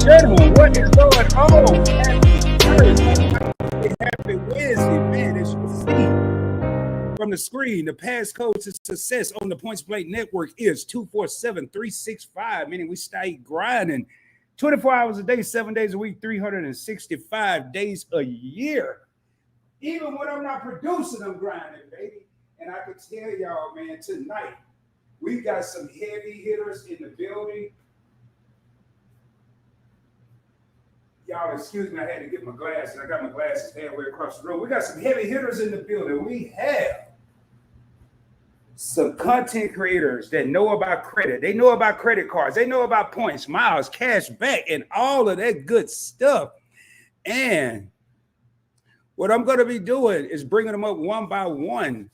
gentlemen, what is going on? Happy Wednesday, man. As you see from the screen, the passcode to success on the Points Blank Network is 247-365, meaning we stay grinding 24 hours a day, 7 days a week, 365 days a year. Even when I'm not producing, I'm grinding, baby. And I can tell y'all, man, tonight, we got some heavy hitters in the building. Y'all, excuse me, I had to get my glasses. I got my glasses halfway across the room. We got some heavy hitters in the building. We have some content creators that know about credit. They know about credit cards. They know about points, miles, cash back, and all of that good stuff. And what I'm going to be doing is bringing them up one by one.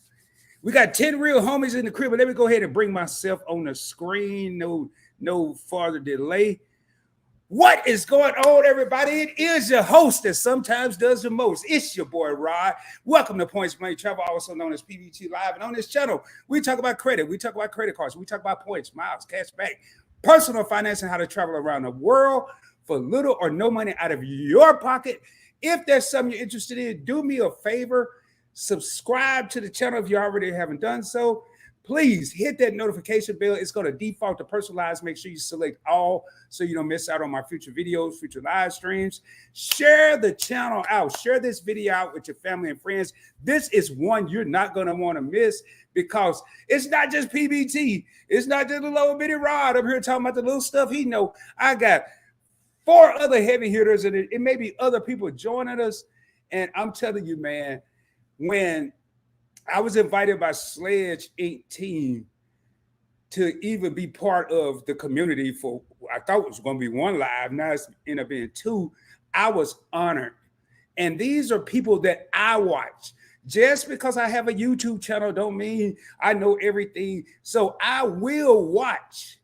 We got 10 real homies in the crib, but let me go ahead and bring myself on the screen. No farther delay. What is going on, everybody? It is your host that sometimes does the most. It's your boy, Rod. Welcome to Points Blank Travel, also known as PBT Live. And on this channel, we talk about credit. We talk about credit cards. We talk about points, miles, cash back, personal finance, and how to travel around the world for little or no money out of your pocket. If there's something you're interested in, do me a favor. Subscribe to the channel if you already haven't done so. Please hit that notification bell. It's going to default to personalized. Make sure you select all so you don't miss out on my future videos, future live streams. Share the channel out. Share this video out with your family and friends. This is one you're not going to want to miss because it's not just PBT. It's not just a little bitty Rod up here talking about the little stuff he know. I got 4 other heavy hitters, and it may be other people joining us. And I'm telling you, man, when I was invited by Sledge 18 to even be part of the community for, I thought it was going to be 1 live. Now it's ended up being 2. I was honored. And these are people that I watch. Just because I have a YouTube channel don't mean I know everything. So I will watch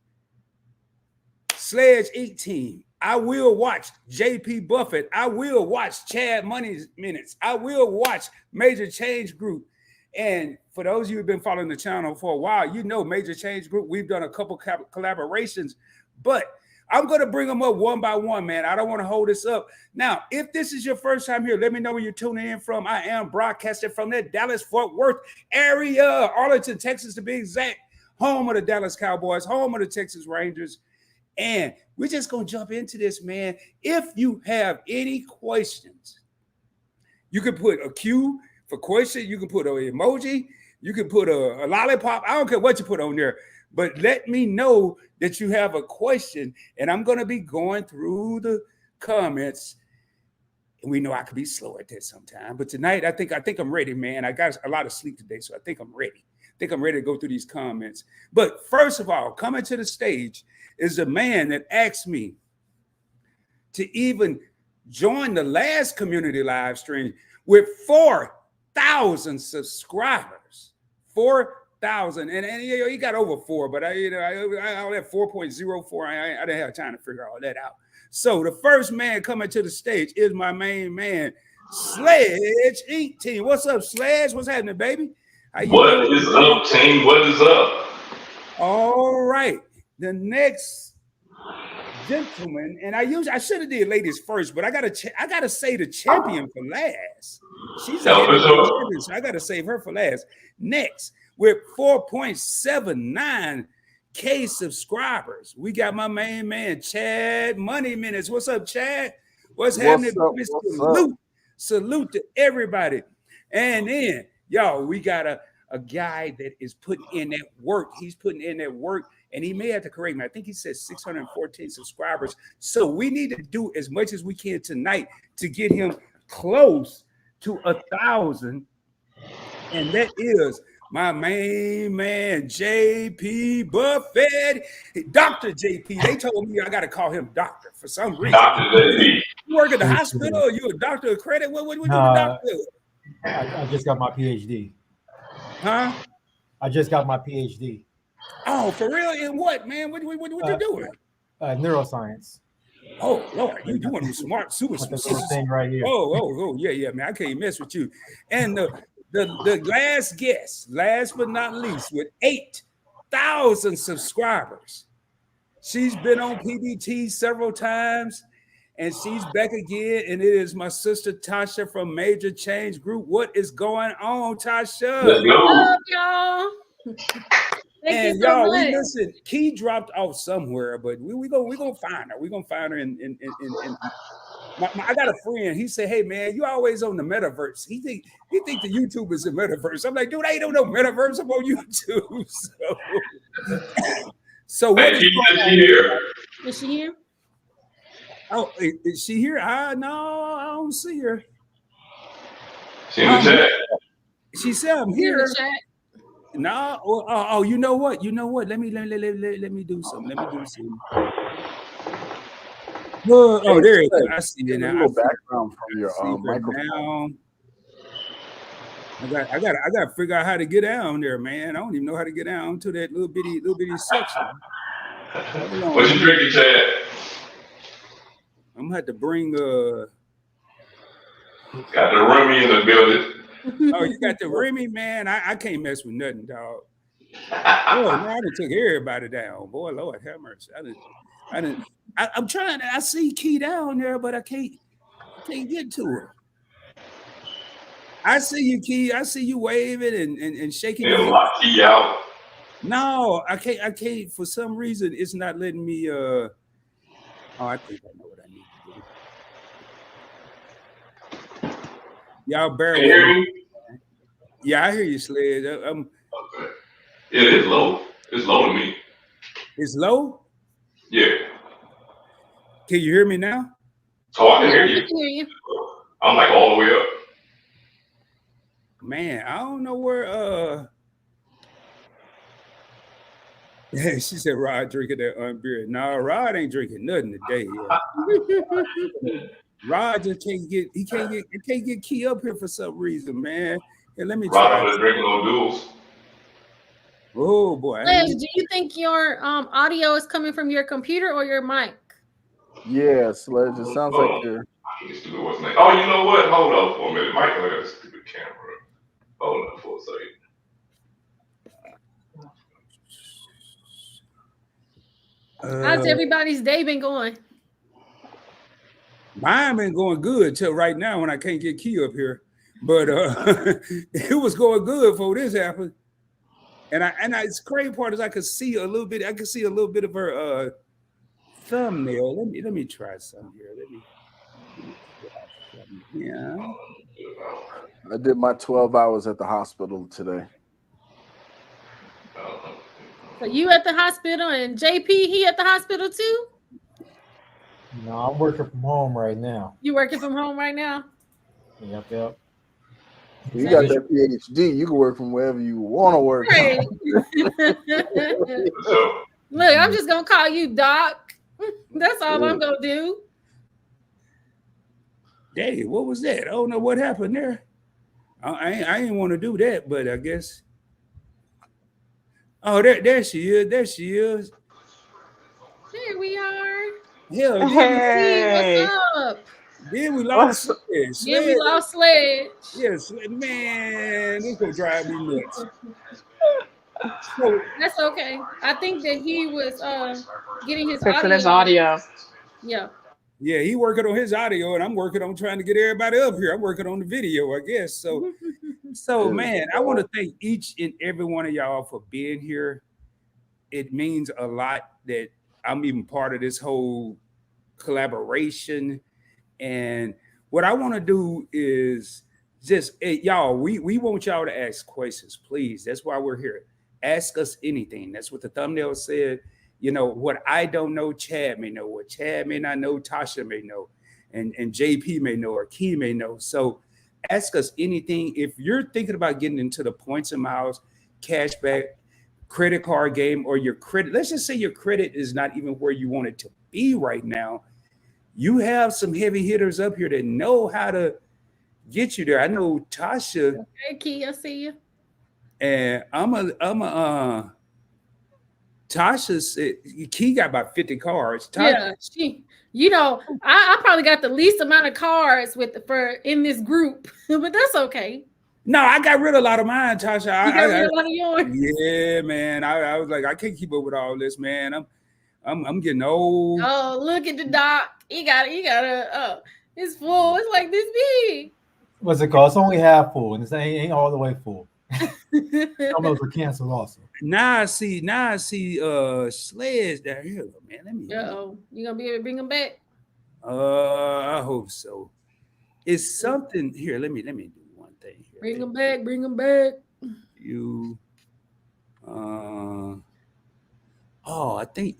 Sledge 18. I will watch JP Buffett. I will watch Chad Money Minutes. I will watch Major Change Group. And for those of you who've been following the channel for a while, you know Major Change Group. We've done a couple collaborations, but I'm going to bring them up one by one, man. I don't want to hold this up. Now, if this is your first time here, let me know where you're tuning in from. I am broadcasting from that Dallas-Fort Worth area, Arlington, Texas to be exact, home of the Dallas Cowboys, home of the Texas Rangers. And we're just going to jump into this, man. If you have any questions, you can put a Q for question. You can put an emoji. You can put a lollipop. I don't care what you put on there, but let me know that you have a question, and I'm going to be going through the comments. And we know I could be slow at that sometime, but tonight I think I'm ready, man. I got a lot of sleep today, so I think I'm ready. I think I'm ready to go through these comments. But first of all, coming to the stage is a man that asked me to even join the last community live stream with 4,000 subscribers. 4,000. And you know, he got over 4, but I only have 4.04. I didn't have time to figure all that out. So the first man coming to the stage is my main man, Sledge 18. What's up, Sledge? What's happening, baby? What is up, team? What is up? All right. The next gentleman, and I should have did ladies first, but I gotta say the champion for last. She's a champion, so I gotta save her for last. Next, with 4.79K subscribers, we got my main man, Chad Money Minutes. What's up, Chad? What's happening? Salute to everybody. And then, y'all, we got a guy that is putting in that work. He's putting in that work. And he may have to correct me. I think he said 614 subscribers. So we need to do as much as we can tonight to get him close to 1,000. And that is my main man, JP Buffett. Dr. JP. They told me I got to call him doctor for some reason. Dr. JP. You work at the hospital? Or you a doctor of credit? What you a doctor of? I just got my PhD. Huh? I just got my PhD. Oh, for real? In what, man? What you doing? Neuroscience. Oh, Lord, you doing the smart, super thing right here. Oh, yeah, man. I can't mess with you. And the last guest, last but not least, with 8,000 subscribers. She's been on PBT several times. and she's back again. And it is my sister Tasha from Major Change Group. What is going on, Tasha? Let's go. What's up, y'all? Thank And you so y'all, much. we listen. Key dropped off somewhere, but we gonna find her. We gonna find her in. I got a friend. He said, "Hey man, you always on the metaverse." He think the YouTube is the metaverse. I'm like, dude, I don't know metaverse. I'm on YouTube. So what Hey, is Key, going is on? she here? Is she here? Oh, is she here? No, I don't see her. She in the chat. She said I'm In here. the chat? No. Oh, you know what? Let me do something. Oh, there it is. I see it now. A little background from your microphone. Now. I got to figure out how to get down there, man. I don't even know how to get down to that little bitty section. What you drinking, Chad? I'm gonna have to bring Got the Remy in the building. Oh, you got the Remy, man. I can't mess with nothing, dog. Oh, man, I done took everybody down. Boy, Lord have mercy. I'm trying. I see Key down there, but I can't get to her. I see you, Key. I see you waving and shaking your head. Lock Key out. No, I can't. For some reason, it's not letting me. Oh, I think I know what I need to do. Y'all bear Can you hear me? Yeah, I hear you, Sledge. Okay. It is low. It's low to me. It's low? Yeah. Can you hear me now? Oh, I can hear I you. can hear you. I'm like all the way up. Man, I don't know where she said Rod drinking that beer. No, Rod ain't drinking nothing today. Rod just can't get Key up here for some reason, man. Here, let me try. Rod drinking on duels. Oh boy. Liz, do you think your audio is coming from your computer or your mic? Yeah, Sledge. It sounds like you're. Oh, you know what? Hold on for a minute. Michael has a stupid camera. Hold on for a second. How's everybody's day been going? Mine been going good till right now when I can't get Key up here. But it was going good before this happened. And it's crazy part is I could see a little bit of her thumbnail. Let me try something here. Yeah. I did my 12 hours at the hospital today. So you at the hospital and JP, he at the hospital too? No, I'm working from home right now. You working from home right now? Yep. You got that PhD. You can work from wherever you want to work. Right. Look, I'm just gonna call you Doc. That's all I'm gonna do. Hey, what was that? I don't know what happened there. I ain't want to do that, but I guess. Oh, there she is. There she is. Here we are. Hell, Hey, what's up? Then we lost Sledge. Yeah, we lost Sledge. Yes, man, this gonna drive me nuts. That's okay. I think that he was getting his fixing his audio. Yeah. Yeah, he working on his audio, and I'm working on trying to get everybody up here. I'm working on the video, I guess. So man, I want to thank each and every one of y'all for being here. It means a lot that I'm even part of this whole collaboration. And what I want to do is just, y'all, we want y'all to ask questions, please. That's why we're here. Ask us anything. That's what the thumbnail said. You know, what I don't know, Chad may know. What Chad may not know, Tasha may know. And JP may know, or Key may know. So ask us anything. If you're thinking about getting into the points and miles, cashback, credit card game, or your credit, let's just say your credit is not even where you want it to be right now. You have some heavy hitters up here that know how to get you there. I know Tasha. Hey, Key, I see you. And Tasha said Key got about 50 cards. Yeah, I probably got the least amount of cards for in this group, but that's okay. No, I got rid of a lot of mine, Tasha. You got rid of a lot of yours? Yeah, man. I was like, I can't keep up with all this, man. I'm getting old. Oh, look at the doc. He got it's full. It's like this big. What's it called? It's only half full, and it ain't all the way full. Some of those were canceled also. Now I see Sledge down here, man. Let me. Uh-oh. You gonna be able to bring him back? I hope so. It's something here. Let me do one thing here. Bring him back. Bring him back. You. I think.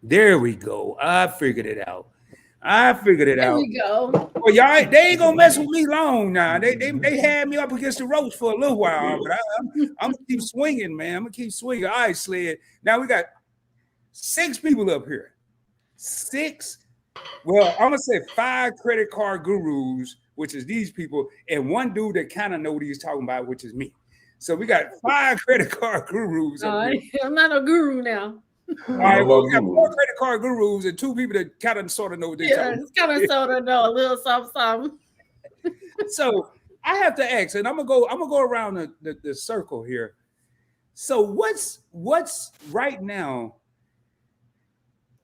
There we go. I figured it out. There we go. Well, y'all, they ain't gonna mess with me long now. They had me up against the ropes for a little while, but I'm gonna keep swinging, man. I'm gonna keep swinging. All right, Sled. Now we got 6 people up here. 6. Well, I'm gonna say 5 credit card gurus, which is these people, and 1 dude that kind of know what he's talking about, which is me. So we got 5 credit card gurus. Up here. I'm not a guru now. All right, well, we got 4 credit card gurus and 2 people that kind of sort of know what they're talking about. It's kind of sort of know a little something. So I have to ask, and I'm gonna go around the circle here. So what's right now?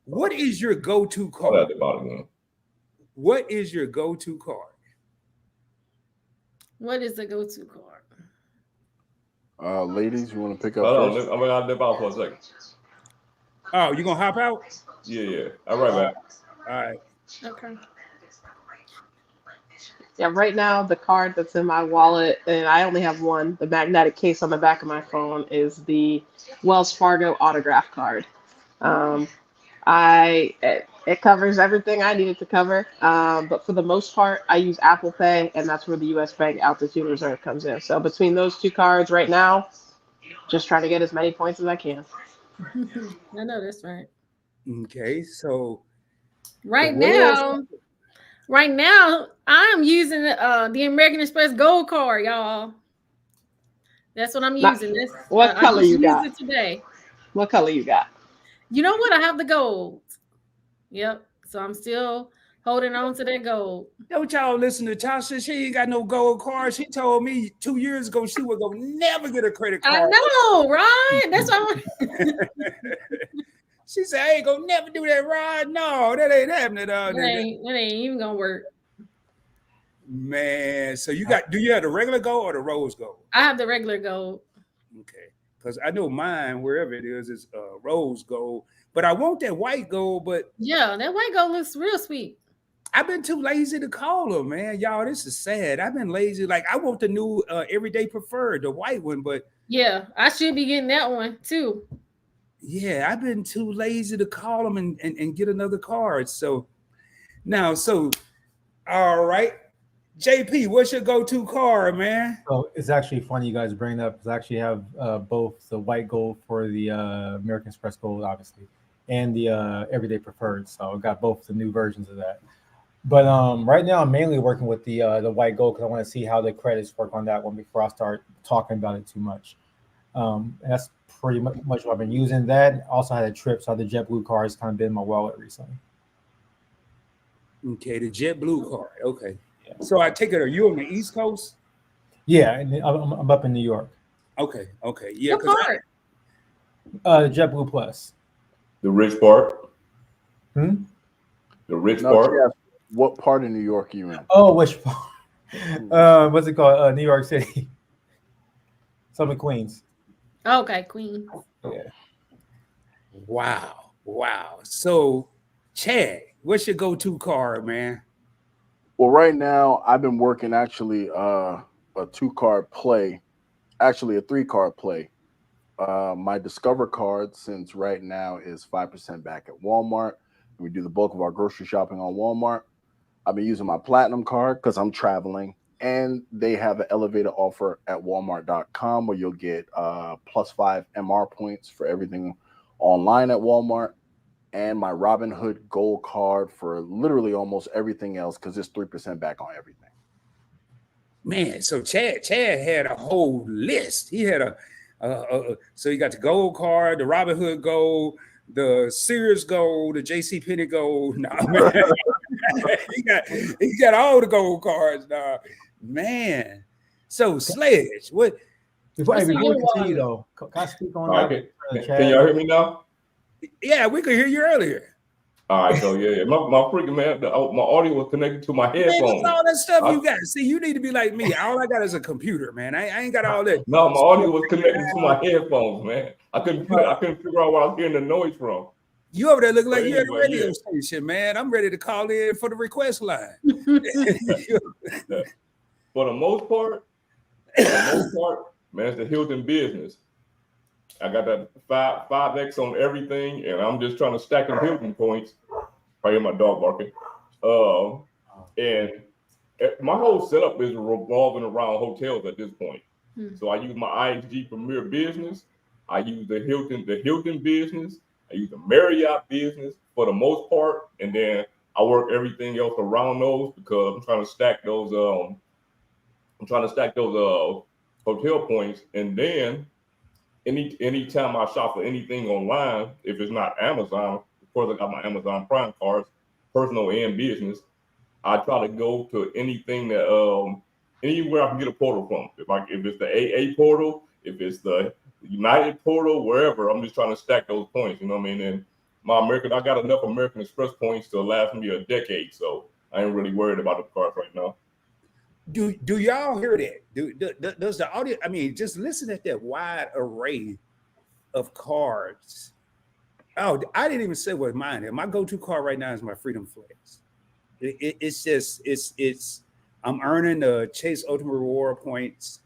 What is your go-to card? What is your go-to card? What is the go-to card? Ladies, you want to pick up? Hold on, I'm gonna dip out for a second. Oh, you gonna hop out? Yeah. All right, man. All right. Okay. Yeah, right now the card that's in my wallet, and I only have one, the magnetic case on the back of my phone, is the Wells Fargo autograph card. It covers everything I needed to cover, but for the most part, I use Apple Pay, and that's where the U.S. Bank Altitude Reserve comes in. So between those 2 cards right now, just trying to get as many points as I can. I know that's right. Okay, so Right now, I'm using the American Express Gold card, y'all. That's what I'm using. What color you got? It today. What color you got? You know what? I have the gold. Yep. So I'm still holding on to that gold. don't y'all listen to Tasha? She ain't got no gold card. She told me 2 years ago she was gonna never get a credit card. I know, right? That's what She said, I ain't gonna never do that, right? No, that ain't happening. that ain't even gonna work. Man, so do you have the regular gold or the rose gold? I have the regular gold. Okay, because I know mine, wherever it is rose gold. But I want that white gold, but Yeah, that white gold looks real sweet. I've been too lazy to call them, man. Y'all, this is sad. I've been lazy. Like, I want the new Everyday Preferred, the white one, but Yeah, I should be getting that one too. yeah, I've been too lazy to call them and get another card. So all right. JP, what's your go-to card, man? So it's actually funny you guys bring that up because I actually have both the white gold for the American Express Gold, obviously, and the Everyday Preferred. So I got both the new versions of that. But right now I'm mainly working with the white gold because I want to see how the credits work on that one before I start talking about it too much. And that's pretty much what I've been using. That also had a trip, so the JetBlue card has kind of been in my wallet recently. Okay, the JetBlue card. Okay. Yeah. So I take it, are you on the East Coast? Yeah, and I'm up in New York. Okay. Yeah. What card? JetBlue Plus. The rich part. The rich No, part. yeah. What part of New York are you in? Oh, which part? What's it called? New York City. Some of Queens. Okay, Queen. Yeah. Wow. So, Chad, what's your go-to card, man? Well, right now I've been working actually a 2-card play, actually a 3-card play. My Discover card, since right now is 5% back at Walmart. We do the bulk of our grocery shopping on Walmart. I've been using my Platinum card because I'm traveling, and they have an elevator offer at Walmart.com where you'll get +5 MR points for everything online at Walmart, and my Robinhood Gold card for literally almost everything else because it's 3% back on everything. Man, so Chad had a whole list. He had so he got the gold card, the Robinhood Gold, the Sears Gold, the JCPenney Gold. Nah, man. he got all the gold cards now. Man. So Sledge, what? Before we continue though, can I speak on that? Can y'all hear me now? Yeah, we could hear you earlier. All right, so yeah, my freaking man, my audio was connected to my Man, headphones. that's all that stuff I- you got. See, you need to be like me. All I got is a computer, man. I ain't got all that. No, my audio was connected to my headphones, man. I couldn't figure out where I was getting the noise from. You over there looking like But you at a anyway, radio yeah. station, man. I'm ready to call in for the request line. For the most part, man, it's the Hilton business. I got that 5X on everything, and I'm just trying to stack them Hilton points. I hear my dog barking. And my whole setup is revolving around hotels at this point. So I use my IHG Premier Business. I use the Hilton business. I use the Marriott business for the most part, and then I work everything else around those because I'm trying to stack those. Hotel points, and then anytime I shop for anything online, if it's not Amazon, of course I got my Amazon Prime cards, personal and business. I try to go to anything that anywhere I can get a portal from. If it's the AA portal, if it's the United portal, wherever, I'm just trying to stack those points. You know what I mean? And I got enough American Express points to last me a decade, so I ain't really worried about the cards right now. Do y'all hear that? Does the audio? I mean, just listen at that wide array of cards. Oh, I didn't even say what mine is. My go-to card right now is my Freedom Flex. It's I'm earning the Chase Ultimate Reward points.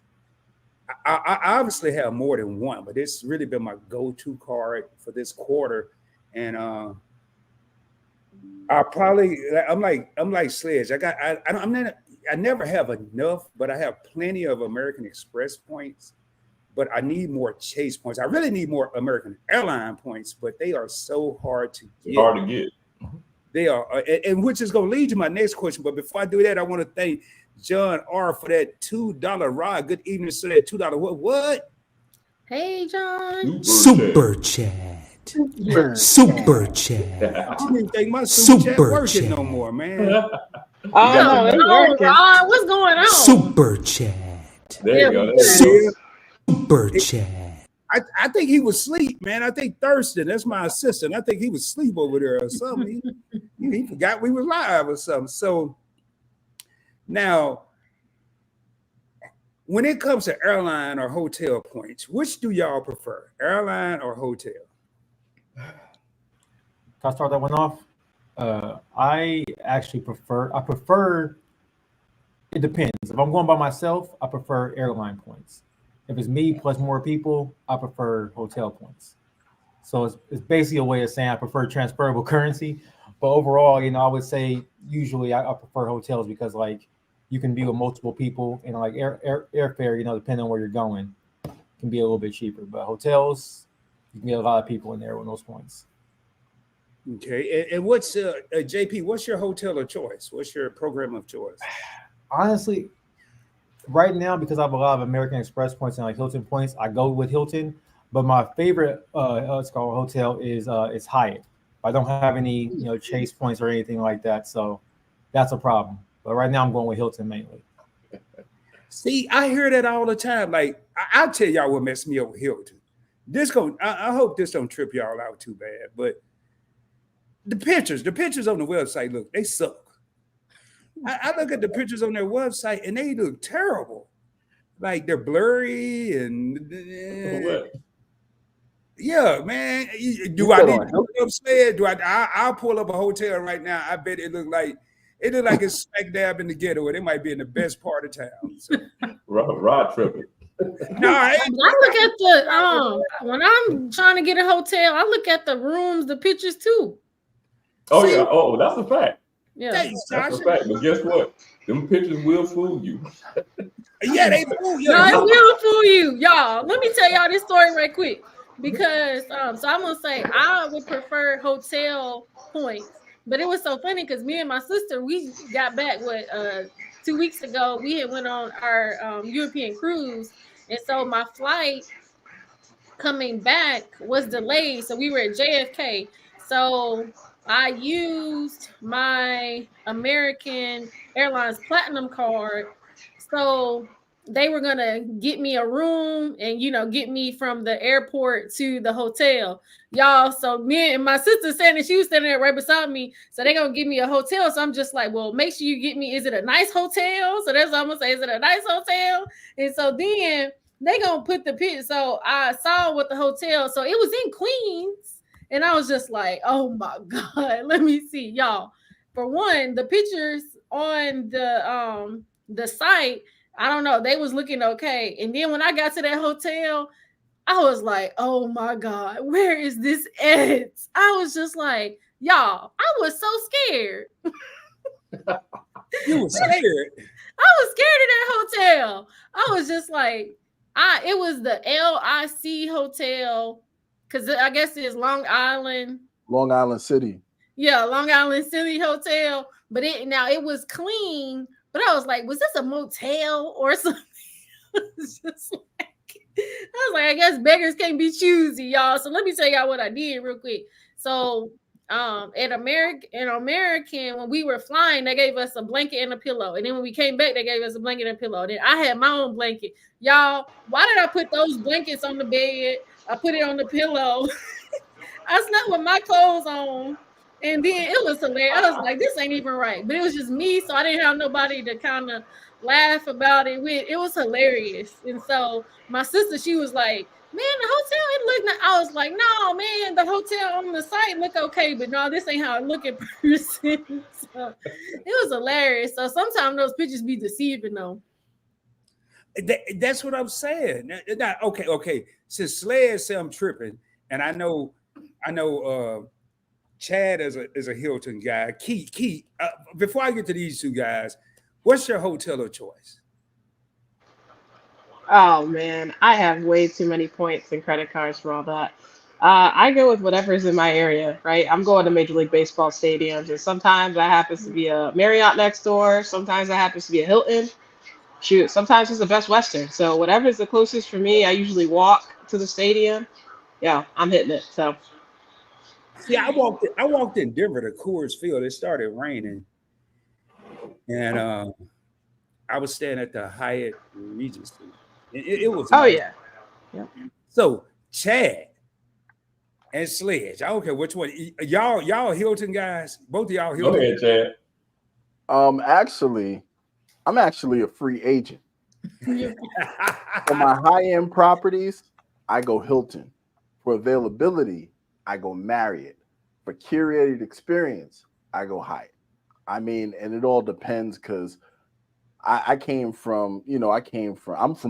I obviously have more than one, but it's really been my go-to card for this quarter. And I'm like Sledge. I never have enough, but I have plenty of American Express points. But I need more Chase points. I really need more American Airline points, but they are so hard to get. Hard to get. They are, and which is going to lead to my next question. But before I do that, I want to thank John R. for that $2 ride. Good evening, sir. That $2 what? Hey, John. Super chat. Super chat. I don't even think my super chat working no more, man. Oh no, it's working. Rod, what's going on? Super chat. There you go. Super chat. I think he was asleep, man. I think Thurston, that's my assistant. I think he was asleep over there or something. He forgot we were live or something. So now, when it comes to airline or hotel points, which do y'all prefer, airline or hotel? Can I start that one off? I actually prefer, it depends. If I'm going by myself, I prefer airline points. If it's me plus more people, I prefer hotel points. So it's basically a way of saying I prefer transferable currency. But overall, I would say usually I prefer hotels because like you can be with multiple people and like airfare, depending on where you're going, can be a little bit cheaper. But hotels, you can get a lot of people in there with those points. Okay, and what's JP? What's your hotel of choice? What's your program of choice? Honestly, right now because I have a lot of American Express points and like Hilton points, I go with Hilton. But my favorite hotel is Hyatt. I don't have any Chase points or anything like that, so that's a problem. But right now I'm going with Hilton mainly. See, I hear that all the time. Like I'll tell y'all what messed me up with Hilton. I hope this don't trip y'all out too bad, but the pictures on the website they suck. I look at the pictures on their website and they look terrible. Like they're blurry and yeah, man. Do I need to pull up Sled? I'll pull up a hotel right now. I bet it look like it's smack dab in the ghetto. It might be in the best part of town. So. Rod tripping. No, I look at the when I'm trying to get a hotel, I look at the rooms, the pictures too. Oh yeah. Oh, that's a fact. Yeah, That's a fact. But guess what? Them pictures will fool you. Yeah, they fool you. No, it will fool you, y'all. Let me tell y'all this story right quick because so I'm gonna say I would prefer hotel points, but it was so funny because me and my sister we got back 2 weeks ago. We had went on our European cruise, and so my flight coming back was delayed, so we were at JFK. So I used my American Airlines Platinum card. So they were gonna get me a room and get me from the airport to the hotel, y'all. So me and my sister standing, she was standing there right beside me. So they're gonna give me a hotel. So I'm just like, well, make sure you get me. Is it a nice hotel? So that's what I'm gonna say. Is it a nice hotel? And so then they gonna put the picture. So I saw what the hotel. So it was in Queens, and I was just like, oh my god, let me see, y'all. For one, the pictures on the site, I don't know, they was looking okay. And then when I got to that hotel, I was like, oh my God, where is this at? I was just like, y'all, I was so scared. You were scared. I was scared of that hotel. I was just like, it was the LIC hotel, because I guess it's Long Island City. Yeah, Long Island City Hotel. But it was clean. But I was like, was this a motel or something? It's just like, I was like, I guess beggars can't be choosy, y'all. So let me tell y'all what I did real quick. So at American, when we were flying, they gave us a blanket and a pillow. And then when we came back, they gave us a blanket and a pillow. Then I had my own blanket. Y'all, why did I put those blankets on the bed? I put it on the pillow. I slept with my clothes on. And then it was hilarious. I was like, this ain't even right. But it was just me, so I didn't have nobody to kind of laugh about it with. It was hilarious. And so my sister, she was like, man, the hotel, it looked nice. I was like, no, man, the hotel on the site look okay, but no, this ain't how it look in person. So it was hilarious. So sometimes those pictures be deceiving though. That's what I'm saying. Now, okay. Since Sledge said I'm tripping, and I know Chad is a Hilton guy. Keith, before I get to these two guys, what's your hotel of choice? Oh man, I have way too many points and credit cards for all that. I go with whatever's in my area, right? I'm going to Major League Baseball stadiums, and sometimes that happens to be a Marriott next door. Sometimes that happens to be a Hilton. Shoot, sometimes it's a Best Western. So whatever's the closest for me, I usually walk to the stadium. Yeah, I'm hitting it. So See, I walked in Denver to Coors Field. It started raining, and I was staying at the Hyatt Regency. It was oh nice. yeah. So Chad and Sledge, I don't care which one. Y'all Hilton guys, both of y'all Go Hilton. ahead, Chad. Actually, I'm actually a free agent. For my high-end properties, I go Hilton. For availability, I go Marriott. For curated experience, I go Hyatt. I mean, and it all depends because I'm from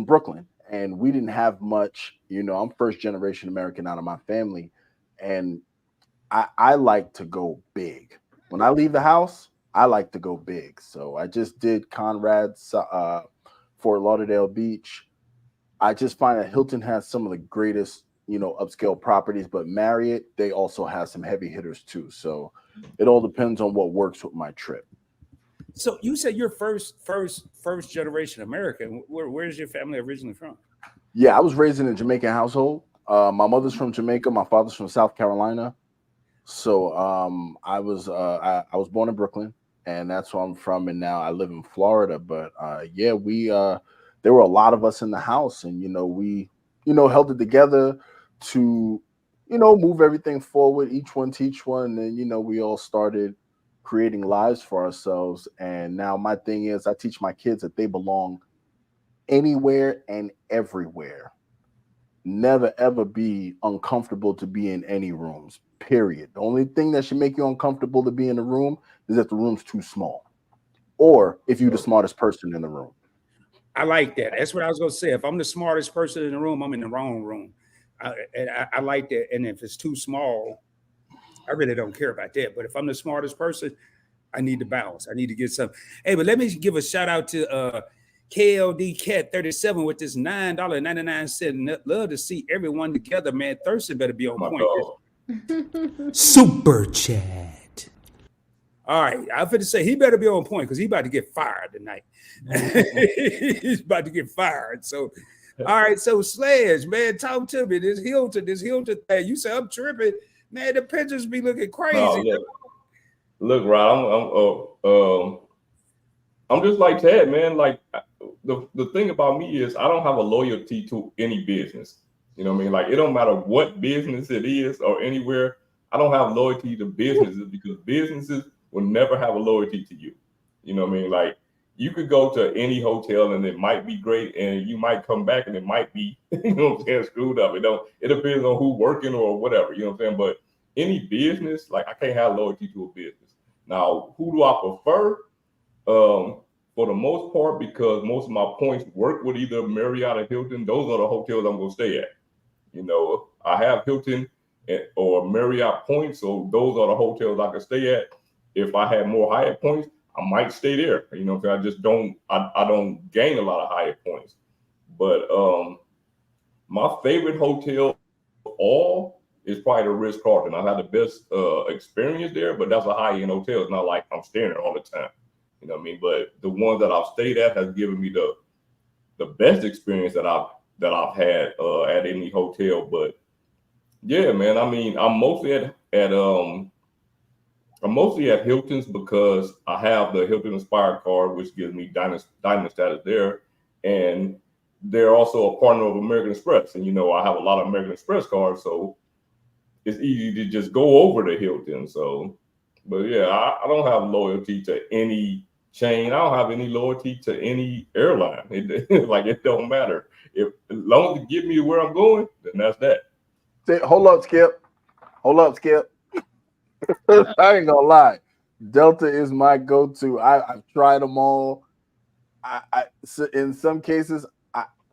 Brooklyn, and we didn't have much. I'm first generation American out of my family, and I like to go big. When I leave the house, I like to go big. So I just did Conrad's Fort Lauderdale Beach. I just find that Hilton has some of the greatest, upscale properties, but Marriott, they also have some heavy hitters too. So it all depends on what works with my trip. So you said you're first generation American. Where's your family originally from? Yeah, I was raised in a Jamaican household. My mother's from Jamaica. My father's from South Carolina. So I was born in Brooklyn, and that's where I'm from. And now I live in Florida. But there were a lot of us in the house, and we held it together to move everything forward, each one teach one, and then we all started creating lives for ourselves. And now my thing is I teach my kids that they belong anywhere and everywhere. Never ever be uncomfortable to be in any rooms, period. The only thing that should make you uncomfortable to be in a room is if the room's too small, or if you're the smartest person in the room. I like that. That's what I was going to say. If I'm the smartest person in the room, I'm in the wrong room. I like that. And if it's too small, I really don't care about that. But if I'm the smartest person, I need to bounce. I need to get some. Hey, but let me give a shout out to KLD Cat 37 with this $9.99. Love to see everyone together, man. Thurston better be on point. Super chat. All right, I'm going to say he better be on point because he's about to get fired tonight. He's about to get fired. So, all right. So Sledge, man, talk to me. This Hilton thing. You say I'm tripping. Man, the pictures be looking crazy. Look, Rod, I'm just like Ted, man. Like the thing about me is I don't have a loyalty to any business. You know what I mean? Like it don't matter what business it is or anywhere. I don't have loyalty to businesses because businesses will never have a loyalty to you. You know what I mean? Like you could go to any hotel and it might be great, and you might come back and it might be, you know what I'm saying, screwed up. It depends on who working or whatever. You know what I'm saying? But any business, like I can't have loyalty to a business. Now, who do I prefer? For the most part, because most of my points work with either Marriott or Hilton, those are the hotels I'm gonna stay at. You know, I have Hilton or Marriott points, so those are the hotels I can stay at. If I had more Hyatt points, I might stay there. You know, I just don't. I don't gain a lot of Hyatt points. But my favorite hotel of all is probably the Ritz-Carlton. I've had the best experience there, but that's a high-end hotel. It's not like I'm staying there all the time. You know what I mean? But the ones that I've stayed at has given me the best experience that I've had at any hotel. But yeah, man, I mean, I'm mostly at Hilton's because I have the Hilton Inspired card, which gives me diamond status there, and they're also a partner of American Express. And you know, I have a lot of American Express cards, so it's easy to just go over to Hilton. So, but yeah, I don't have loyalty to any chain. I don't have any loyalty to any airline. It don't matter. As long as it get me to where I'm going, then that's that. Hold up, Skip. I ain't gonna lie. Delta is my go-to. I've tried them all. In some cases,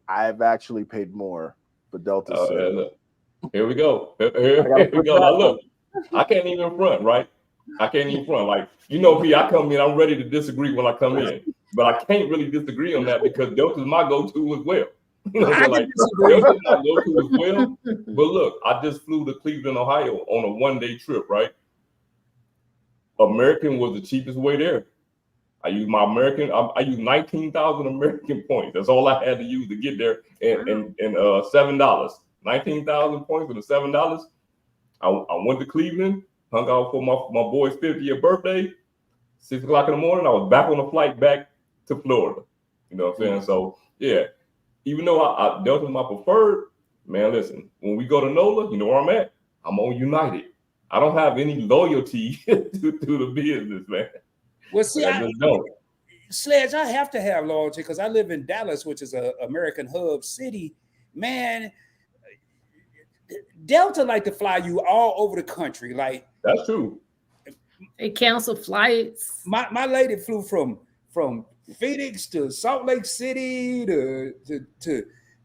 I've actually paid more for Delta. Here we go. Here we go. Now look, I can't even front, right? I can't even front. Like, you know me, I come in, I'm ready to disagree when I come in. But I can't really disagree on that because Delta's my go-to as well. You know, like, Delta's my go-to as well. But look, I just flew to Cleveland, Ohio on a one-day trip, right? American was the cheapest way there. I used my American, I used 19,000 American points. That's all I had to use to get there, and $7. 19,000 points for the $7. I went to Cleveland, hung out for my boy's 50th birthday. 6 o'clock in the morning, I was back on the flight back to Florida. You know what I'm saying? So yeah, even though Delta's my preferred, man, listen, when we go to NOLA, you know where I'm at? I'm on United. I don't have any loyalty to the business, man. Well, see, I just don't. Sledge, I have to have loyalty because I live in Dallas, which is an American hub city. Man, Delta like to fly you all over the country. Like, that's true. They cancel flights. My lady flew from Phoenix to Salt Lake City to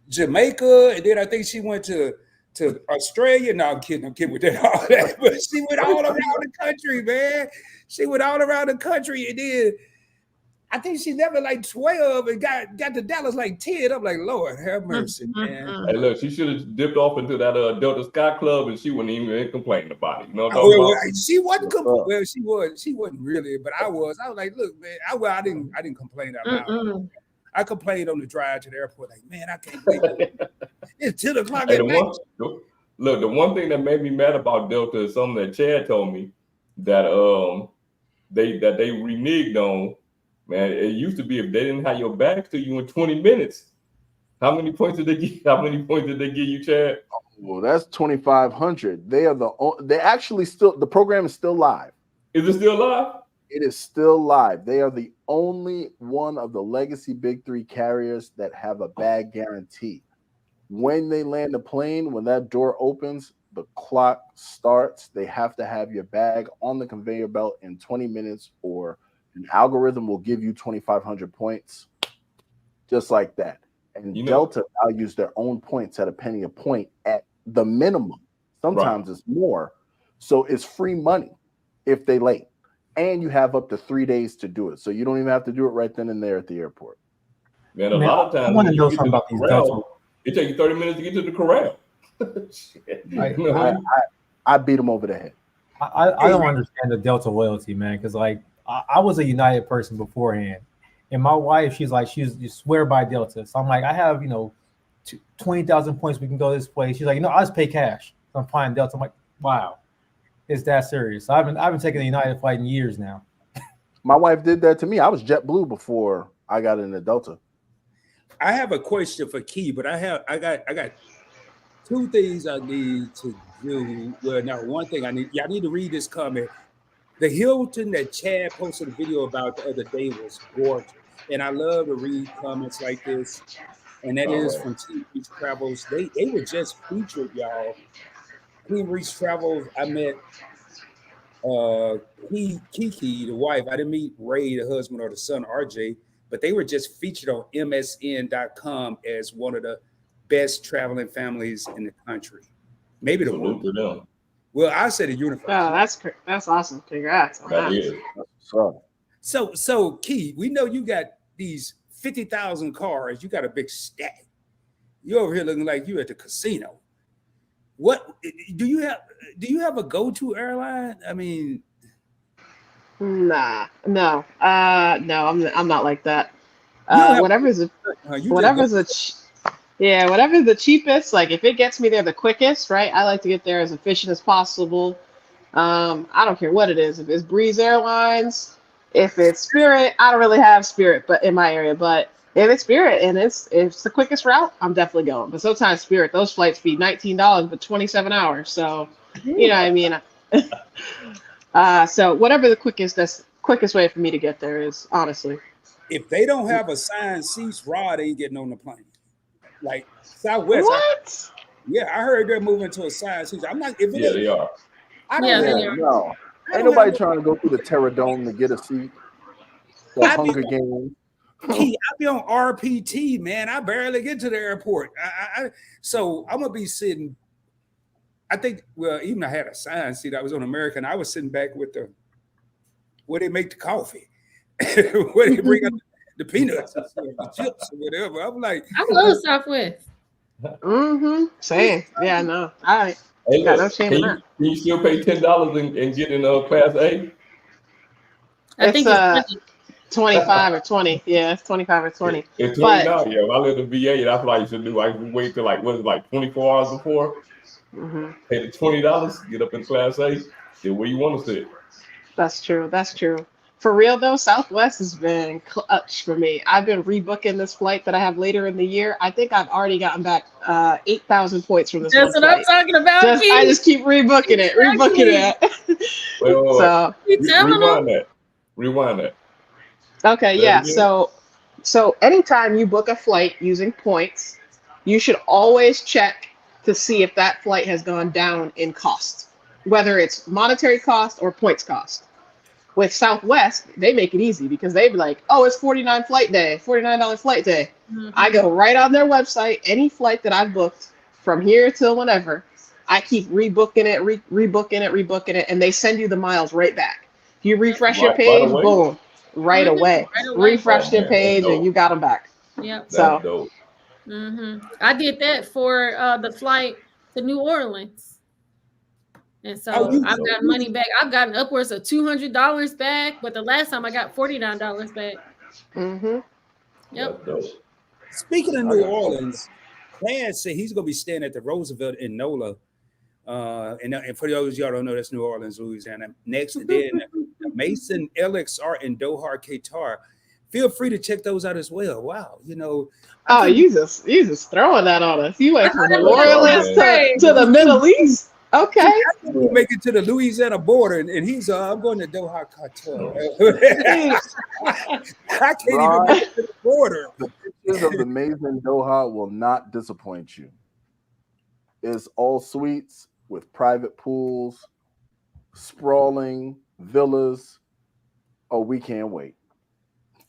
Jamaica, and then I think she went to Australia. No, I'm kidding with that all that. But she went all around the country, man. She went all around the country, and then I think she left at like 12 and got to Dallas like 10. I'm like, Lord have mercy, man. Hey, look, she should have dipped off into that Delta Sky Club, and she wouldn't even complain about it. You know what I'm talking about? She wasn't. Well, she wasn't really, but I was. I was like, look, man. I didn't complain out loud. I complained on the drive to the airport, like, man, I can't believe it. It's 10 o'clock at night. Look, the one thing that made me mad about Delta is something that Chad told me that they reneged on. Man, it used to be if they didn't have your bags to you in 20 minutes. How many points did they give? How many points did they give you, Chad? Well, that's 2,500. They actually still, the program is still live. Is it still live? It is still live. They are the only one of the legacy big three carriers that have a bag guarantee. When they land a plane, when that door opens, the clock starts. They have to have your bag on the conveyor belt in 20 minutes, or an algorithm will give you 2,500 points, just like that. And Delta values their own points at a penny a point at the minimum. Sometimes it's more. So it's free money if they late. And you have up to 3 days to do it. So you don't even have to do it right then and there at the airport. Man, a lot of times I want to know something about these Delta. It takes you 30 minutes to get to the corral. I beat them over the head. I don't understand the Delta loyalty, man, because like I was a United person beforehand, and my wife, she's you swear by Delta. So I'm like, I have 20,000 points. We can go this place. She's like, I'll just pay cash. I'm flying Delta. I'm like, wow, it's that serious. So I've been taking a United flight in years now. My wife did that to me. I was JetBlue before I got into Delta. I have a question for Key, but I got two things I need to do. Well, now one thing I need to read this comment. The Hilton that Chad posted a video about the other day was gorgeous, and I love to read comments like this. And that is from Team Reach Travels. They were just featured, y'all. Team Reach Travels. I met Kiki, the wife. I didn't meet Ray, the husband, or the son, RJ, but they were just featured on MSN.com as one of the best traveling families in the country. Maybe the Salute to them. Well, I said the universe. Oh, that's awesome. Congrats on That that. is. So Key, we know you got these 50,000 cars. You got a big stack. You're over here looking like you at the casino. What do you have? Do you have a go-to airline? I mean, Nah, no, no, I'm not like that. You don't have- Whatever's you just whatever's whatever's the cheapest. Like if it gets me there the quickest, right? I like to get there as efficient as possible. I don't care what it is. If it's Breeze Airlines, if it's Spirit, I don't really have Spirit, but in my area. But if it's Spirit and it's the quickest route, I'm definitely going. But sometimes Spirit, those flights be $19, but 27 hours. So you know what I mean. So whatever the quickest way for me to get there is, honestly. if they don't have assigned seats, Rod ain't getting on the plane. Like Southwest, What? yeah, I heard they're moving to assigned seats. I'm not. If it Yeah, ain't- they are. I Yeah, don't they have, are. No, I ain't don't nobody have- trying to go through the Terror Dome to get a seat. The I Hunger mean- Games. Key, I be on RPT, man. I barely get to the airport. So I'm gonna be sitting. I think. Well, even I had a sign seat. I was on American. I was sitting back with the where they make the coffee, where they bring up the peanuts, and stuff, the chips, or whatever. I'm like, I love Southwest. Mm-hmm. Same. Yeah, no. All right. Hey, Got no look, shame can in you, that. can you still pay $10 and get in Class A? I think It's, it's 25 or 20. Yeah, it's 25 or 20. It's But- $20. Yeah, when I lived in VA, that's what I used to do. I used to wait till like 24 hours before. hmm Pay the $20, get up in Class A, get where you want to sit. That's true. That's true. For real though, Southwest has been clutch for me. I've been rebooking this flight that I have later in the year. I think I've already gotten back 8,000 points from this That's one what I'm flight. talking about. I just keep rebooking it, Wait. So You telling them? Rewind that. okay, Say it yeah. again. So anytime you book a flight using points, you should always check to see if that flight has gone down in cost, whether it's monetary cost or points cost. With Southwest, they make it easy because they be like, oh, it's $49 flight day. Mhm. I go right on their website, any flight that I've booked from here till whenever, I keep rebooking it, and they send you the miles right back. You refresh your Right page, away? boom, right Mhm, away. right away. Refresh your Oh, man, that's page, and dope. you got them back. Yep. That's So- dope. I did that for the flight to New Orleans. And so Oh, you- I've gotten money back. I've gotten upwards of $200 back, but the last time I got $49 back. Mm-hmm. Yep. That's dope. speaking of New Orleans, Chad said he's gonna be staying at the Roosevelt in NOLA. And for those of y'all don't know, that's New Orleans, Louisiana. Next, and then Mason LXR in Doha, Qatar. Feel free to check those out as well. Wow, you know. I Oh, think- you just throwing that on us. You went from I New know that's Orleans right. to the Middle East. Okay. you make it to the Louisiana border, and he's I'm going to Doha, Qatar. I can't even make it to the border. Pictures of the maze in Doha will not disappoint you. It's all suites with private pools, sprawling villas. Oh, we can't wait.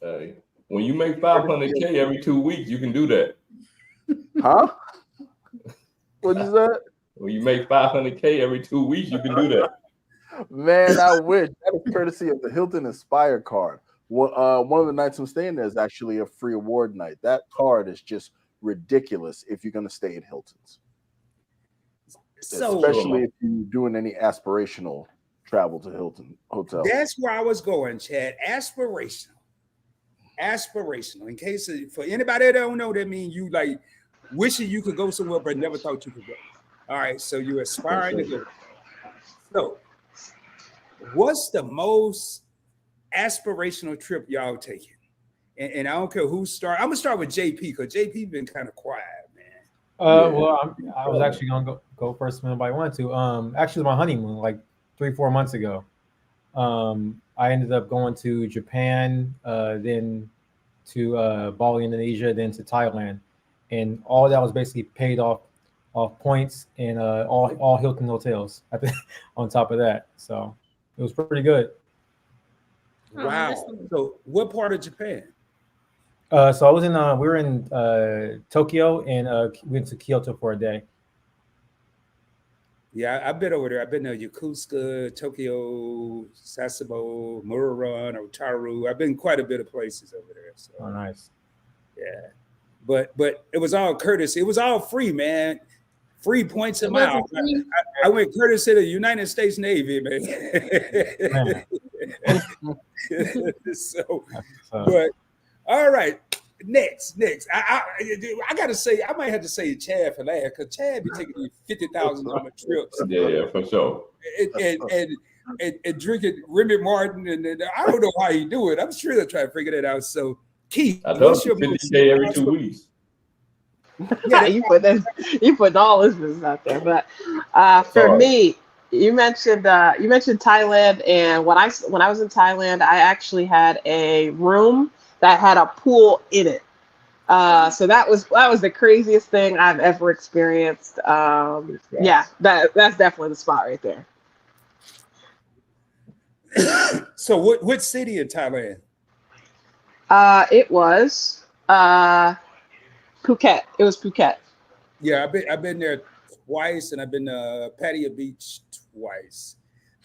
Hey, when you make $500K every 2 weeks, you can do that. Huh? What is that? When you make $500K every 2 weeks, you can do that. Man, I wish. That is courtesy of the Hilton Inspire card. One of the nights I'm staying there is actually a free award night. That card is just ridiculous if you're going to stay at Hilton's, So especially if you're doing any aspirational travel to Hilton Hotel. that's where I was going, Chad. Aspirational. In case for anybody that don't know, that means you like wishing you could go somewhere but never thought you could go. All right, so you're aspiring to go. So, what's the most aspirational trip y'all taking? And I don't care who start. I'm gonna start with JP because JP been kind of quiet, man. Well, I was actually gonna go first when nobody wanted to. Actually, my honeymoon like 3-4 months ago. I ended up going to Japan, then to Bali, Indonesia, then to Thailand, and all that was basically paid off points and all Hilton hotels on top of that. So it was pretty good. Oh, Wow. So what part of Japan? So I was in we were in Tokyo and went to Kyoto for a day. Yeah, I've been over there. I've been to Yokosuka, Tokyo, Sasebo, Mururan, Otaru. I've been quite a bit of places over there. So Oh, nice. yeah. But it was all courtesy. It was all free, man. Free points a It wasn't mile. free. I went courtesy of the United States Navy, man. So, but all right. Next. I gotta say, I might have to say Chad for that because Chad be taking these $50,000 trips. Yeah, for sure. And drinking Remy Martin, and I don't know how he do it. I'm sure they'll try to figure that out. So, Keith, I told you 50K every 2 weeks. Yeah, you put all this business out there. But for me, you mentioned Thailand, and when I was in Thailand, I actually had a room that had a pool in it. So that was the craziest thing I've ever experienced. Yeah, that's definitely the spot right there. So what city in Thailand? It was Phuket. It was Phuket. Yeah, I've been there twice, and I've been to Pattaya Beach twice.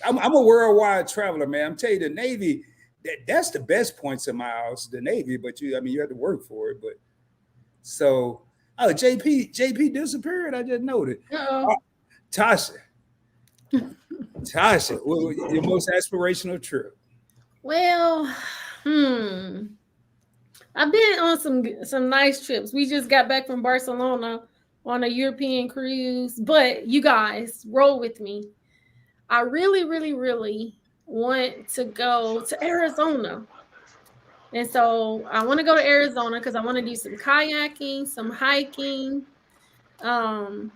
I'm a worldwide traveler, man. I'm telling you, the Navy, that's the best points of miles, the Navy, but you have to work for it. But so JP disappeared. I just noted. Tasha, your most aspirational trip? Well, I've been on some nice trips. We just got back from Barcelona on a European cruise, but you guys roll with me. I really, really, really want to go to Arizona. And so I want to go to Arizona because I want to do some kayaking, some hiking. And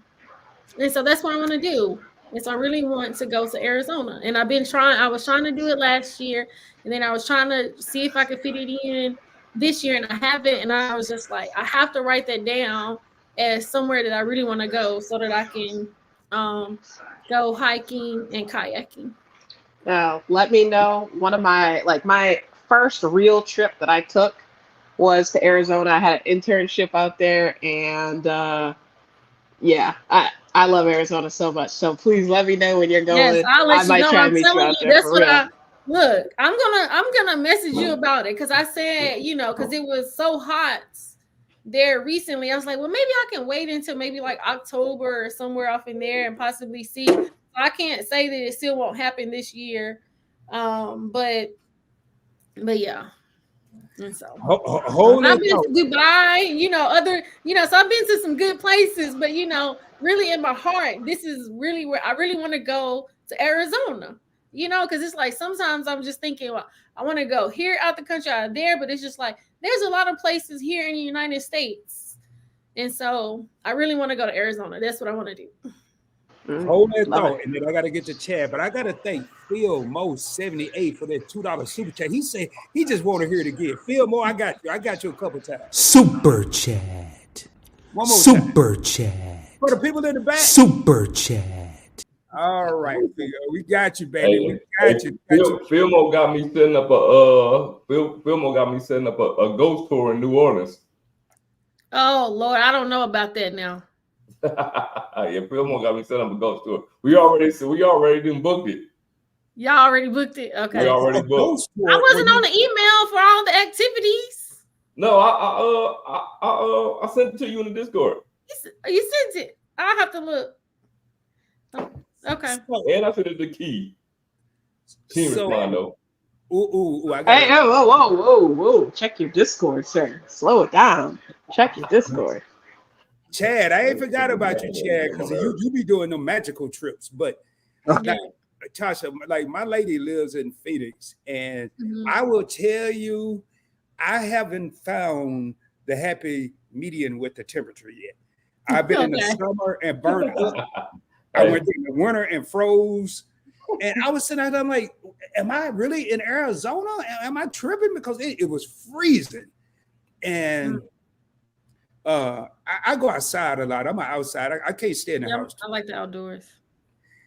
so that's what I want to do. And so I really want to go to Arizona. And I was trying to do it last year. And then I was trying to see if I could fit it in this year, and I haven't. And I was just like, I have to write that down as somewhere that I really want to go so that I can go hiking and kayaking. Now, let me know. One of my first real trip that I took was to Arizona. I had an internship out there, and yeah, I love Arizona so much. So please let me know when you're going. Yes, I'll let I might you know. try I'm to meet you telling out you, there that's for what real. Look, I'm gonna message you about it because I said, because it was so hot there recently. I was like, well, maybe I can wait until maybe like October or somewhere off in there and possibly see. So I can't say that it still won't happen this year, but yeah. And so I've been to Dubai, so I've been to some good places, but really in my heart, this is really where I really want to go, to Arizona. Because it's like sometimes I'm just thinking, well, I want to go here out the country, out there, but it's just like there's a lot of places here in the United States. And so I really want to go to Arizona. That's what I want to do. Hold that thought, and then I got to get to Chad, but I got to thank Phil Mo 78 for that $2 super chat. He said he just want to hear it again. Phil Mo, I got you a couple times. Super chat. One more Super time. chat. For the people in the back. Super chat. All right, Phil, we got you, baby. Hey, Philmo got me setting up a ghost tour in New Orleans. Oh Lord, I don't know about that now. Yeah, Philmo got me setting up a ghost tour. We already done booked it. Y'all already booked it? Okay. We already booked. I wasn't on the email for all the activities. No, I sent it to you in the Discord. You sent it. I'll have to look. Oh, okay. And I sent it to Key. She didn't respond though. Hey, whoa. Check your Discord, sir. Slow it down. Check your Discord. Chad, I ain't forgot about you, Chad, because you be doing them magical trips. But Tasha, like my lady lives in Phoenix, and Mhm. I will tell you, I haven't found the happy median with the temperature yet. I've been in the Okay. summer and burned out. I Hey, went in the winter and froze. And I was sitting there, I'm like, am I really in Arizona? Am I tripping? Because it was freezing. And I go outside a lot. I'm outside. I can't stay in the Yeah, house. I like the outdoors.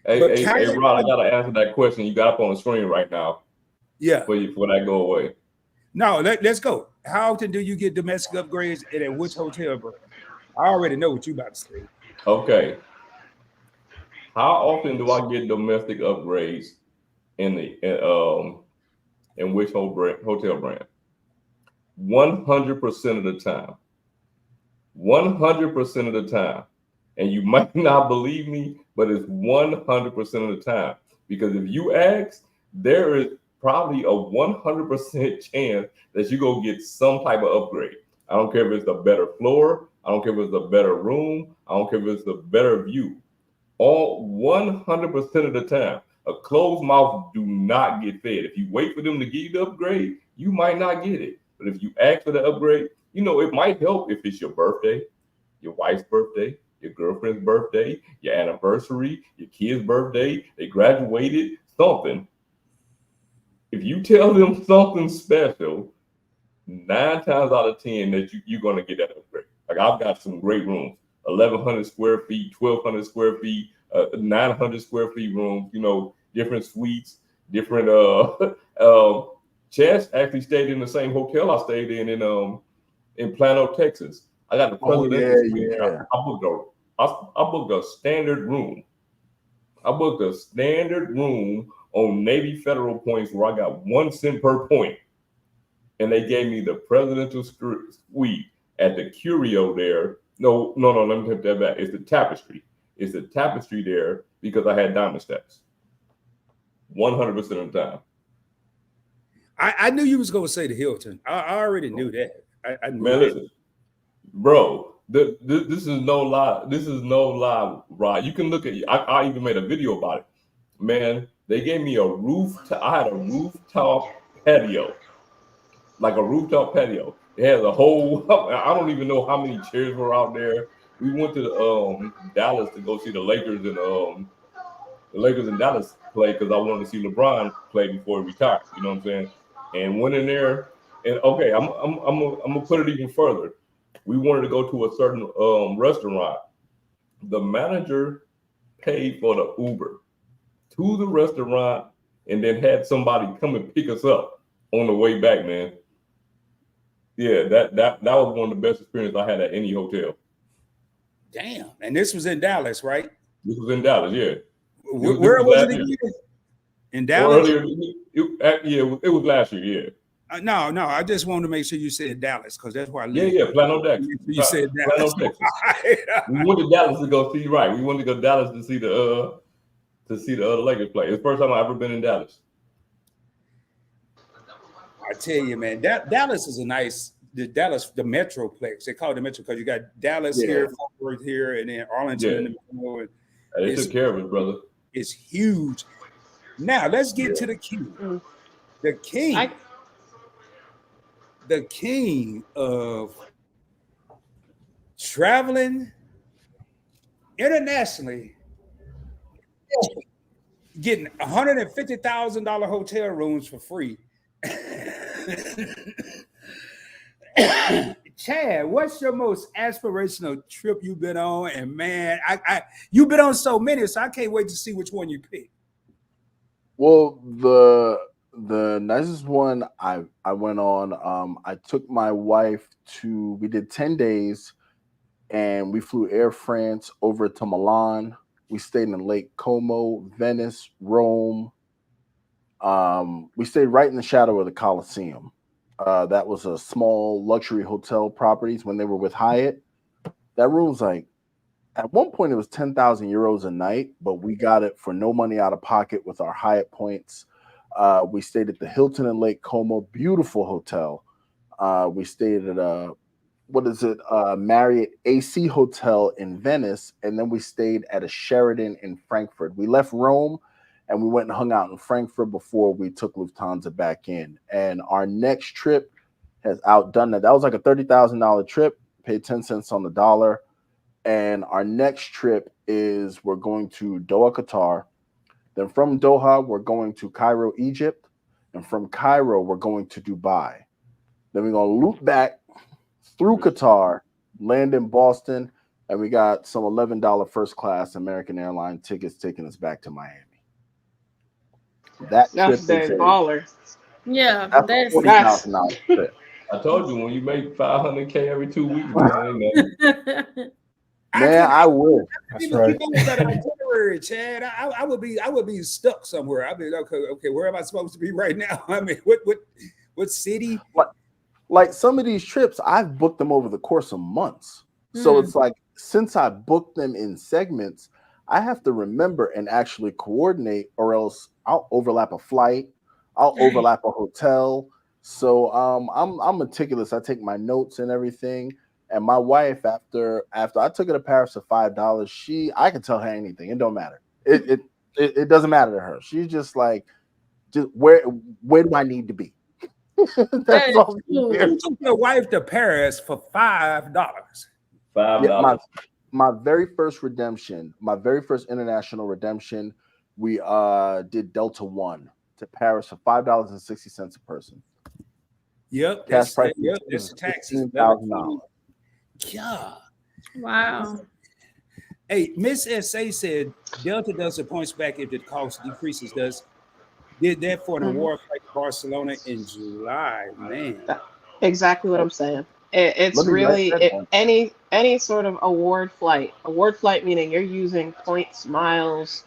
hey, But hey, hey, Cali- Rod, I gotta answer that question you got up on the screen right now Yeah. for that go away. No, let's go. How often do you get domestic upgrades and at which hotel, bro? I already know what you about to say. Okay. How often do I get domestic upgrades in which hotel brand? 100% of the time. 100% of the time. And you might not believe me, but it's 100% of the time. Because if you ask, there is probably a 100% chance that you're going to get some type of upgrade. I don't care if it's a better floor. I don't care if it's a better room. I don't care if it's a better view. All 100% of the time, a closed mouth do not get fed. If you wait for them to give you the upgrade, you might not get it. But if you ask for the upgrade, you know, it might help if it's your birthday, your wife's birthday, your girlfriend's birthday, your anniversary, your kid's birthday, they graduated, something. If you tell them something special, 9 times out of 10 that you're going to get that upgrade. Like I've got some great rooms, 1,100 square feet, 1,200 square feet, 900 square feet rooms, you know, different suites, different, Chess actually stayed in the same hotel I stayed in Plano, Texas. I got the presidential suite. yeah. I booked a standard room. I booked a standard room on Navy Federal points where I got 1 cent per point. And they gave me the presidential suite at the Curio there. No, let me take that back. It's the Tapestry. It's the Tapestry there because I had diamond stacks. 100% of the time. I knew you was going to say the Hilton. I already knew that. I knew Man, that. listen, bro, this is no lie. This is no lie, Rod. You can look at. I even made a video about it. Man, they gave me I had a rooftop patio, like a rooftop patio. It has a whole. I don't even know how many chairs were out there. We went to Dallas to go see the Lakers and Dallas play because I wanted to see LeBron play before he retired. You know what I'm saying? And went in there. And okay, I'm gonna put it even further. We wanted to go to a certain restaurant. The manager paid for the Uber to the restaurant and then had somebody come and pick us up on the way back, man. Yeah, that was one of the best experiences I had at any hotel. Damn. And this was in Dallas, right? This was in Dallas, yeah. Where was it again? In Dallas? Or earlier, it was last year, yeah. No, I just wanted to make sure you said Dallas because that's where I Yeah, live. Plano, Texas. You said Plano, Dallas. Texas. We went to Dallas to go see. Right, we went to go to Dallas to see the other Lakers play. It's the first time I've ever been in Dallas. I tell you, man, Dallas is the Metroplex. They call it the Metro because you got Dallas here, Fort Worth here, and then Arlington in the middle. And They took care of it, brother. it's huge. Now let's get to the king. The king. The king of traveling internationally, getting $150,000 hotel rooms for free. Chad, what's your most aspirational trip you've been on? And man, you've been on so many, so I can't wait to see which one you pick. Well, the nicest one I went on, I took my wife we did 10 days and we flew Air France over to Milan. We stayed in Lake Como, Venice, Rome. We stayed right in the shadow of the Colosseum. That was a small luxury hotel properties when they were with Hyatt. That room's like, at one point it was 10,000 euros a night, but we got it for no money out of pocket with our Hyatt points. We stayed at the Hilton in Lake Como, beautiful hotel. We stayed at Marriott AC Hotel in Venice, and then we stayed at a Sheraton in Frankfurt. We left Rome, and we went and hung out in Frankfurt before we took Lufthansa back in. And our next trip has outdone that. That was like a $30,000 trip, paid 10 cents on the dollar. And our next trip is we're going to Doha, Qatar. Then from Doha, we're going to Cairo, Egypt. And from Cairo, we're going to Dubai. Then we're going to loop back through Qatar, land in Boston, and we got some $11 first class American Airline tickets taking us back to Miami. That trip That's is dead baller. Yeah, that's that's $40,000 trip. I told you when you make $500K every 2 weeks, man, ain't nothing. Man, I would. That's People right. keep on with that itinerary, Chad. I would be stuck somewhere. I'd be okay. Where am I supposed to be right now? I mean, what city? Like some of these trips, I've booked them over the course of months. So it's like since I booked them in segments, I have to remember and actually coordinate, or else I'll overlap a flight, I'll overlap a hotel. So I'm meticulous. I take my notes and everything. And my wife, after I took her to Paris for $5, I can tell her anything. It don't matter. It doesn't matter to her. She's just like, where do I need to be? That's all. You took your wife to Paris for $5. $5. Yeah, my very first redemption, my very first international redemption, we did Delta One to Paris for $5.60 a person. Yep, Cash price. Yep, that's the taxes. $15,000. Yeah. wow. Hey, Miss SA said Delta does the points back if the cost decreases. Did that for an award flight to Barcelona in July, man. Exactly what I'm saying. It's Let me really write that down. any sort of award flight. Award flight meaning you're using points, miles,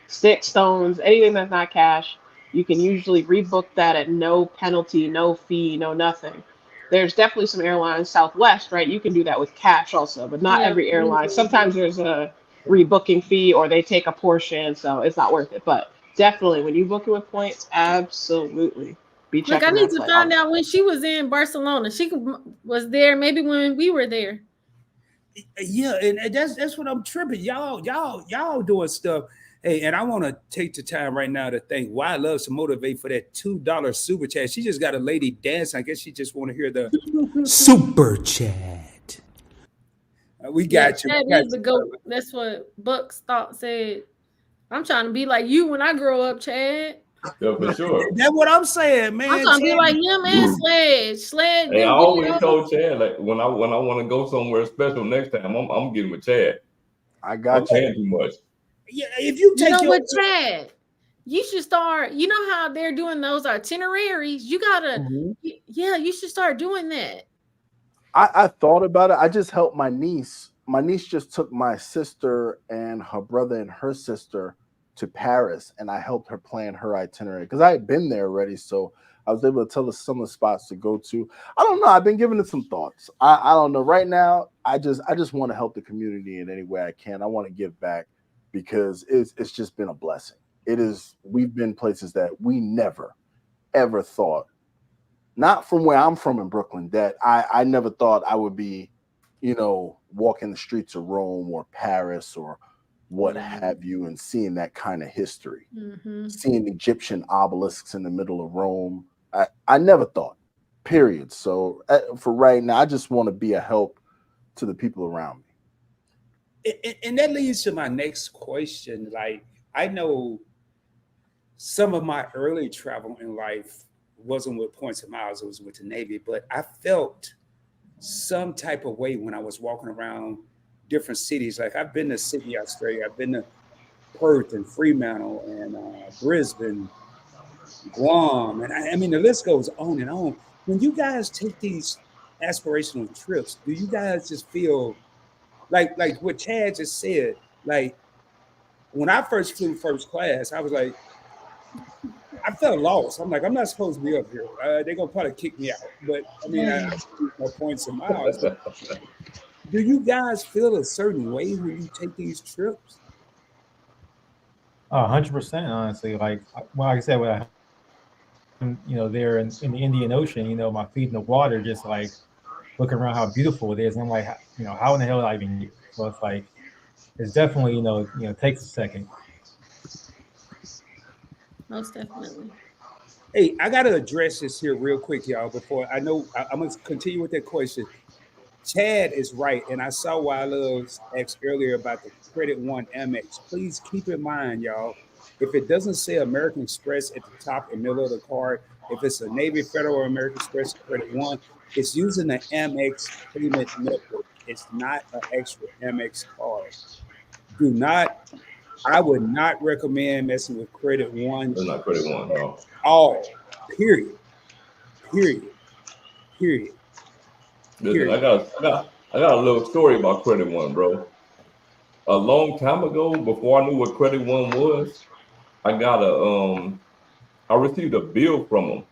stick stones, anything that's not cash. You can usually rebook that at no penalty, no fee, no nothing. There's definitely some airlines, Southwest, right? You can do that with cash also, but not Yeah. every airline. Sometimes there's a rebooking fee or they take a portion, so it's not worth it. But definitely, when you book it with points, absolutely be Look, checking I need that to flight. find out when she was in Barcelona. She was there maybe when we were there. Yeah, and that's what I'm tripping. Y'all doing stuff. Hey, and I want to take the time right now to thank Why Loves to Motivate for that $2 super chat. She just got a lady dancing. I guess she just want to hear the Super Chat. we got you. That we got is the you. goat. That's what Bucks thought said. I'm trying to be like you when I grow up, Chad. Yeah, for sure. That's what I'm saying, man. I'm trying to be Chad. like him and Sledge. Hey, I them always videos. told Chad like when I want to go somewhere special next time, I'm getting with Chad. I I'm got you. paying too much. Yeah, if you You take know your what, Chad? You should start. You know how they're doing those itineraries. You gotta, yeah. You should start doing that. I thought about it. I just helped my niece. My niece just took my sister and her brother and her sister to Paris, and I helped her plan her itinerary because I had been there already. So I was able to tell her some of the spots to go to. I don't know. I've been giving it some thoughts. I don't know. Right now, I just want to help the community in any way I can. I want to give back because it's just been a blessing. It is. We've been places that we never, ever thought. Not from where I'm from in Brooklyn, that I never thought I would be, walking the streets of Rome or Paris or what have you, and seeing that kind of history, seeing Egyptian obelisks in the middle of Rome. I never thought, period. So for right now, I just want to be a help to the people around me. and that leads to my next question. Like, I know some of my early travel in life wasn't with points and miles, it was with the Navy, but I felt some type of way when I was walking around different cities. Like, I've been to Sydney, Australia, I've been to Perth and Fremantle and Brisbane, Guam, and I mean the list goes on and on. When you guys take these aspirational trips, do you guys just feel like what Chad just said? Like, when I first flew first class, I was like, I felt lost. I'm like, I'm not supposed to be up here. They're gonna probably kick me out. But I mean, I more points and miles. But do you guys feel a certain way when you take these trips? 100%, honestly. Like I said, when there in the Indian Ocean, my feet in the water, just like looking around how beautiful it is. And I'm like, how in the hell did I even get? So it's like, it's definitely, takes a second. Most definitely. Hey, I got to address this here real quick, y'all. Before I'm going to continue with that question. Chad is right, and I saw why I loves asked earlier about the Credit One Amex. Please keep in mind, y'all, if it doesn't say American Express at the top and middle of the card, if it's a Navy Federal or American Express Credit One, it's using the Amex payment network. It's not an extra Amex card. Do not. I would not recommend messing with Credit One It's not Credit One, no. all. Period. Period. Period. Listen, I got a little story about Credit One, bro. A long time ago, before I knew what Credit One was, I received a bill from them.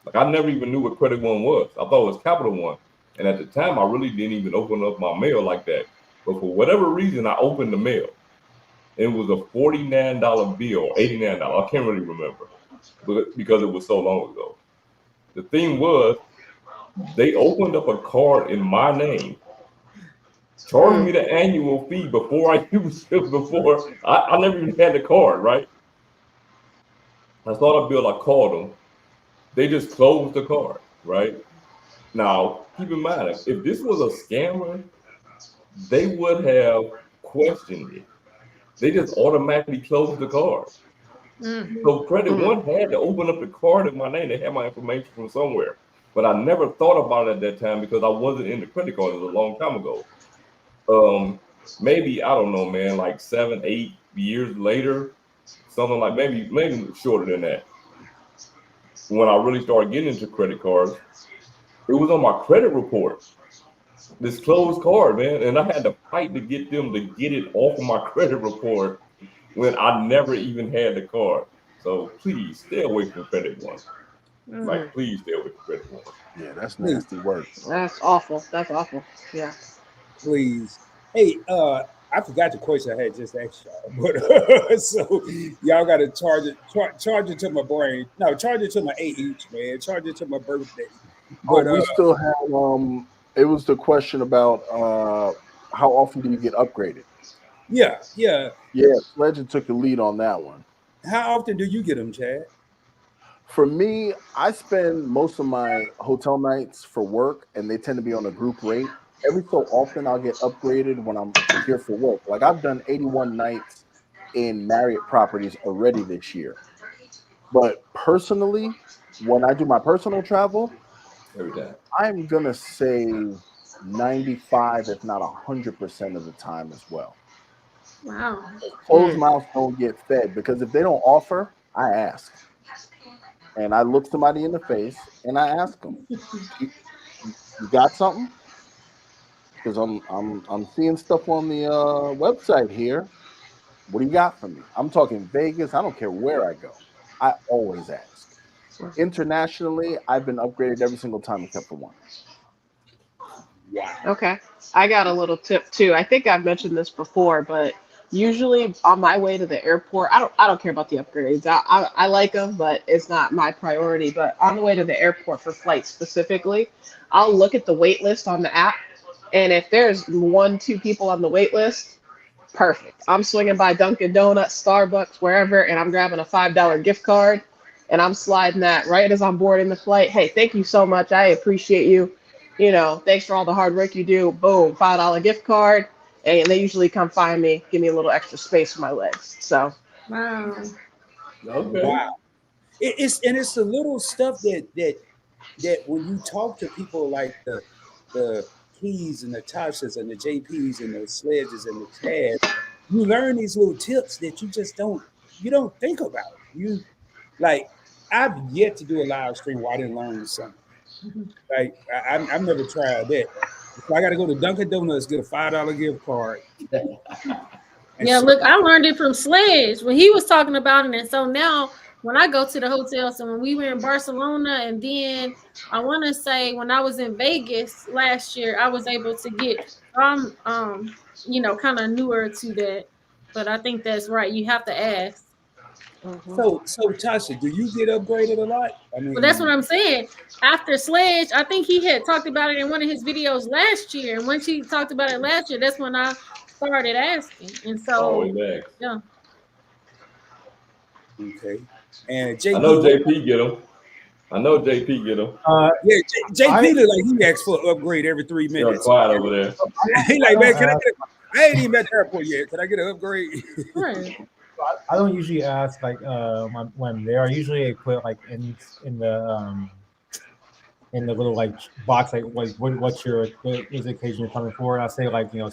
Like, I never even knew what Credit One was. I thought it was Capital One. And at the time, I really didn't even open up my mail like that. But for whatever reason, I opened the mail. It was a $49 bill, $89. I can't really remember, but because it was so long ago. The thing was, they opened up a card in my name, charged me the annual fee before I used it. I never even had the card, right? I saw the bill, I called them. They just closed the card, right? Now, keep in mind, if this was a scammer, they would have questioned me. They just automatically closed the card. So Credit One had to open up the card in my name. They had my information from somewhere. But I never thought about it at that time because I wasn't in the credit card. It was a long time ago. Maybe, I don't know, man, like 7, 8 years later, something like maybe shorter than that. When I really started getting into credit cards, it was on my credit report. This closed card, man, and I had to fight to get them to get it off of my credit report when I never even had the card. So please stay away from Credit One. Like, please stay away from Credit One. Yeah, that's nasty work. That's awful. That's awful. Yeah. Please. Hey, I forgot the question I had just asked y'all, but so y'all got to charge it to my brain. No, charge it to my age, man. Charge it to my birthday. But we still have it was the question about how often do you get upgraded? Yeah. Legend took the lead on that one. How often do you get them, Chad? For me, I spend most of my hotel nights for work, and they tend to be on a group rate. Every so often, I'll get upgraded when I'm here for work. Like, I've done 81 nights in Marriott properties already this year. But personally, when I do my personal travel, Every time. I'm gonna say 95, if not 100% of the time as well. Wow. Closed mouths don't get fed, because if they don't offer, I ask, and I look somebody in the face and I ask them, "You got something?" Because I'm seeing stuff on the website here. What do you got for me? I'm talking Vegas. I don't care where I go. I always ask. Internationally, I've been upgraded every single time except for one. Okay. I got a little tip too. I think I've mentioned this before, but usually on my way to the airport, I don't care about the upgrades. I like them, but it's not my priority. But on the way to the airport for flights specifically, I'll look at the wait list on the app, and if there's 1-2 people on the wait list, perfect. I'm swinging by Dunkin' Donuts, Starbucks, wherever, and I'm grabbing a $5 gift card, and I'm sliding that right as I'm boarding the flight. Hey, thank you so much. I appreciate you. You know, thanks for all the hard work you do. Boom, $5 gift card. And they usually come find me, give me a little extra space for my legs. So, Wow. Okay. Wow. It's the little stuff that when you talk to people like the Keys and the Tashas and the JPs and the Sledges and the Chads, you learn these little tips that you just don't think about. You like, I've yet to do a live stream where I didn't learn something. Like, I've never tried that. So I got to go to Dunkin' Donuts, get a $5 gift card. Yeah, look, I learned it from Sledge when he was talking about it. And so now when I go to the hotel, so when we were in Barcelona, and then I want to say when I was in Vegas last year, I was able to get, kind of newer to that. But I think that's right. You have to ask. So Tasha, do you get upgraded a lot? I mean, Well, that's what I'm saying. After Sledge, I think he had talked about it in one of his videos last year. And once he talked about it last year, that's when I started asking. And so, Always ask. yeah. Okay. And I know JP get them. Yeah, JP look like he asks for an upgrade every 3 You're minutes. quiet over there. He like, man, I ain't even at the airport yet. Can I get an upgrade? Right. I don't usually ask like when I'm there. Usually I put like in the little like box like what's the occasion you're coming for. I say like my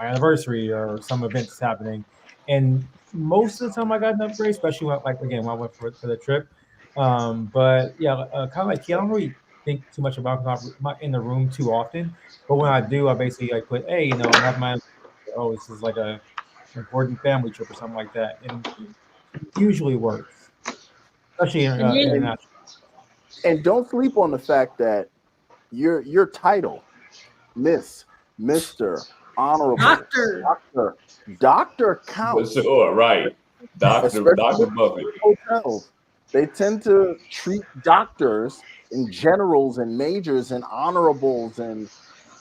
anniversary or some event that's happening, and most of the time I got an upgrade, especially when when I went for the trip. But yeah, kind of like I don't really think too much about it. I'm not in the room too often, but when I do, I basically like put I have my this is like a important family trip or something like that, and it usually works, especially international. And don't sleep on the fact that your title, Miss, Mr., Honorable, Doctor counts. Sure, right. Dr. Buffett. Hotels, they tend to treat doctors and generals and majors and honorables and.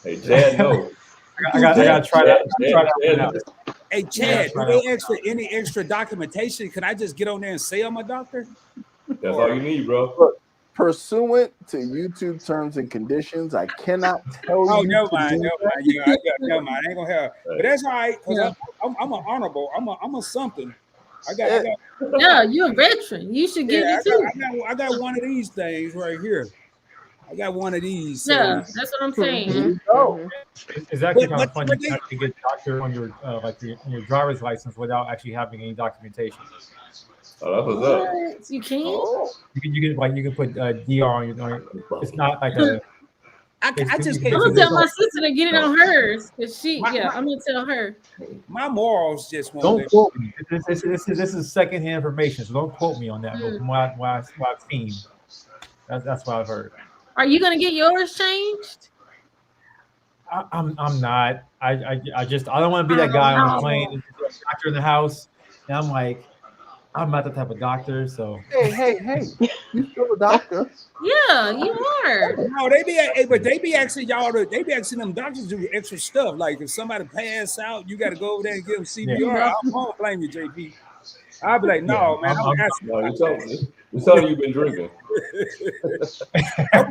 Hey, Chad, no. I gotta try that. Hey, Chad, do they ask for any extra documentation? Can I just get on there and say I'm a doctor? That's all you need, bro. Look, pursuant to YouTube terms and conditions, I cannot tell you. Oh, never mind. Yeah, never mind. I ain't gonna have. But that's all right, because I'm an honorable. I'm a something. I got. Yeah, you're a veteran. You should get it too. I got one of these things right here. I got one of these. Yeah, that's what I'm saying. It's actually kind of fun to actually get doctor on your your driver's license without actually having any documentation. Oh, that's what's up. You can. You can put DR on your. It's not like a. I just I'm gonna tell my sister to get it on hers. Cause I'm gonna tell her. My morals just won't. Don't quote me. This is secondhand information, so don't quote me on that. But from what I've seen, that's what I've heard. Are you gonna get yours changed? I'm not. I don't want to be that guy on the plane, doctor in the house, and I'm like, I'm not the type of doctor. So hey, you still a doctor? Yeah, you are. No, but they be asking them doctors to do extra stuff. Like if somebody pass out, you got to go over there and give them CPR. Yeah. I won't blame you, JP. I'll be like, no, man. You told me you've been drinking. I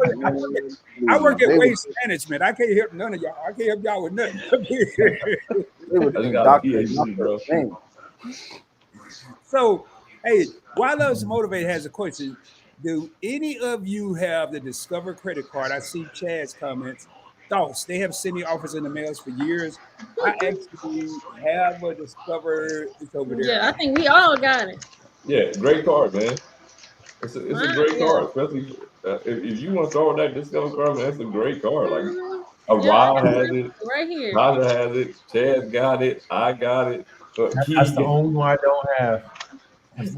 work at waste management. I can't help none of y'all. I can't help y'all with nothing. Bro. So, hey, Why Loves Motivate has a question. Do any of you have the Discover credit card? I see Chad's comments. Thoughts. They have sent me offers in the mails for years. I actually have a Discover. It's over there. Yeah, I think we all got it. Yeah, great card, man. It's a great card, especially if you want to start with that Discover card, man, that's a great card. Like Rob has it, right here. Tasha has it, Chad got it, I got it. That's the only one I don't have.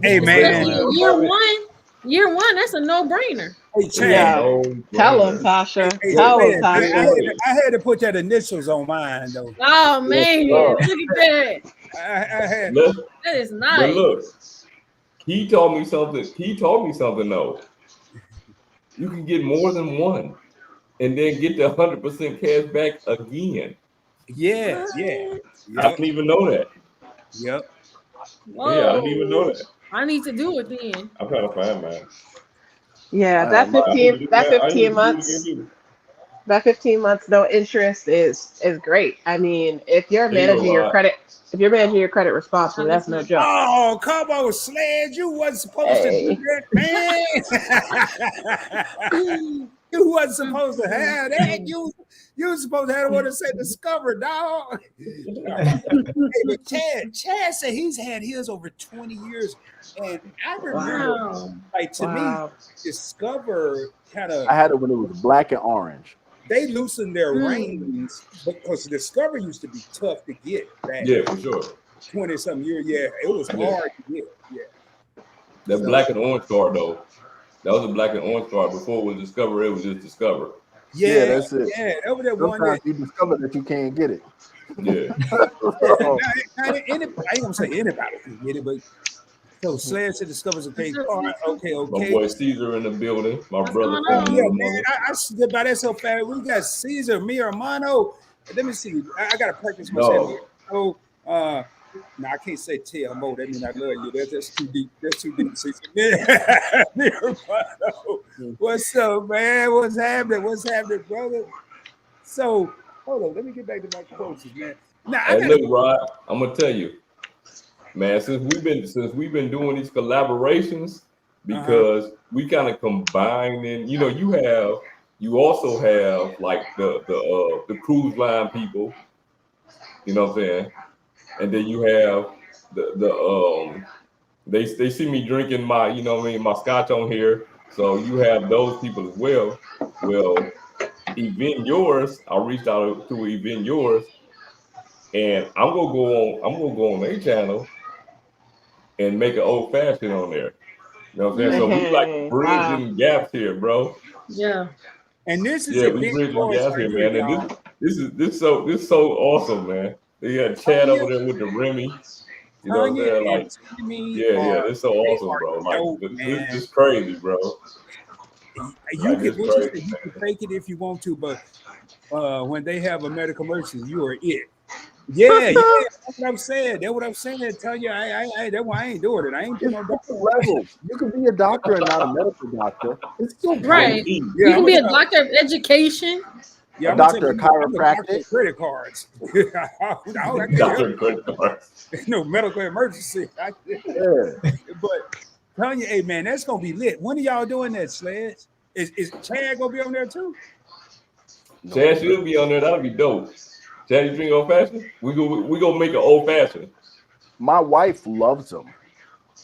Hey, man. Year one, that's a no-brainer. Hey, Chad. Yeah. Tell him, Tasha. Tell him, Tasha. I had to put that initials on mine, though. Oh, man. Look at that. I had. That is nice. But look, he told me something, though. You can get more than one and then get the 100% cash back again. Yeah. I didn't even know that. Yep. Whoa. Yeah, I didn't even know that. I need to do it then. I'm trying to find mine. Yeah, that 15 months no interest is great. I mean, if you're managing your credit responsibly, that's no joke. Oh, come on, Sledge. You wasn't supposed to do that, man. You wasn't supposed to have that. You were supposed to have the one that said Discover, dog. Hey, but Chad said he's had his over 20 years. And I remember, me, Discover kind of. I had it when it was black and orange. They loosened their reins because Discover used to be tough to get back. Yeah, for sure. 20-something years. Yeah, it was hard to get. Yeah. That black and orange card, though. That was a black and orange card. Before it was Discover, it was just Discover. Yeah, that's it. Yeah, over there sometimes one day you discover that you can't get it. Yeah. I ain't gonna say anybody can get it, but so Sledge discovers a pay card. Okay. My boy Caesar in the building. My brother. Yeah, man. I stood by that so fast. We got Caesar, me, Armano. Let me see. I gotta practice myself. So No, I can't say TMO. That means I love you. That's too deep. That's too deep. Nirvana. What's up, man? What's happening? What's happening, brother? So, hold on. Let me get back to my coaches, man. Now, I Hey, gotta, look, Rod, I'm gonna tell you, man. Since we've been doing these collaborations, because we kind of combining. You know, you also have like the cruise line people. You know what I'm saying? And then you have they see me drinking my, you know what I mean, my scotch on here. So you have those people as well. Well, Event Yours, I reached out to Event Yours, and I'm gonna go on their channel and make an old fashioned on there. You know what I'm saying? So we like bridging gaps here, bro. Yeah. and this is Yeah, a we big bridging course gaps right here, here, man. y'all. And this so awesome, man. They got Chad over there with the Remy. You know what I'm Tanya saying? and Like, Timmy yeah, are, it's so they awesome, are bro. Like, dope, this man. is crazy, bro. You Like, can, it's what you say, crazy, you can fake it if you want to, but when they have a medical emergency, you are it. Yeah, that's what I'm saying. That's what I'm saying. Tell you, that's why I ain't doing it. I ain't doing no It's doctor. different levels. You can be a doctor and not a medical doctor. It's still Right. Indeed. Yeah, You can I'm be a gonna doctor of education. yeah, a I'm gonna tell doctor, you, a I'm a doctor chiropractic. of credit cards. I can't help Dr. Credit cards. no medical emergency. Yeah. But telling you, hey man, that's gonna be lit. When are y'all doing that, Sledge? Is Chad gonna be on there too? Chad should be on there. That'll be dope. Chad, you drink old fashioned? We go make an old fashioned. My wife loves them.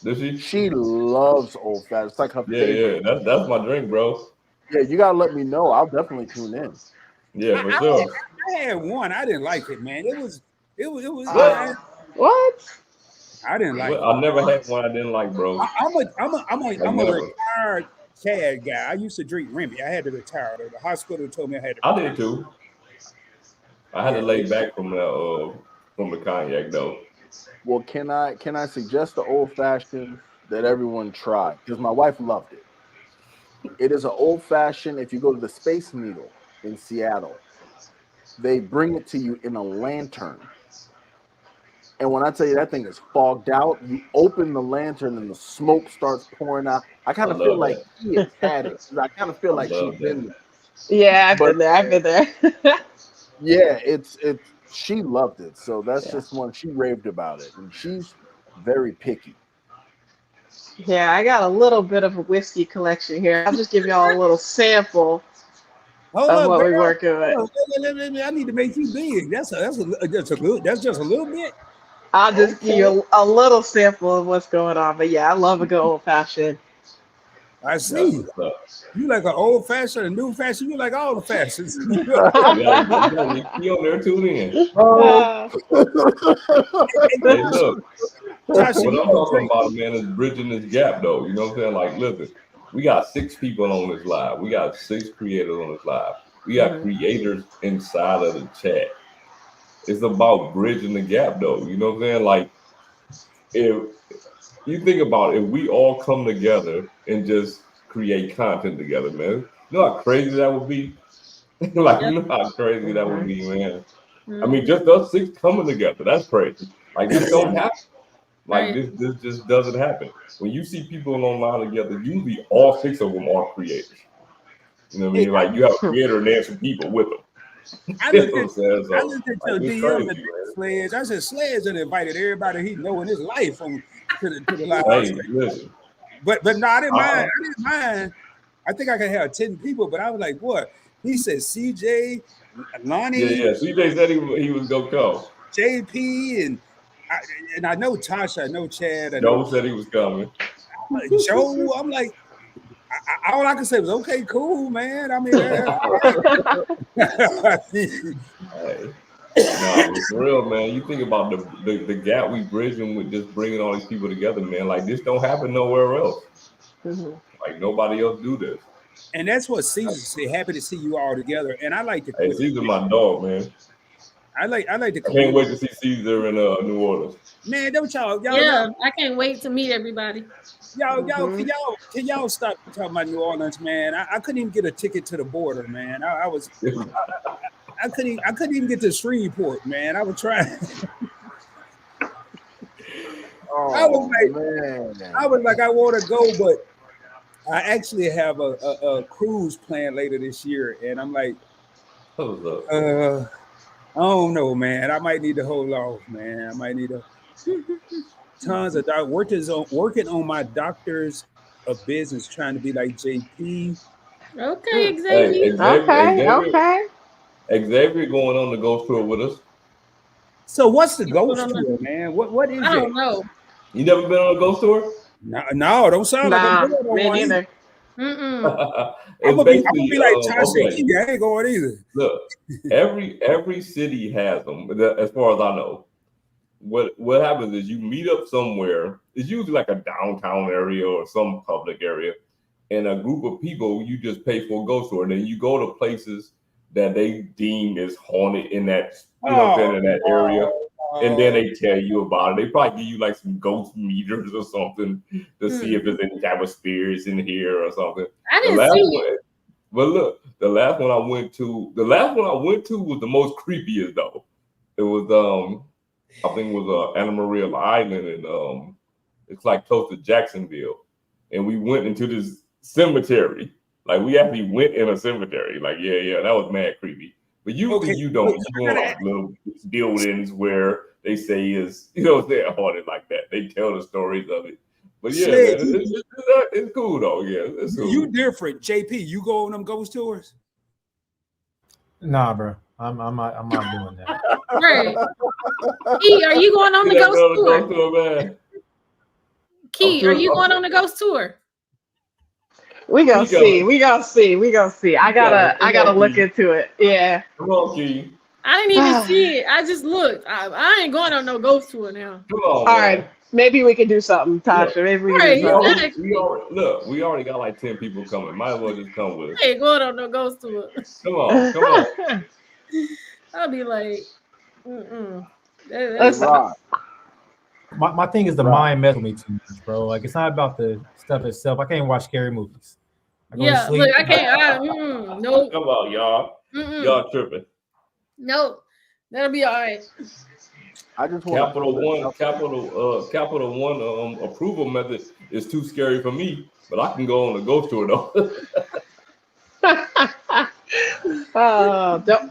Does she? She loves old fashioned. It's like her favorite. Yeah. That's my drink, bro. Yeah, you gotta let me know. I'll definitely tune in. Yeah, for sure. I had one. I didn't like it, man. It was. What? I didn't like it. I never had one I didn't like, bro. I'm a never. retired Chad guy. I used to drink Remy. I had to retire. The hospital told me I had to. I did too. I had to lay back from the cognac though. Well, can I suggest the old fashioned that everyone try? Because my wife loved it. It is an old fashioned. If you go to the Space Needle in Seattle, they bring it to you in a lantern. And when I tell you that thing is fogged out, you open the lantern and the smoke starts pouring out. I kind of feel like he has had it. I kind of feel like she's been there. Yeah, I've been there. I've been there. Yeah, it's she loved it. So that's just one she raved about it. And she's very picky. Yeah, I got a little bit of a whiskey collection here. I'll just give y'all a little sample Hold of up, what girl. we're working with. Hold on, I need to make you big. That's just a little bit. I'll just give you a little sample of what's going on. But yeah, I love a good old fashioned. I see. That's what's up. You like an old fashioned, a new fashion. You like all the fashions. You on there tune in. Hey, look. Tasha, What you I'm gonna talking drink? about, man, is bridging this gap, though. You know what I'm saying? Like, listen, we got 6 people on this live. We got 6 creators on this live. We got creators inside of the chat. It's about bridging the gap, though. You know what I'm saying? Like, if you think about it, if we all come together and just create content together, man, you know how crazy that would be? Like, you know how crazy that would be, man. I mean, just us 6 coming together, that's crazy. Like, this don't happen. Like, this just doesn't happen. When you see people online together, usually all 6 of them are creators. You know what I mean? Like, you have a creator and then some people with them. I looked at your DM and Sledge. I said Sledge had invited everybody he know in his life to the live. Hey, listen. But no, I didn't mind. I didn't mind. I think I could have 10 people, but I was like, what? He said CJ, Lonnie. Yeah. CJ said he was gonna come. JP and I know Tasha, I know Chad. Joe said he was coming. Joe, I'm like, all I can say was, okay, cool, man. I mean, hey, no, for real, man. You think about the gap we bridging with just bringing all these people together, man. Like, this don't happen nowhere else. Like, nobody else do this. And that's what Caesar said. Happy to see you all together. And I like to. Hey, Caesar, my dog, man. I like to. I can't wait to see Caesar in New Orleans. Man, don't y'all. Yeah, I can't wait to meet everybody. Can y'all stop talking about New Orleans, man? I couldn't even get a ticket to the border, man. I couldn't even get to Shreveport, man. I was trying. I was man. I want to go, but I actually have a cruise plan later this year, and I'm like, Hold up. I don't know, man. I might need to hold off, man. I might need to tons of working on my doctor's of business, trying to be like JP. Okay, Hey, Xavier. Okay. Xavier going on the ghost tour with us. So what's the You ghost put on tour, man? What is I it? don't know. You never been on a ghost tour? No, don't sound like I'm Nah, going on me one either. neither. Mm-mm. I'm It's gonna be basically like Tasha okay. Key. I ain't going either. Look, every city has them. As far as I know, what happens is you meet up somewhere. It's usually like a downtown area or some public area, and a group of people. You just pay for a ghost tour, and then you go to places that they deem is haunted in that in that area. And then they tell you about it. They probably give you like some ghost meters or something to see if there's any type of spirits in here or something. I The didn't last see one, it. but look, the last one I went to was the most creepiest though. It was I think it was Anna Maria Island, and it's like close to Jacksonville, and we went into this cemetery. Like we actually went in a cemetery. Like yeah, that was mad creepy. But usually you don't. You go in like little buildings where they say is they're haunted like that. They tell the stories of it. But yeah, Shit, man, it's cool though. Yeah, it's cool. You different, JP. You go on them ghost tours? Nah, bro. I'm not doing that. Right. Key, are you going on the ghost tour? Man. Key, are you going on the ghost tour? We gonna see. I gotta look into it. Yeah. Come on, Key. I didn't even see it. I just looked. I ain't going on no ghost tour now. Come on. All right. Maybe we can do something, Tasha. Maybe we can do something. We already got like 10 people coming. Might as well just come with us. I ain't going on no ghost tour. Come on. I'll be like, That's Right. My thing is the mind mess with me too much, bro. Like it's not about the stuff itself. I can't watch scary movies. I go to yeah, sleep. look, I can't. Nope. Come on, y'all. Y'all tripping. Nope. That'll be all right. I just want Capital One approval method is too scary for me, but I can go on a ghost tour though.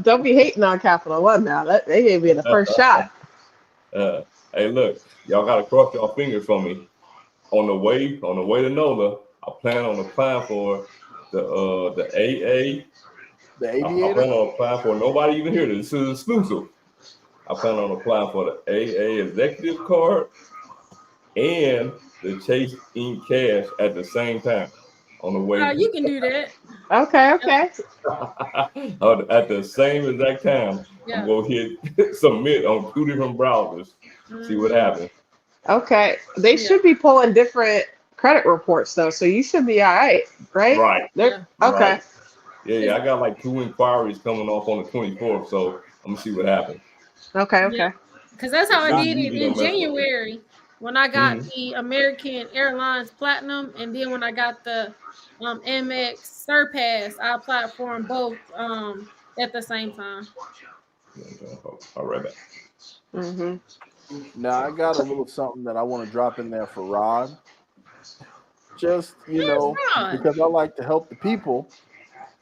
Don't be hating on Capital One now. They gave me the first shot. Hey, look, y'all gotta cross y'all fingers for me. On the way to NOLA, I plan on applying for the AA. the I plan aviator. on applying for nobody even here. This is exclusive. I plan on applying for the AA executive card and the Chase Ink Cash at the same time. On the way. You can do that. Okay. At the same exact time, Yeah. I'm gonna hit submit on 2 different browsers. See what happens. Okay. They should be pulling different credit reports though, so you should be all right, right? Right. Okay. Right. Yeah. I got like 2 inquiries coming off on the 24th, so I'm gonna see what happens. Okay. Yeah. Because that's how I did it easy, in no mess up. January when I got the American Airlines Platinum, and then when I got the Amex Surpass, I applied for them both at the same time. All right. Mm-hmm. Now I got a little something that I want to drop in there for Rod. Just Rod? because I like to help the people,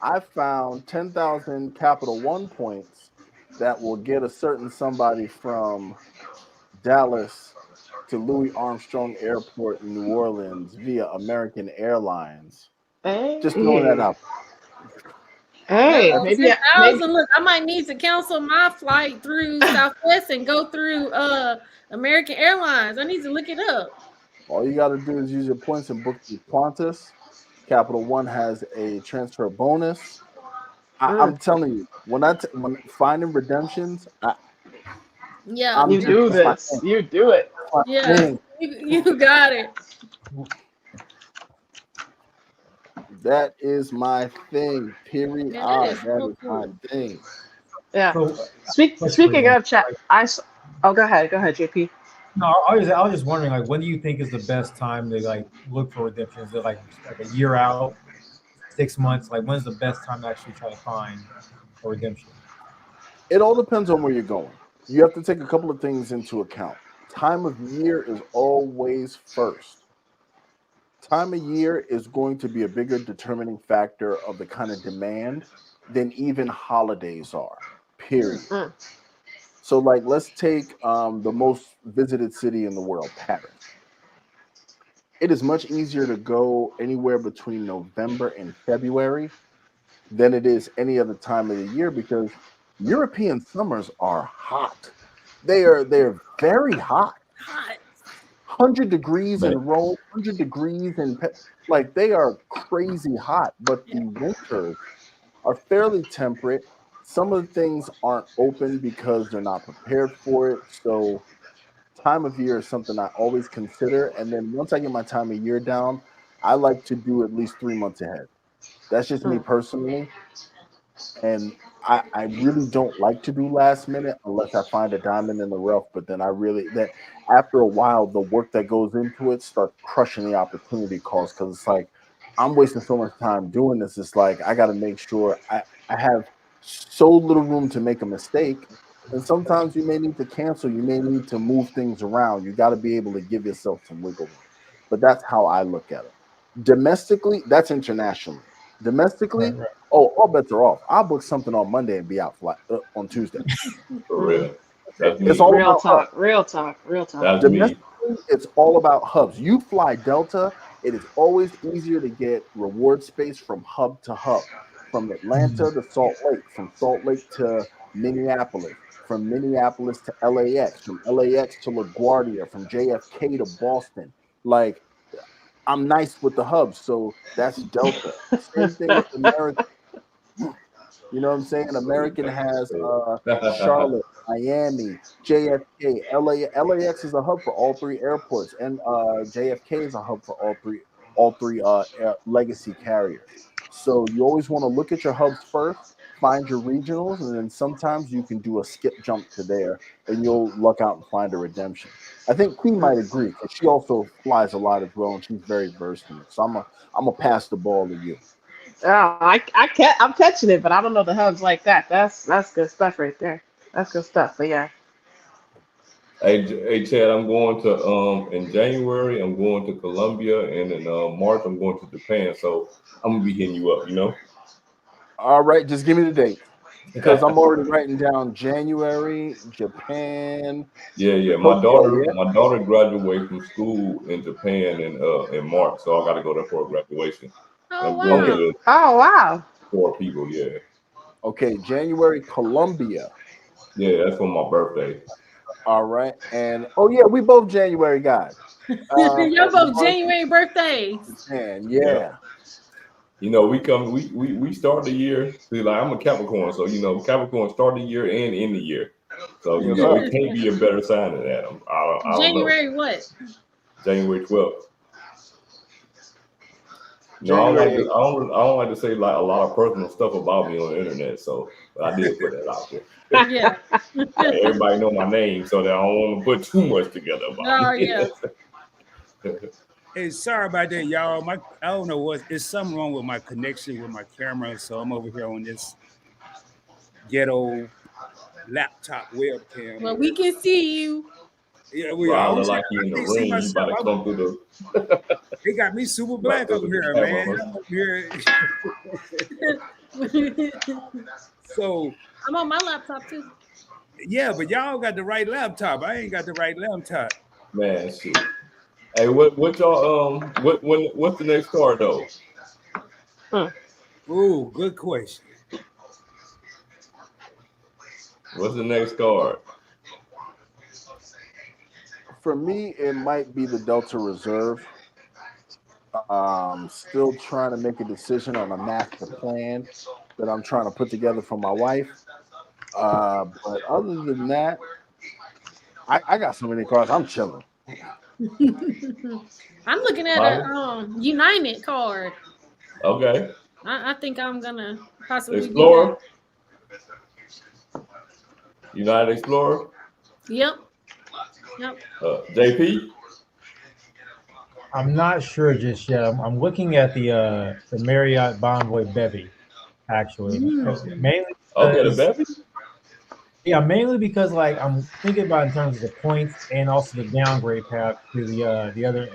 I found 10,000 Capital One points that will get a certain somebody from Dallas to Louis Armstrong Airport in New Orleans via American Airlines. Just throwing that out. Hey, maybe. Look, I might need to cancel my flight through Southwest and go through American Airlines. I need to look it up. All you got to do is use your points and book through Qantas. Capital One has a transfer bonus. I'm telling you, when finding redemptions, Yeah, You do this. You do it. yeah, you got it. That is my thing. Period. Yeah, that is That so is my cool. thing. Yeah. So, Speaking of chat, go ahead, JP. no, I was just wondering, like, when do you think is the best time to like look for redemption? Is it like a year out, 6 months? Like, when's the best time to actually try to find a redemption? It all depends on where you're going. You have to take a couple of things into account. time of year is always first. Time of year is going to be a bigger determining factor of the kind of demand than even holidays are, period. So, like, let's take the most visited city in the world, Paris. It is much easier to go anywhere between November and February than it is any other time of the year because European summers are hot. They're very hot. 100 degrees in Rome, 100 degrees in like they are crazy hot, but the winters are fairly temperate. Some of the things aren't open because they're not prepared for it. So time of year is something I always consider. And then once I get my time of year down, I like to do at least 3 months ahead. That's just me personally. And I really don't like to do last minute unless I find a diamond in the rough. But then after a while, the work that goes into it starts crushing the opportunity cost because it's like I'm wasting so much time doing this. It's like I got to make sure I have so little room to make a mistake. And sometimes you may need to cancel. You may need to move things around. You got to be able to give yourself some wiggle room. But that's how I look at it. Domestically, that's internationally. Domestically, Right. oh, all bets are off. I'll book something on Monday and be out on Tuesday. For real. That's me. It's all Real about talk, hubs. real talk, real talk. That's me. Domestically, it's all about hubs. You fly Delta, it is always easier to get reward space from hub to hub. From Atlanta to Salt Lake, from Salt Lake to Minneapolis, from Minneapolis to LAX, from LAX to LaGuardia, from JFK to Boston. Like, I'm nice with the hubs, so that's Delta. Same thing with American. You know what I'm saying? American has Charlotte, Miami, JFK, LAX is a hub for all 3 airports, and JFK is a hub for all three legacy carriers. So you always want to look at your hubs first, find your regionals, and then sometimes you can do a skip jump to there, and you'll luck out and find a redemption. I think Queen might agree because she also flies a lot as well, and she's very versed in it. So I'm gonna pass the ball to you. Oh, I'm catching it, but I don't know the hubs like that. That's good stuff right there. That's good stuff. But yeah. Hey, Chad, I'm going to in January. I'm going to Colombia, and in March I'm going to Japan. So I'm gonna be hitting you up. You know. All right, just give me the date because I'm already writing down January, Japan. Yeah. My daughter graduated from school in Japan in March, so I got to go there for a graduation. Oh, I'm going wow. to Oh wow. 4 people. Yeah. Okay, January, Colombia. Yeah, that's for my birthday. All right, and oh yeah, we both January guys. You're both January birthdays. And yeah. You know, we start the year. See, like I'm a Capricorn, so you know, Capricorn start the year and end the year. So you know, it can't be a better sign than that. I don't January know. what? January 12th. No, I don't like to say like a lot of personal stuff about me on the internet. So, but I did put that out there. Yeah. Everybody know my name, so that I don't want to put too much together about me. Yeah. Hey, sorry about that, y'all. I don't know it's something wrong with my connection with my camera, so I'm over here on this ghetto laptop webcam. Well, we can see you. Yeah, Well, I look like you in the ring. You about to come through the. They got me super black over here, man. I'm up here. So I'm on my laptop too. yeah, but y'all got the right laptop. I ain't got the right laptop. Man, shit. Hey, what y'all what's the next card though? Ooh, good question. What's the next card? For me, it might be the Delta Reserve. Still trying to make a decision on a master plan that I'm trying to put together for my wife. But other than that, I got so many cards. I'm chilling. I'm looking at a United card. Okay. I think I'm gonna possibly Explorer. United Explorer. Yep. JP. I'm not sure just yet. I'm looking at the Marriott Bonvoy Bevy, actually. Mainly Okay, the Bevy. Yeah, mainly because like I'm thinking about in terms of the points and also the downgrade path to the other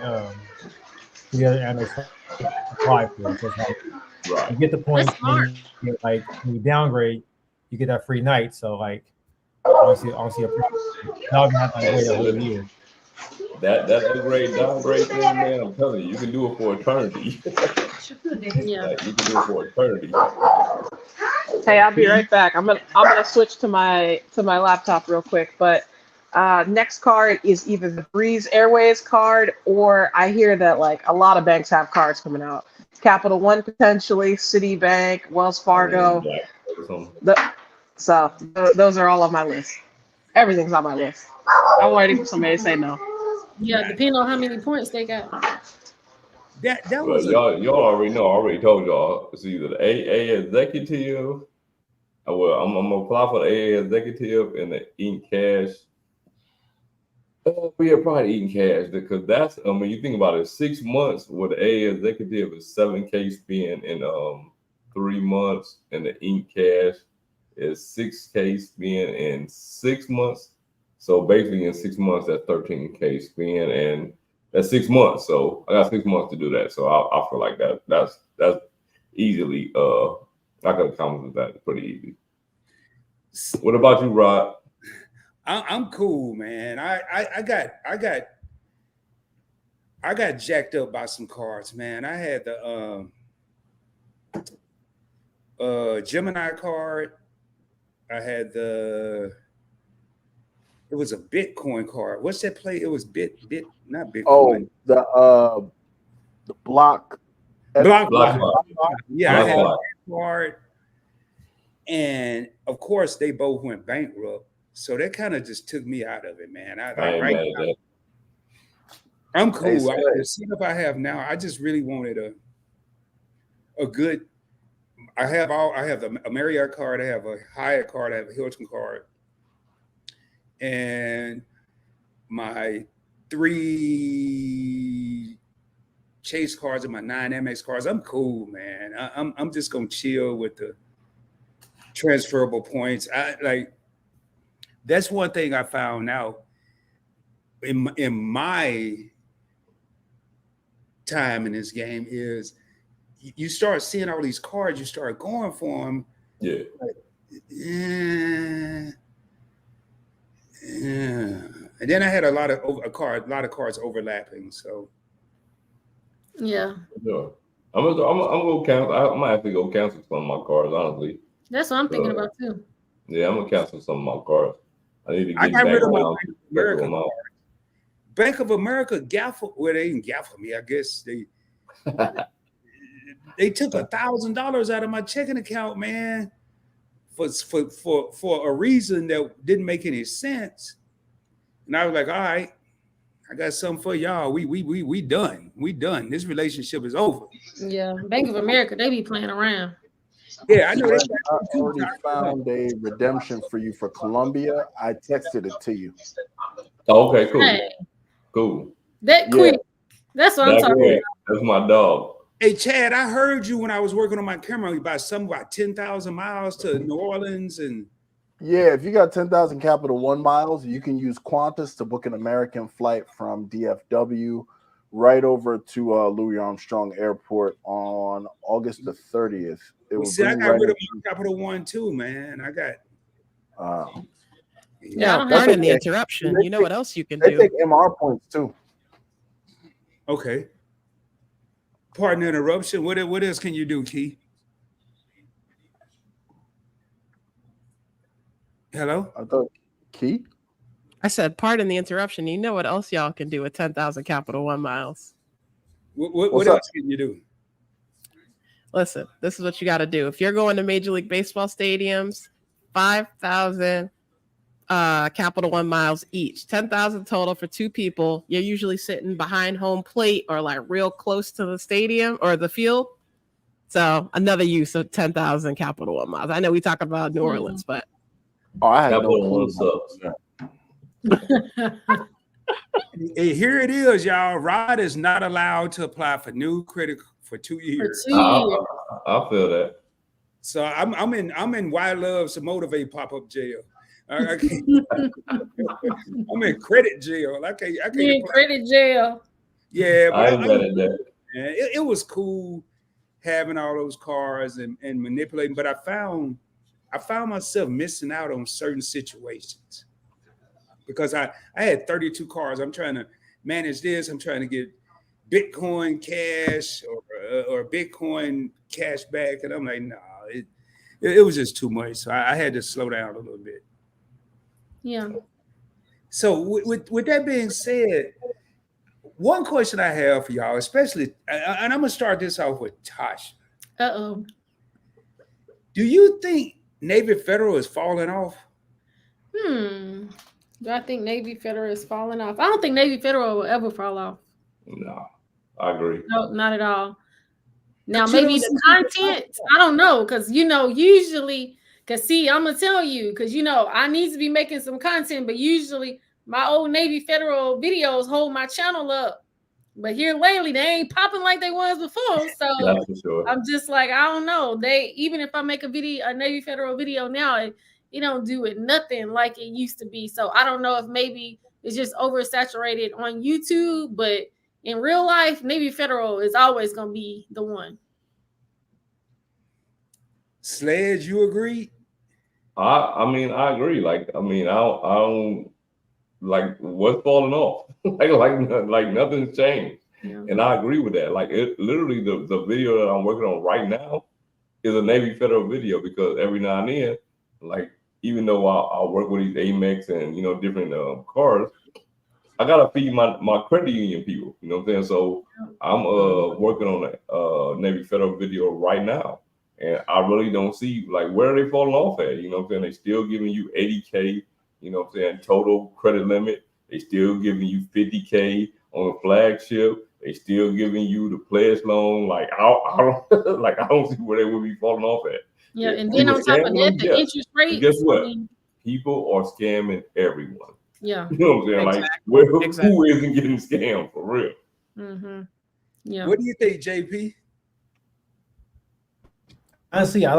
analysts apply for. So it's like Right. you get the That's points, and smart. then you get, like when you downgrade, you get that free night. So like I don't see a problem. Now I'm gonna have to like, wait a whole year. That upgrade downgrade thing, man, I'm telling you, you can do it for eternity. Yeah. Like, you can do it for eternity. Hey, I'll be right back. I'm gonna switch to my laptop real quick. But next card is either the Breeze Airways card, or I hear that like a lot of banks have cards coming out. Capital One potentially, Citibank, Wells Fargo. Those are all on my list. Everything's on my list. I'm waiting for somebody to say no. Yeah, depending on how many points they got. That Well, was y'all already know. I already told y'all it's either the AA executive. Well, I'm gonna apply for the AA executive and the Ink Cash. We are probably eating cash because that's. I mean, you think about it. 6 months with the AA executive is 7K spent in 3 months, and the Ink Cash is 6K spent in 6 months. So basically, in 6 months, that's 13K spent, and that's 6 months. So I got 6 months to do that. So I feel like that's easily. I could accomplish that pretty easy. What about you, Rod? I'm cool, man. I got jacked up by some cards, man. I had the Gemini card. I had it was a Bitcoin card. What's that play? It was not Bitcoin. Oh, the block. Block. Yeah, I Block. had that card. And of course, they both went bankrupt. So that kind of just took me out of it, man. I ain't mad at that. I'm cool. Hey, The setup I have now, I just really wanted a good. I have a Marriott card, I have a Hyatt card, I have a Hilton card, and my 3 Chase cards and my 9 Amex cards. I'm cool, man. I'm just gonna chill with the transferable points. That's one thing I found out in my time in this game is you start seeing all these cards, you start going for them. Yeah. Yeah. And then I had a lot of cards overlapping. So Yeah. Sure. I'm gonna go cancel. I might have to go cancel some of my cards, honestly. That's what I'm thinking about too. Yeah, I'm gonna cancel some of my cards. I need to get I got back rid of my down Bank to of America amount. card. Bank of America gaffled. Well, they didn't gaffle me. I guess they took $1,000 out of my checking account, man, for a reason that didn't make any sense. And I was like, all right, I got something for y'all. We done. We done. This relationship is over. Yeah. Bank of America, they be playing around. Yeah, I know. I already found a redemption for you for Colombia. I texted it to you. Oh, okay, cool. Hey, Cool. that quick. That's what I'm That's talking great. That's my dog. Hey, Chad, I heard you when I was working on my camera about 10,000 miles to New Orleans. And Yeah, if you got 10,000 Capital One miles, you can use Qantas to book an American flight from DFW right over to Louis Armstrong Airport on August the 30th. It will see, I bring got right rid of my Capital One too, man. I got. I Yeah, don't pardon have the okay. interruption. You know what else you can They do? take MR points too. Okay. Pardon the interruption. What else can you do, Key? Hello? I thought Key. I said, pardon the interruption. You know what else y'all can do with 10,000 Capital One miles? What What's up? else can you do? Listen, this is what you got to do. If you're going to Major League Baseball stadiums, 5,000 Capital One miles each, 10,000 total for 2 people. You're usually sitting behind home plate or like real close to the stadium or the field. So another use of 10,000 Capital One miles. I know we talk about New Orleans, but Oh, I had no Capital clue. One sucks. Hey, here it is, y'all. Rod is not allowed to apply for new credit for 2 years. For 2 years. I feel that. So I'm in Why Loves to Motivate pop-up jail. I can't. I'm in credit jail. I can't. You in credit jail. Yeah, but I ain't mad at that. it was cool having all those cars and manipulating. But I found myself missing out on certain situations because I had 32 cars. I'm trying to manage this. I'm trying to get Bitcoin cash or Bitcoin cash back, and I'm like, no, it was just too much. So I had to slow down a little bit. Yeah. So with that being said, one question I have for y'all, especially, and I'm gonna start this off with Tasha. Uh-oh. Do you think Navy Federal is falling off? Do I think Navy Federal is falling off? I don't think Navy Federal will ever fall off. No, I agree. No, not at all. Now, But you maybe don't the see- content, I don't know, because usually, because see, I'm gonna tell you, because I need to be making some content, but usually my old Navy Federal videos hold my channel up. But here lately, they ain't popping like they was before. So That's for sure. I'm just like, I don't know. Even if I make a Navy Federal video now, it don't do it nothing like it used to be. So I don't know if maybe it's just oversaturated on YouTube, but in real life, Navy Federal is always gonna be the one. Sledge, you agree? I mean, I agree. Like, I mean, I don't like what's falling off. like nothing's changed. Yeah. And I agree with that. Like, it literally the video that I'm working on right now is a Navy Federal video because every now and then, like, even though I work with these Amex and different cars, I gotta feed my credit union people. You know what I'm saying? So I'm working on a Navy Federal video right now. And I really don't see like where are they falling off at? You know what I'm saying? They still giving you 80K, total credit limit. They still giving you 50K on the flagship. They still giving you the pledge loan. Like I don't like I don't see where they would be falling off at. Yeah, and then on top of that, the interest rate. But guess what? People are scamming everyone. Yeah. You know what I'm saying? Exactly. Like who isn't getting scammed for real? Mm-hmm. Yeah. What do you think, JP? Honestly, I'm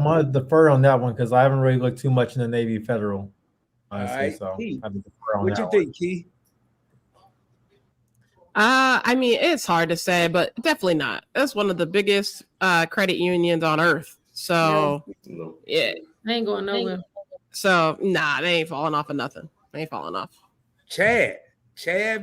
gonna defer on that one because I haven't really looked too much in the Navy Federal. Honestly, All right, so Key. I have to defer on What that you one. think, Key? I mean, it's hard to say, but definitely not. That's one of the biggest credit unions on earth. So yeah, They ain't going nowhere. so nah, they ain't falling off of nothing. They ain't falling off. Chad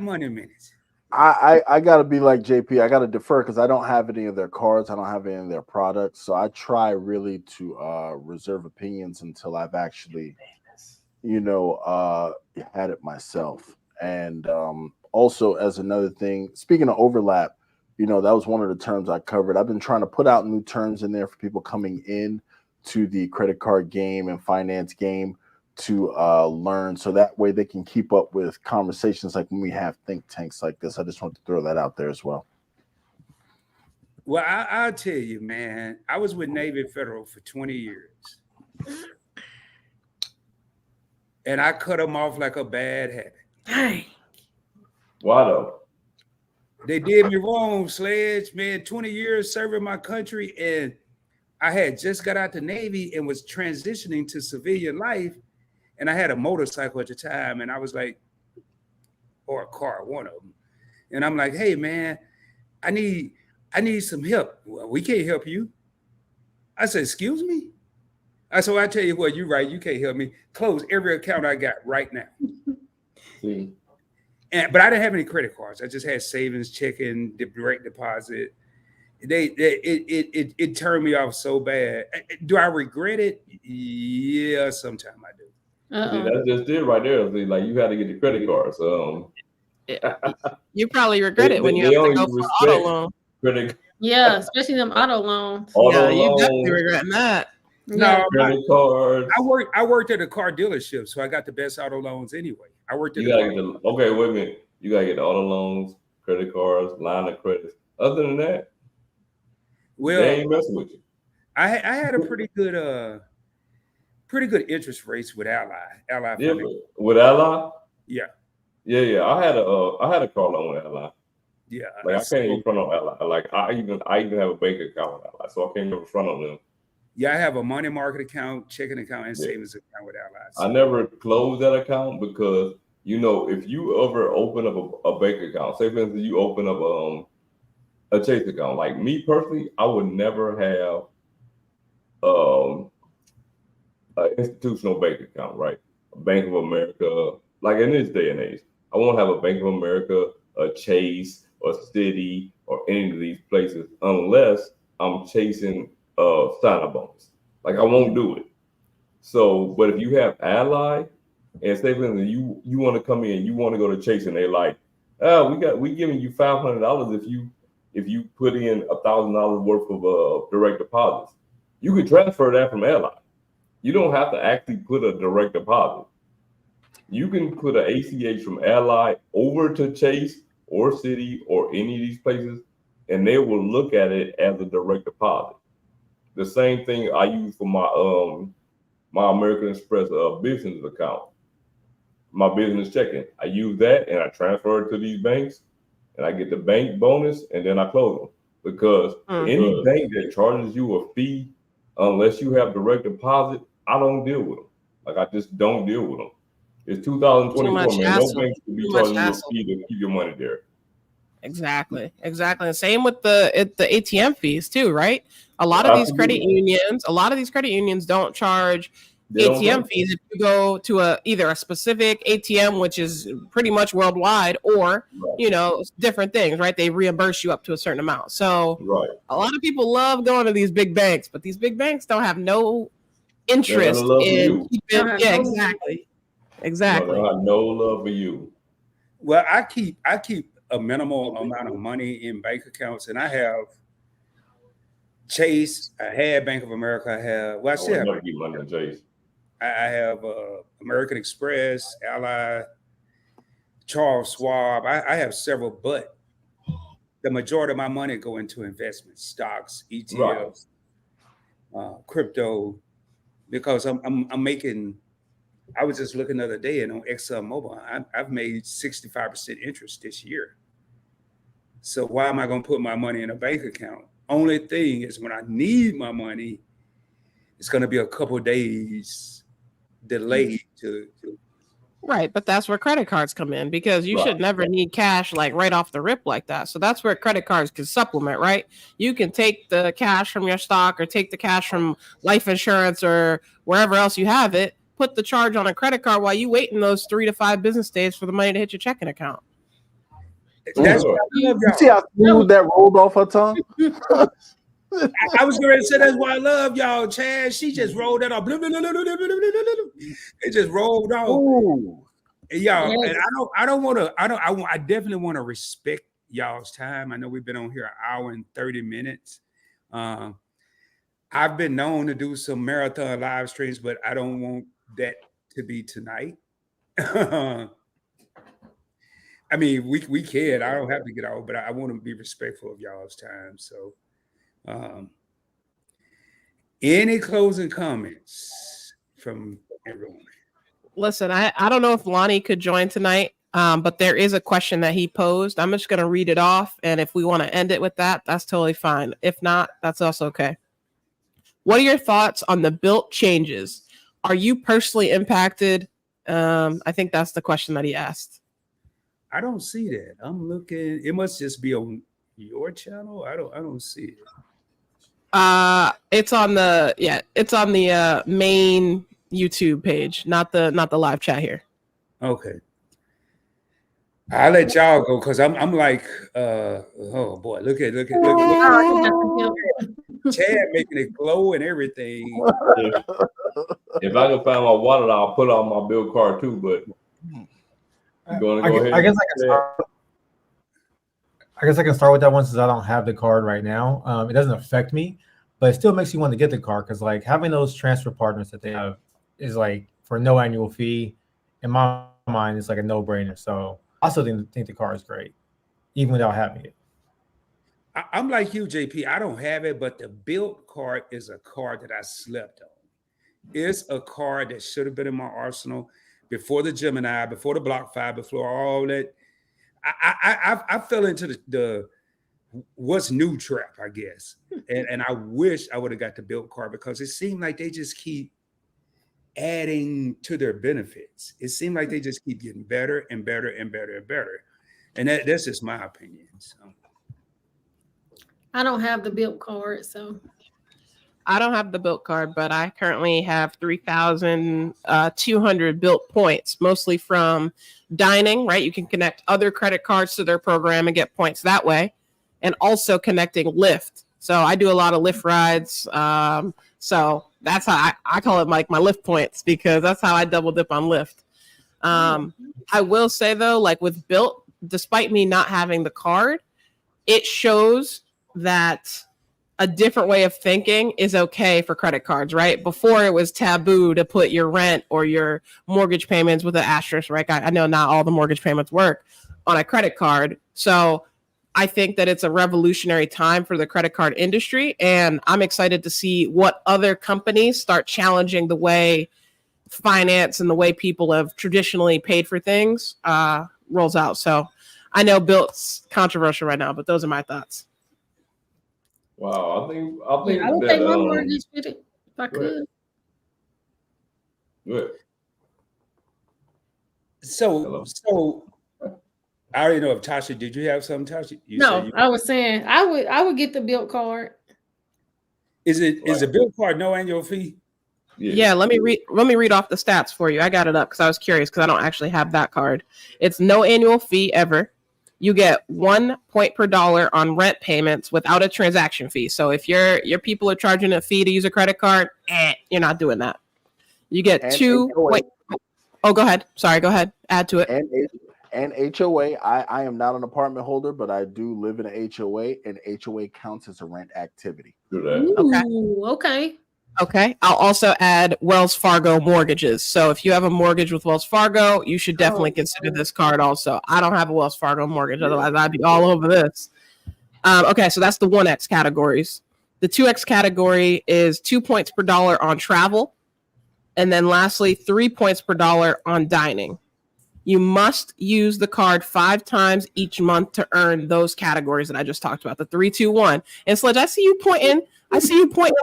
Money Minutes. I gotta be like JP. I gotta defer because I don't have any of their cards. I don't have any of their products. So I try really to reserve opinions until I've actually, had it myself. And also, as another thing, speaking of overlap, that was one of the terms I covered. I've been trying to put out new terms in there for people coming in to the credit card game and finance game to learn, so that way they can keep up with conversations like when we have think tanks like this. I just want to throw that out there as well. Well, I'll tell you, man, I was with Navy Federal for 20 years. And I cut them off like a bad habit. Dang. Why though? They did me wrong, Sledge, man. 20 years serving my country, and I had just got out the Navy and was transitioning to civilian life, and I had a motorcycle at the time, and I was like, or a car, one of them. And I'm like, hey, man, I need some help. Well, we can't help you. I said, excuse me? I said, well, I tell you what, you're right. You can't help me. Close every account I got right now. See, But I didn't have any credit cards. I just had savings, checking, direct deposit. It turned me off so bad. Do I regret it? Yeah, sometimes I do. see, that's just it right there. See, like you had to get the credit cards. You probably regret it when you they have to only go for respect auto loan. credit Yeah, especially them auto loans. auto Yeah, you definitely loans, regretting that. No, credit cards. I worked at a car dealership, so I got the best auto loans anyway. I worked at You gotta get okay, wait a minute. You gotta get the auto loans, credit cards, line of credit. Other than that, well, they ain't messing with you. I had a pretty good interest rates with Ally. Yeah, Financial. but with Ally, Yeah. I had a car loan with Ally. Yeah. Like I can't even front on Ally. Like I even have a bank account with Ally, so I can't even front on them. Yeah, I have a money market account, checking account, and Yeah. savings account with Allies. I never closed that account because if you ever open up a bank account, say for instance you open up a Chase account, like me personally, I would never have an institutional bank account, right? A Bank of America, like in this day and age, I won't have a Bank of America, a Chase, or Citi, or any of these places unless I'm chasing sign-up bonus. Like I won't do it. So, but if you have Ally, and say for instance you want to come in, you want to go to Chase, and they like, oh, we giving you $500 if you put in $1,000 worth of direct deposits. You can transfer that from Ally. You don't have to actually put a direct deposit. You can put an ACH from Ally over to Chase or Citi or any of these places, and they will look at it as a direct deposit. The same thing I use for my American Express business account, my business checking. I use that and I transfer it to these banks, and I get the bank bonus, and then I close them. Because any bank that charges you a fee, unless you have direct deposit, I don't deal with them. Like I just don't deal with them. It's 2024, man. hassle. No bank should be Too much charging you a hassle. fee to keep your money there. Exactly. And same with the ATM fees too, right? A lot of these credit unions don't charge ATM fees if you go to either a specific ATM, which is pretty much worldwide, or different things, right? They reimburse you up to a certain amount. So a lot of people love going to these big banks, but these big banks don't have no interest in keeping. Yeah, exactly. No, I have no love for you. Well, I keep a minimal amount of money in bank accounts, and I have Chase. I had Bank of America. I still have. Money on Chase. I have American Express, Ally, Charles Schwab. I have several, but the majority of my money go into investments, stocks, ETFs, crypto, because I'm making. I was just looking the other day, and on ExxonMobil, I've made 65% interest this year. So why am I going to put my money in a bank account? Only thing is when I need my money, it's going to be a couple of days delayed to. Right, but that's where credit cards come in, because you should never need cash like right off the rip like that. So that's where credit cards can supplement, right? You can take the cash from your stock or take the cash from life insurance or wherever else you have it, put the charge on a credit card while you waiting those 3 to 5 business days for the money to hit your checking account. That's what I love, You see how smooth that rolled off her tongue? I was going to say that's why I love y'all, Chad. She just rolled that off. It just rolled off. Ooh. And y'all, and I definitely want to respect y'all's time. I know we've been on here an hour and 30 minutes. I've been known to do some marathon live streams, but I don't want that to be tonight. I mean, we can. I don't have to get off, but I want to be respectful of y'all's time. So, any closing comments from everyone? Listen, I don't know if Lonnie could join tonight, but there is a question that he posed. I'm just going to read it off, and if we want to end it with that, that's totally fine. If not, that's also okay. What are your thoughts on the built changes? Are you personally impacted? I think that's the question that he asked. I don't see that. I'm looking. It must just be on your channel. I don't see it. It's on the main YouTube page, not the live chat here. Okay. I'll let y'all go because I'm like, oh boy, look at Chad making it glow and everything. If I can find my wallet, I'll put on my bill card too. But you going to go ahead? I guess I can start with that one since I don't have the card right now. It doesn't affect me, but it still makes you want to get the card because like having those transfer partners that they have is like for no annual fee. In my mind, it's like a no-brainer. So I still think the card is great, even without having it. I'm like you, JP. I don't have it, but the built card is a card that I slept on. It's a card that should have been in my arsenal before the Gemini, before the Block 5, before all that. I fell into the what's new trap, I guess. And I wish I would have got the built card because it seemed like they just keep adding to their benefits. It seemed like they just keep getting better and better and better and better. And that's just my opinion. So. I don't have the built card, so I don't have the built card, but I currently have 3,200 built points, mostly from dining, right? You can connect other credit cards to their program and get points that way, and also connecting Lyft. So I do a lot of Lyft rides. So that's how I call it like my Lyft points, because that's how I double dip on Lyft. I will say though, like with built, despite me not having the card, it shows that a different way of thinking is okay for credit cards, right? Before it was taboo to put your rent or your mortgage payments with an asterisk, right? I know not all the mortgage payments work on a credit card. So I think that it's a revolutionary time for the credit card industry. And I'm excited to see what other companies start challenging the way finance and the way people have traditionally paid for things rolls out. So I know Built's controversial right now, but those are my thoughts. Wow, I think I would that take my mortgage with it if I could. Good. So I already know if Tasha, did you have something, Tasha? No, I was saying I would get the built card. Is a built card no annual fee? Yeah, let me read off the stats for you. I got it up because I was curious because I don't actually have that card. It's no annual fee ever. You get 1 point per dollar on rent payments without a transaction fee. So if your people are charging a fee to use a credit card, you're not doing that. You get And 2. HOA. Wait. Oh, go ahead. Sorry, go ahead. Add to it. And HOA. I am not an apartment holder, but I do live in an HOA, and HOA counts as a rent activity. Okay. Okay. I'll also add Wells Fargo mortgages. So if you have a mortgage with Wells Fargo, you should definitely consider this card also. I don't have a Wells Fargo mortgage. Otherwise, I'd be all over this. Okay. So that's the 1X categories. The 2X category is 2 points per dollar on travel. And then lastly, 3 points per dollar on dining. You must use the card 5 times each month to earn those categories that I just talked about, the 3, 2, 1. And Sledge, I see you pointing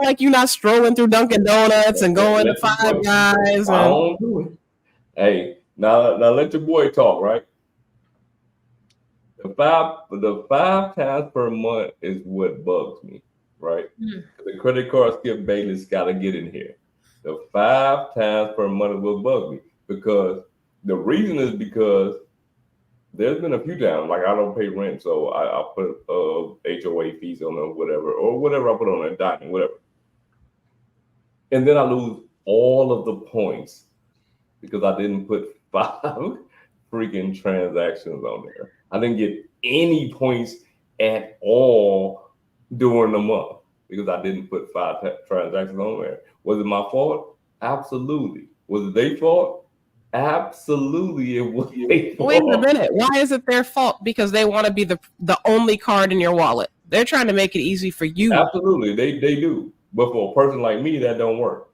like you're not strolling through Dunkin' Donuts and going to Five Guys. I don't do it. Hey, now let your boy talk, right? The five times per month is what bugs me, right? The credit card Skip Bayless got to get in here. The 5 times per month is what bugs me, because the reason is because there's been a few times, like I don't pay rent, so I put HOA fees on or whatever I put on a dining, whatever. And then I lose all of the points because I didn't put 5 freaking transactions on there. I didn't get any points at all during the month because I didn't put 5 transactions on there. Was it my fault? Absolutely. Was it their fault? Absolutely, it was. Wait a minute. Why is it their fault? Because they want to be the only card in your wallet. They're trying to make it easy for you. Absolutely, they do. But for a person like me, that don't work,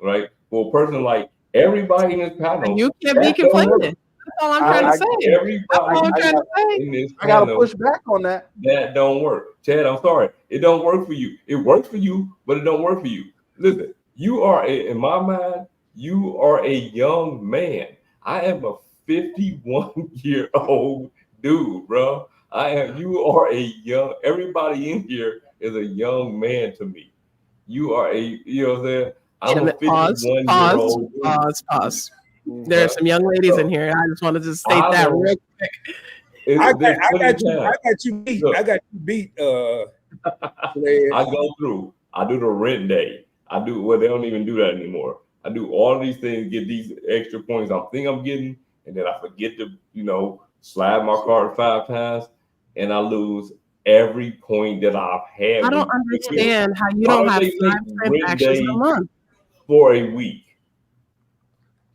right? For a person like everybody in this panel, you can't be complaining. That's all I'm trying to say. I got to push back on that. That don't work, Chad. I'm sorry, it don't work for you. It works for you, but it don't work for you. Listen, you are in my mind. You are a young man. I am a 51-year-old dude, bro. You are a young. Everybody in here is a young man to me. You are you know what I'm saying? I'm a 51-year-old dude. Pause. There are some young ladies in here. I just wanted to state that real quick. I got you beat. I got you beat. I go through. I do the rent day. I do. Well, they don't even do that anymore. I do all these things, get these extra points I think I'm getting, and then I forget to, slide my card 5 times, and I lose every point that I've had. I don't understand how you don't have 5 transactions a month for a week.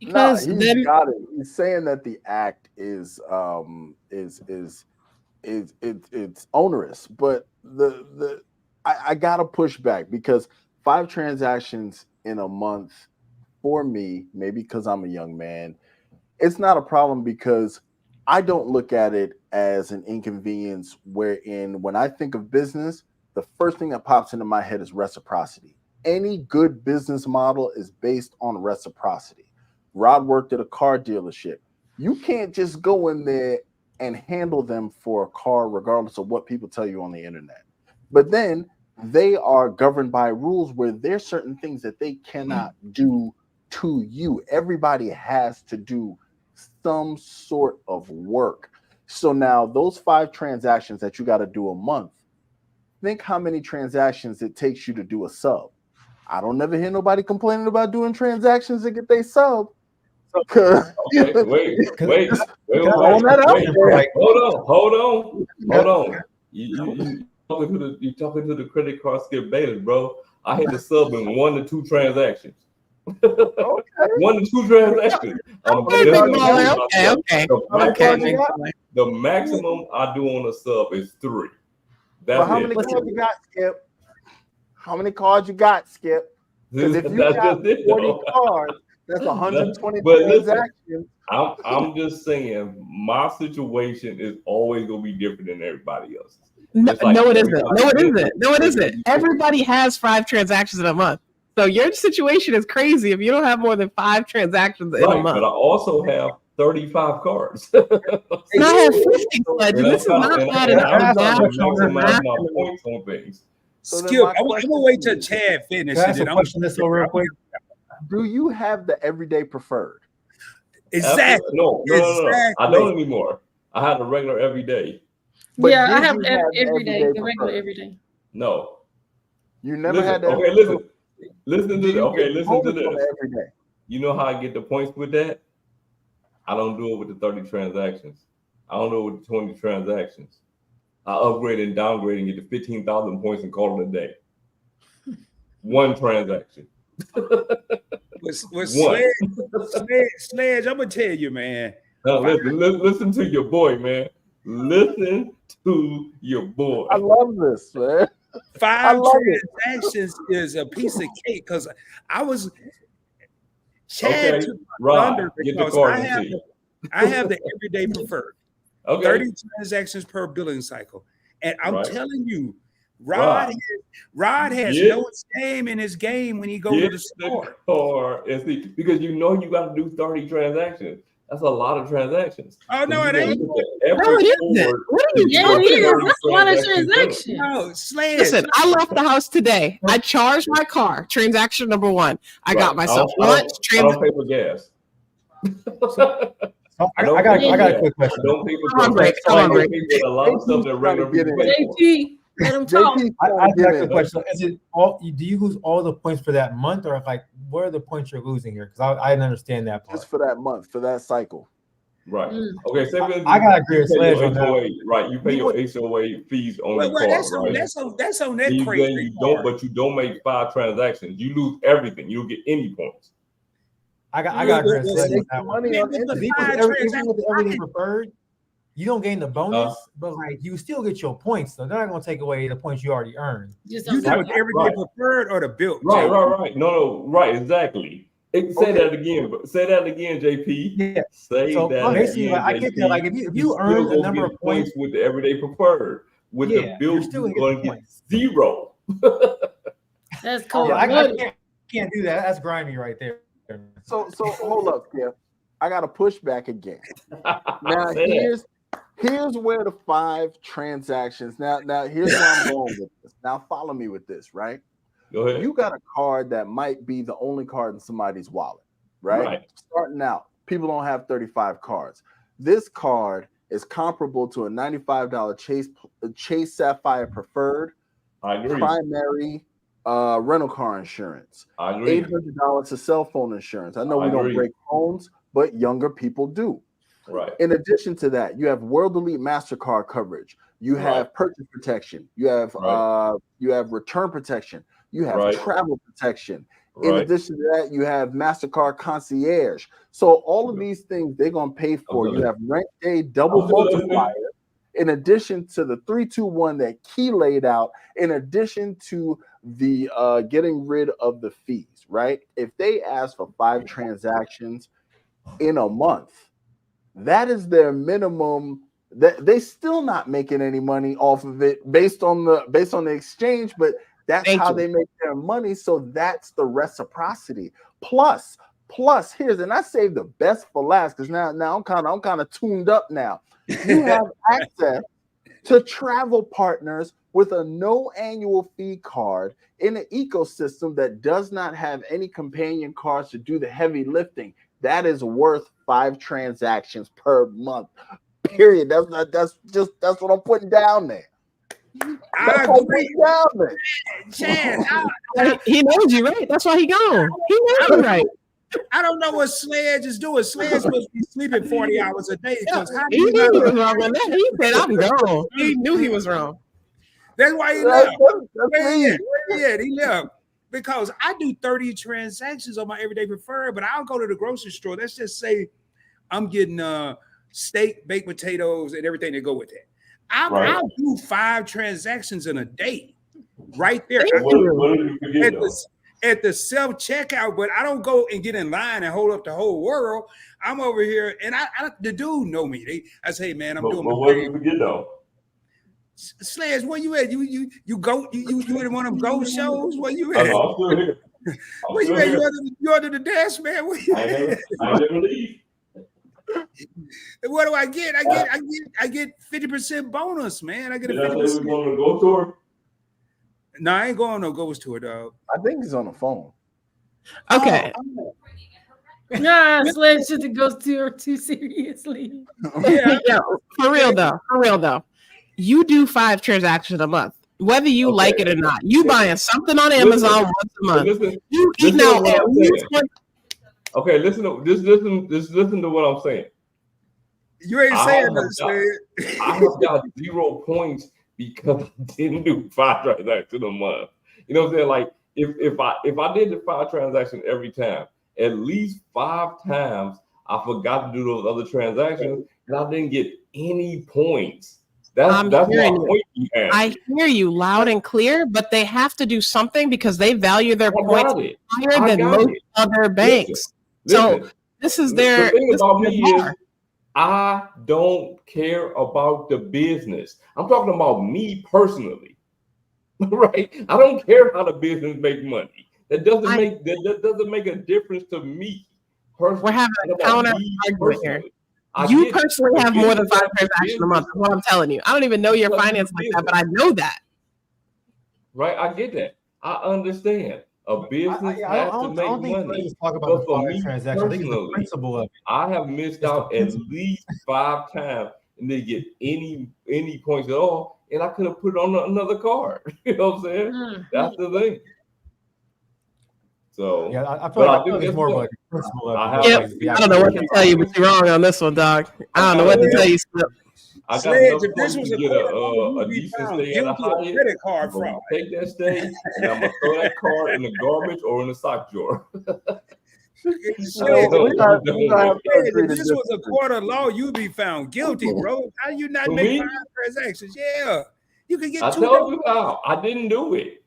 Because he's got it. He's saying that the act is it's onerous, but I gotta push back because 5 transactions in a month. For me, maybe because I'm a young man, it's not a problem because I don't look at it as an inconvenience wherein when I think of business, the first thing that pops into my head is reciprocity. Any good business model is based on reciprocity. Rod worked at a car dealership. You can't just go in there and handle them for a car regardless of what people tell you on the internet. But then they are governed by rules where there's certain things that they cannot do to you. Everybody has to do some sort of work. So now those 5 transactions that you got to do a month, think how many transactions it takes you to do a sub. I don't never hear nobody complaining about doing transactions to get their sub. Okay, wait. Hold on. You talking to the credit card Skip Bayless, bro. I had to sub in 1 to 2 transactions. Okay. 1 to 2 transactions. Okay, big baller. Okay. The maximum I do on a sub is 3. That's Well, how it. many cards you got, Skip? How many cards you got, Skip? Because if you got 40 cards, that's 120 transactions. I'm just saying, my situation is always gonna be different than everybody else's. No, Like it isn't. No, it isn't. Everybody has 5 transactions in a month. So your situation is crazy if you don't have more than 5 transactions in a month. But I also have 35 cards. And I have 50 cards. This is not adding up. Maximize my points on things. Skip, I'm gonna wait till Chad finishes. Can I ask a question this real quick? Do you have the everyday preferred? Exactly. No. I don't anymore. I have a regular every day. But yeah, I did have you have every day, the preferred? regular every day. No. You never had that. Okay, listen to this. Every day. You know how I get the points with that? I don't do it with the 30 transactions. I don't do it with the 20 transactions. I upgrade and downgrade and get to 15,000 points and call it a day. 1 transaction. Sledge, I'm gonna tell you, man. Now, listen to your boy, man. Listen to your boy. I love this, man. 5 transactions is a piece of cake because I was Chad took my thunder because I have the everyday preferred. Okay. 30 transactions per billing cycle. And I'm telling you, Rod has no shame in his game when he goes to the store. Because you know you got to do 30 transactions. That's a lot of transactions. Oh, no, it ain't. No, it isn't. Yeah, it is. That's a lot of transactions. No, Sledge. Listen, I left the house today. I charged my car. Transaction number 1. I got myself lunch. I don't pay for gas. I got a quick question. I don't pay for Come on, gas. break. A lot of stuff that regular people pay for. JP, let him talk. I got a question. Is it all? Do you lose all the points for that month, or like what are the points you're losing here? Because I didn't understand that part. Just for that month, for that cycle. Right. Okay. So I gotta agree with Sledge on that. Right. You pay your HOA fees on the card, right? That's on that crazy. But you don't make 5 transactions. You lose everything. You don't get any points. I got to agree with Sledge on that one. Money on Even with the everything preferred, you don't gain the bonus, but like you still get your points. So they're not going to take away the points you already earned. You do it everyday preferred or the built. Right. No, right, exactly. Say that again. Say that again, JP. Yeah. Say so that basically, again, I get that. Like if you earn the number of points with the everyday preferred, with the built, you're going to get 0. That's cool. Yeah, I can't do that. That's grimy right there. So hold up, Skip. I got to push back again. Now here's where the 5 transactions. Now here's where I'm going with this. Now follow me with this, right? Go ahead. You got a card that might be the only card in somebody's wallet, right? Starting out, people don't have 35 cards. This card is comparable to a $95 Chase Sapphire Preferred. I agree. Primary rental car insurance. I agree. $800 to cell phone insurance. I know we don't break phones, but younger people do. Right. In addition to that, you have World Elite MasterCard coverage. You have purchase protection. You have return protection. You have travel protection. In addition to that, you have MasterCard Concierge. So all of these things they're going to pay for. You have rent day double multiplier. In addition to the 3-2-1 that Key laid out, in addition to the getting rid of the fees, right? If they ask for 5 transactions in a month, that is their minimum They still not making any money off of it based on the exchange, but that's Thank how you. they make their money. So that's the reciprocity. Plus, here's, and I saved the best for last because now I'm kind of tuned up now. You have access to travel partners with a no annual fee card in an ecosystem that does not have any companion cards to do the heavy lifting. That is worth 5 transactions per month. Period. That's what I'm putting down there. I That's what I'm agree. putting down there. Chad, He knows you, right? That's why he gone. He knows you, right? I don't know what Sledge is doing. Sledge supposed to be sleeping 40 hours a day. Because how do He you knew he not? was wrong on that. He said, I'm gone. He knew he was wrong. That's why he That's left. me. Where he at? He left. Because I do 30 transactions on my everyday preferred, but I'll go to the grocery store. Let's just say I'm getting steak, baked potatoes, and everything that go with that. I'll do 5 transactions in a day, right there. What did you forget though? At the self checkout, but I don't go and get in line and hold up the whole world. I'm over here, and the dude know me. I say, hey, man, I'm doing my What did thing. you forget though? Sledge, where you at? You go? You in one of them go shows? Where you I at? know, I'm still here. Where you at? You under the desk, man? Where you I at? never leave. What do I get? I get 50% bonus, man. I get a Did I say we 50%. going to go tour? No, I ain't going no ghost tour, dog. I think he's on the phone. Okay. Nah, Sledge shouldn't go too seriously. Yeah. Yeah, for real though. You do 5 transactions a month, whether you like it or not. You buying something on Amazon once a month. Listen, You eating listen to out what at I'm least saying. one. Okay, listen to what I'm saying. You ain't I saying have nothing, got- Sledge. I have got 0 points because I didn't do 5 transactions a month. You know what I'm saying? Like if I did the 5 transactions every time, at least 5 times I forgot to do those other transactions and I didn't get any points. That's my hearing you. point you had. I hear you loud and clear, but they have to do something because they value their I points got it. higher I than got most it. other banks. Listen, So this is the their. thing this about is me their is bar. I don't care about the business. I'm talking about me personally, right? I don't care how the business make money. That doesn't make a difference to me personally. We're having a It's about counter me argument here. personally. I You get it. personally The have more than business 5 has transactions a month. business, Is what I'm telling you. I don't even know your That's finance the like that, but I know that. right? I get that. I understand. A business has to make money. Talk But about for the me 5 transactions. I think it's the personally, principle of it. I have missed out at least 5 times and didn't get any points at all, and I could have put it on another card. You know what I'm saying? Mm. That's the thing. So Yeah, I but feel I like think it's that's more of what- like a principle of I it. have Yep. versus the I don't know what to actual- tell you, but you're wrong on this one, dog. I don't know what to tell you. Slip. I got Sledge, enough if this points was to a get quarter, a you'd be decent found stay at a guilty of Hyatt. credit card I'm gonna fraud. take that stay and I'm gonna throw that card in the garbage or in the sock drawer. Sledge, No, we're not have to Sledge, agree if to this was a disagree. court of law, you'd be found guilty, bro. How you not For make me? 5 transactions? Yeah. You can get I 2 told you how. I didn't do it.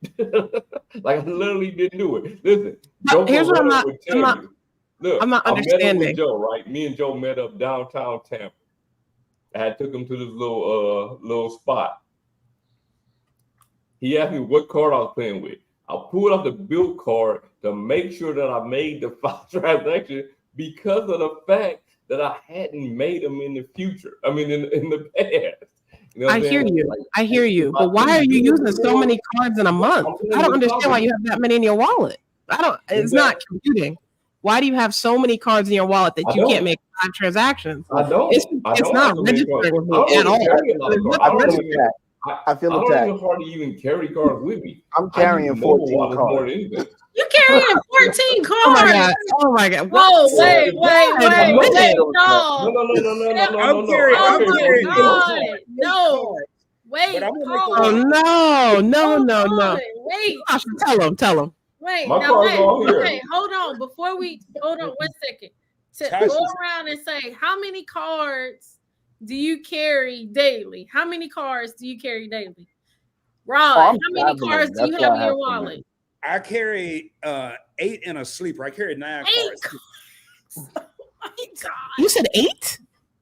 Like I literally didn't do it. Listen, Joe Here's what Ferraro would tell you. Look, I'm not I met up with understanding. Joe, right? Me and Joe met up downtown Tampa. I had took him to this little spot. He asked me what card I was playing with. I pulled out the build card to make sure that I made the 5 transactions because of the fact that I hadn't made them in the future. I mean, in the past. You know what I I'm hear saying? you. Like, I hear you. if I But why are didn't you do it using so before, many cards in a month? I'm I don't in the understand why you have that many in your wallet. It's not computing. Why do you have so many cards in your wallet that I you can't don't. make 5 transactions? I don't. It's don't not have to make registering cards. with I me don't at all. even carry a lot of It's cards. not I don't registering. even. I feel I don't attacked. even hardly even carry cards with me. I'm I carrying use mobile 14 wallets more cards. than anything. You carrying 14 Oh my cards? god! Oh my god! Whoa, What? wait, Wait a minute. No, no. I'm carrying, Oh I'm my carrying God. 8 No. cards. Wait, But I'm gonna make a hold Oh on. no! Hold No! on. Wait, Gosh, tell him. wait. My Now cards wait. are all here. Okay, hold on. Hold on 1 second. Tasha. Go around and say how many cards do you carry daily? How many cards do you carry daily? Rod, Oh, I'm how many traveling. cards do you That's have why in I your have so many. wallet? I carry 8 in a sleeper. I carry 9 8 cards. Oh my God. You said 8?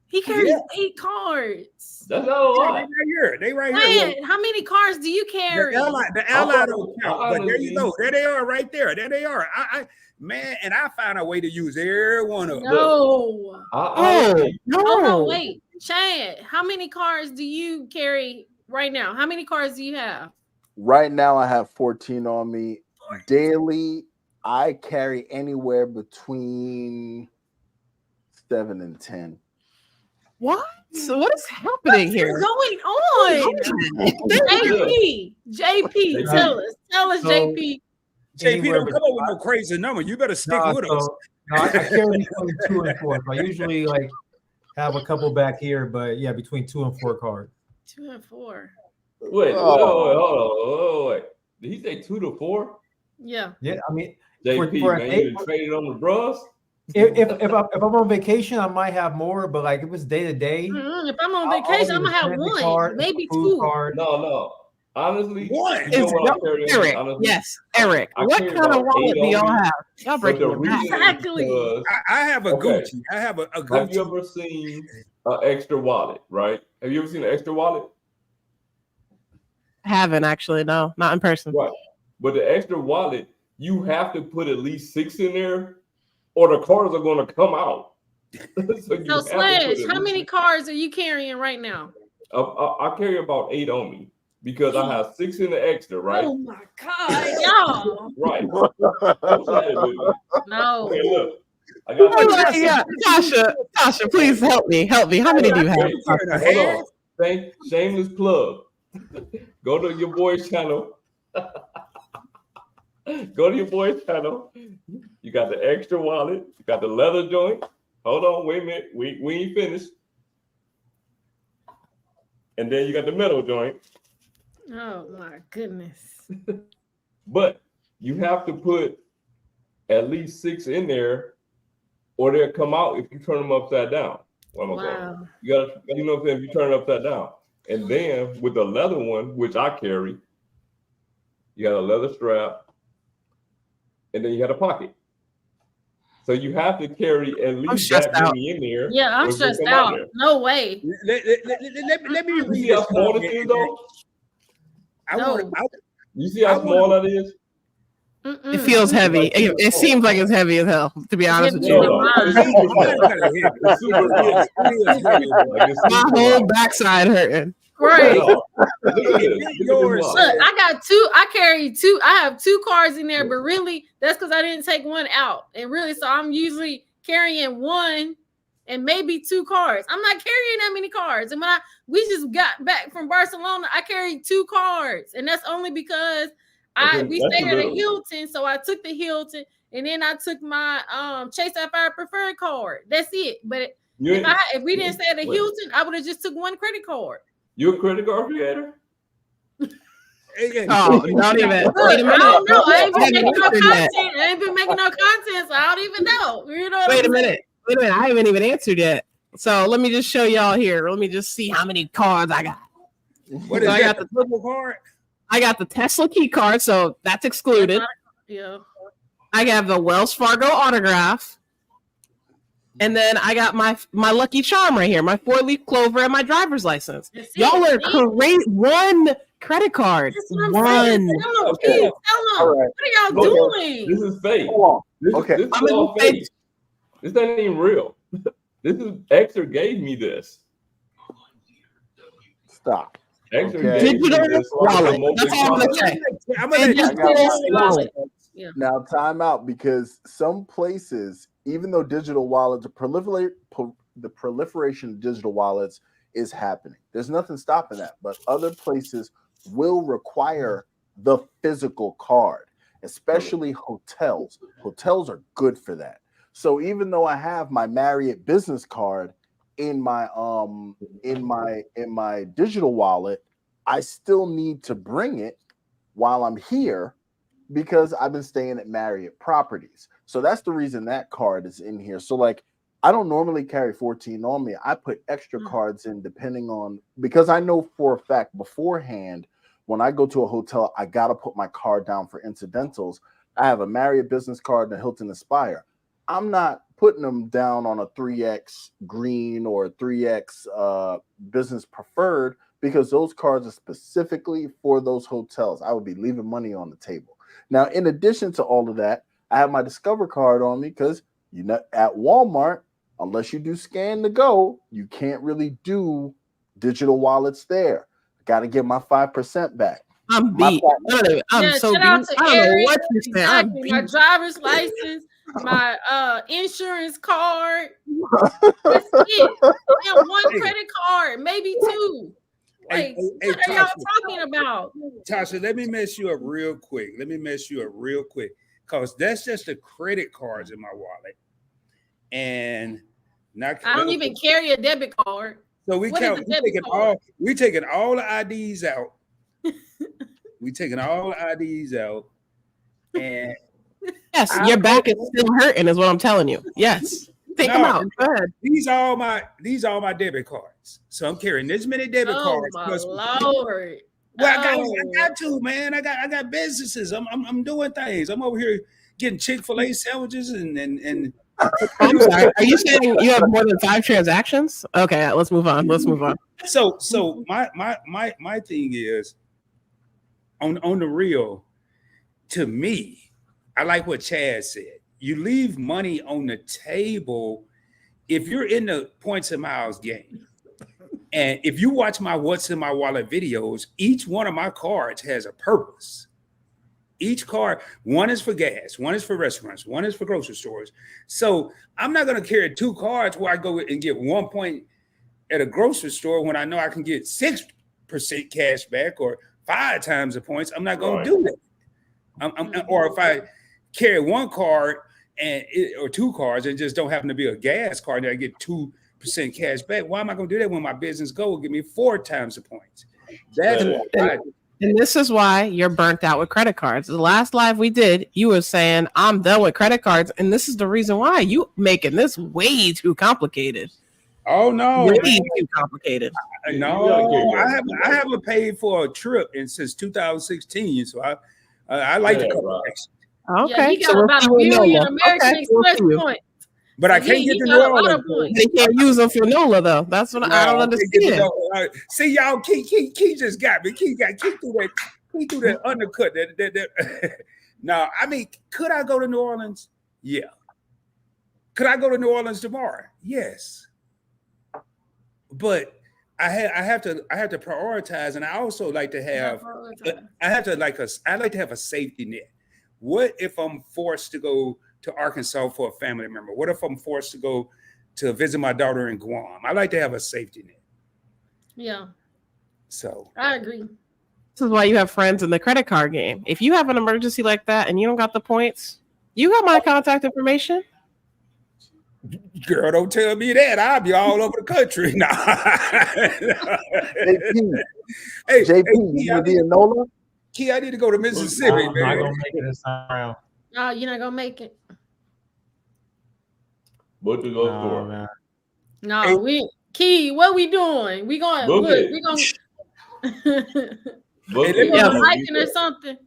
He carries Yeah. 8 cards. That's not a Yeah, lot. they right here. Man, how many cars do you carry? The ally don't count, but there you Honestly- go. There they are, right there. There they are. Man, and I found a way to use every one of them. No. I No, Oh no, wait. Chad, how many cars do you carry right now? How many cars do you have? Right now, I have 14 on me. Daily, I carry anywhere between 7 and 10. What? So what is happening What's here? going on? JP, tell us, So- JP. JP, Anywhere don't come up with no crazy number. You better stick No, with us. so, no, I carry between 2 and 4. So I usually like have a couple back here, but yeah, between 2 and 4 cards. 2 and 4. wait, hold on. Wait. Did he say 2 to 4? Yeah. Yeah, I mean, JP, for an man, eight- you done traded on the bros? if I'm on vacation, I might have more, but like if it's day to day, If I'm on I'll vacation, I'm always gonna have send the one, card, maybe food 2. card. No. Honestly, One. you know It's what I carry on me, Eric. honestly? Yes, Eric. I What carry kind of about wallet 8 do on y'all me. have? Y'all But breaking the your back. reason is Exactly. because I have a Okay. Gucci. I have a have Gucci. you ever seen an extra wallet, right? Have you ever seen an extra wallet? Haven't actually, no, not in person. Right. But the extra wallet, you have to put at least 6 in there, or the cards are going to come out. So you So have to put Slash, at how least- many cars are you carrying right now? I carry about 8 on me because I have 6 in the extra, right? Oh my god, y'all. Right. What's happening with me? No. Okay, look. I got Oh, yeah. Tasha, please help me. How many do you have? Hold on. Thank shameless plug. Go to your boy's channel. Go to your boy's channel. You got the extra wallet. You got the leather joint. Hold on, wait a minute. We ain't finished. And then you got the metal joint. Oh my goodness. But you have to put at least 6 in there, or they'll come out if you turn them upside down. What am I saying? Wow. You gotta, you know what I'm saying? If you turn it upside down. And then with the leather one, which I carry, you got a leather strap, and then you got a pocket. So you have to carry at least stressed that out. many in there. Yeah, I'm or it's gonna stressed come out. there. No way. Let me You read see how this small comment. this is, though? No. You see how small that is? It feels heavy. It seems like it's heavy as hell, to be honest with you. It's super heavy. My whole backside hurting. Right. Look at this. Yours. Look, I got 2. I carry 2. I have 2 cars in there, but really, that's because I didn't take one out. And really, so I'm usually carrying 1 and maybe 2 cars. I'm not carrying that many cars. And when we just got back from Barcelona, I carried 2 cars, and that's only because we That's stayed a at a little. Hilton, so I took the Hilton, and then I took my Chase Sapphire Preferred card. That's it. But You if we didn't stay at the Wait. Hilton, I would have just took 1 credit card. You a credit card creator? Oh, don't even. Look, Wait a minute. I don't know. I ain't been making no Wait a minute. content. I ain't been making no content, so I don't even know. You know what Wait a I'm minute. I haven't even answered yet. So let me just show y'all here. Let me just see how many cards I got. What is So I got that? The purple card? I got the Tesla key card, so that's excluded. Yeah. I have the Wells Fargo autograph. And then I got my lucky charm right here, my 4-leaf clover and my driver's license. That's it. Y'all are See? great. 1 credit card. That's what I'm 1. saying. Tell them, Okay. please, tell them. All right. What are y'all doing? This is fake. Hold on. This Okay. is I'm all gonna fake. This ain't even real. This is Extra gave me this. Stop. Extra Okay. gave me Digital this. So I'm wallet. gonna That's all I'm gonna say. I'm gonna let you I got my- Wallet. Now, time out, because some places, even though digital wallets, the proliferation of digital wallets is happening. There's nothing stopping that, but other places will require the physical card, especially hotels. Hotels are good for that. So even though I have my Marriott business card in my digital wallet, I still need to bring it while I'm here because I've been staying at Marriott properties. So that's the reason that card is in here. So like, I don't normally carry 14 on me. I put extra cards in depending on, because I know for a fact beforehand, when I go to a hotel, I got to put my card down for incidentals. I have a Marriott business card and a Hilton Aspire. I'm not putting them down on a 3X green or a 3X business preferred because those cards are specifically for those hotels. I would be leaving money on the table. Now, in addition to all of that, I have my Discover card on me because at Walmart, unless you do scan to go, you can't really do digital wallets there. Got to get my 5% back. I'm beat. I'm so beat. I don't know what you're saying. I'm Exactly. My beat. driver's license, my insurance card. That's it. I have one credit card, maybe two. Like, what are y'all talking about? Tasha, let me mess you up real quick. Because that's just the credit cards in my wallet. And not I don't even carry a debit card. So we taking all the IDs out. We taking all the IDs out. And yes, your back is still hurting, is what I'm telling you. Yes. Take them out. Go ahead. These are all my debit cards. So I'm carrying this many debit cards. Oh my Lord. Well, I got to, man. I got businesses. I'm doing things. I'm over here getting Chick-fil-A sandwiches and I'm sorry. Are you saying you have more than 5 transactions? Okay, let's move on. So my thing is on the real, to me, I like what Chad said. You leave money on the table if you're in the points and miles game. And if you watch my What's in My Wallet videos, each one of my cards has a purpose. Each card, one is for gas, one is for restaurants, one is for grocery stores. So I'm not going to carry 2 cards where I go and get 1 point at a grocery store when I know I can get 6% cash back or 5 times the points. I'm not going to do that. Or if I carry 1 card or 2 cards and just don't happen to be a gas card and I get 2% cash back, why am I going to do that when my business goal will give me 4 times the points? That's what I do. And this is why you're burnt out with credit cards. The last live we did, you were saying, I'm done with credit cards. And this is the reason why you making this way too complicated. Oh, no. Way too complicated. No, I haven't paid for a trip since 2016. So I like to cover extra. Okay. Yeah, he got about 1 million American Express points. But I can't get the New Orleans points. They can't use them for NOLA though. That's what I don't understand. See, y'all, Key just got me. Key through that undercut. No, I mean, could I go to New Orleans? Yeah. Could I go to New Orleans tomorrow? Yes. But I have to prioritize, and I also like to have I like to have a safety net. What if I'm forced to go to Arkansas for a family member? What if I'm forced to go to visit my daughter in Guam? I like to have a safety net. Yeah. So I agree. This is why you have friends in the credit card game. If you have an emergency like that and you don't got the points, you got my contact information. Girl, don't tell me that. I'll be all over the country. Nah. JP, you gonna be in NOLA? Key, I need to go to Mississippi. I'm not gonna make it this time around. No, you're not gonna make it. What to go for? No, Key, what we doing? We going hiking or something.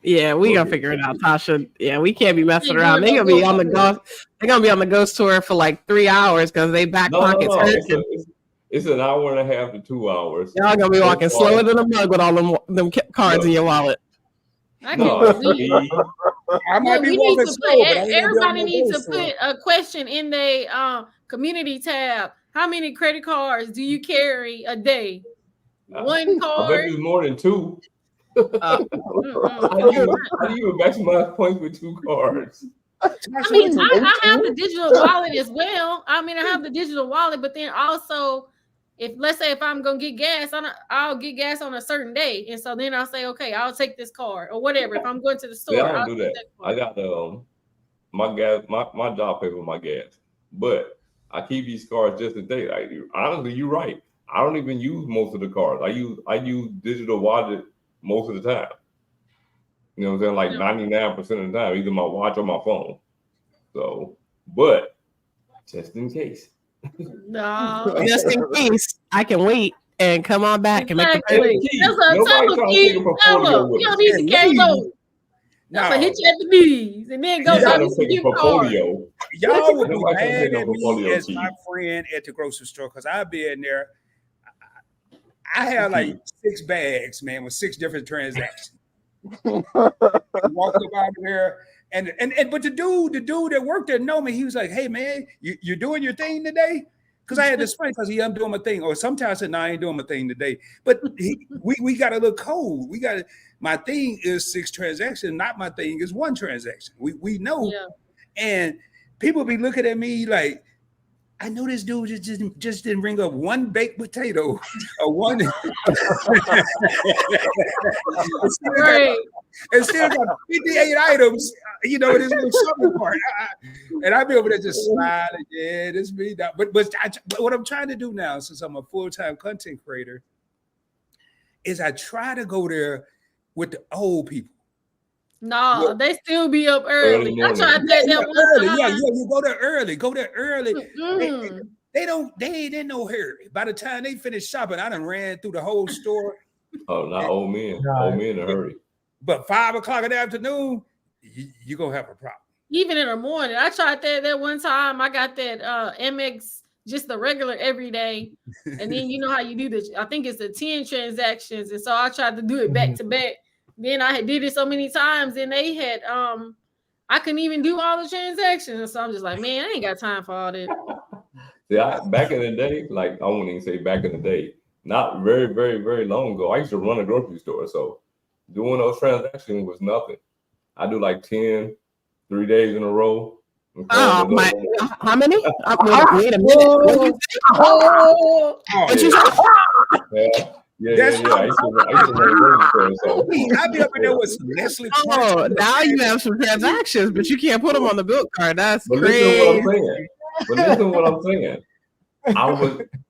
Yeah, we gonna figure it out, Tasha. Yeah, we can't be messing around. They're gonna be on the ghost. They're gonna be on the ghost tour for like 3 hours because they back pockets hurting. It's an hour and a half to 2 hours. Y'all gonna be walking slower than a mug with all them cards in your wallet. I might be walking slow. Everybody needs to put a question in their community tab. How many credit cards do you carry a day? 1 card. I bet there's more than 2. How do you maximize points with 2 cards? I mean, I have the digital wallet as well. I mean, I have the digital wallet, but then also, let's say if I'm gonna get gas, I'll get gas on a certain day, and so then I'll say, okay, I'll take this card or whatever. If I'm going to the store, I don't do that. I got my gas, my job pay for my gas, but I keep these cards just in case. Honestly, you're right. I don't even use most of the cards. I use digital wallet most of the time. You know what I'm saying? Like 99% of the time, either my watch or my phone. So, but just in case. No. Just in case, I can wait and come on back and make the payment. That's what I'm telling you. You don't need to carry those. That's what hit you at the knees and then go down and get portfolio. y'all would be Nobody can mad take no at me portfolio as my cheese. friend at the grocery store because I'll be in there. I have like 6 bags, man, with 6 different transactions. Walked up out of there, and but the dude that worked there know me. He was like, "Hey, man, you doing your thing today?" Because I had to explain because I'm doing my thing, or sometimes I said, "No, I ain't doing my thing today." But we got a little code. We got my thing is 6 transactions, not my thing is 1 transaction. We know, and people be looking at me like, I know this dude just didn't ring up 1 baked potato or 1. Right. And still got 58 items, you know, in this little shopping cart. And I be over there just smiling. Yeah, this me. But what I'm trying to do now, since I'm a full-time content creator, is I try to go there with the old people. No, they still be up early. I tried that one Early. time. Yeah, you go there early. Go there early. Mm-mm. They ain't in no hurry. By the time they finish shopping, I done ran through the whole store. Oh, not old men. Old men in a hurry. But 5 o'clock in the afternoon, you gonna have a problem. Even in the morning, I tried that one time. I got that MX, just the regular every day, and then you know how you do this. I think it's the 10 transactions, and so I tried to do it back to back. Then I had did it so many times, and they had I couldn't even do all the transactions, and so I'm just like, man, I ain't got time for all that. See, back in the day, like I won't even say back in the day, not very, very, very long ago, I used to run a grocery store, so doing those transactions was nothing. I do like 10, 3 days in a row. How many? Wait a minute. What you say? Yeah. I used to run a grocery store. So. I be up in there with some Nestle. Oh, now you have some transactions, but you can't put them on the bill card. That's crazy. Listen to what I'm saying.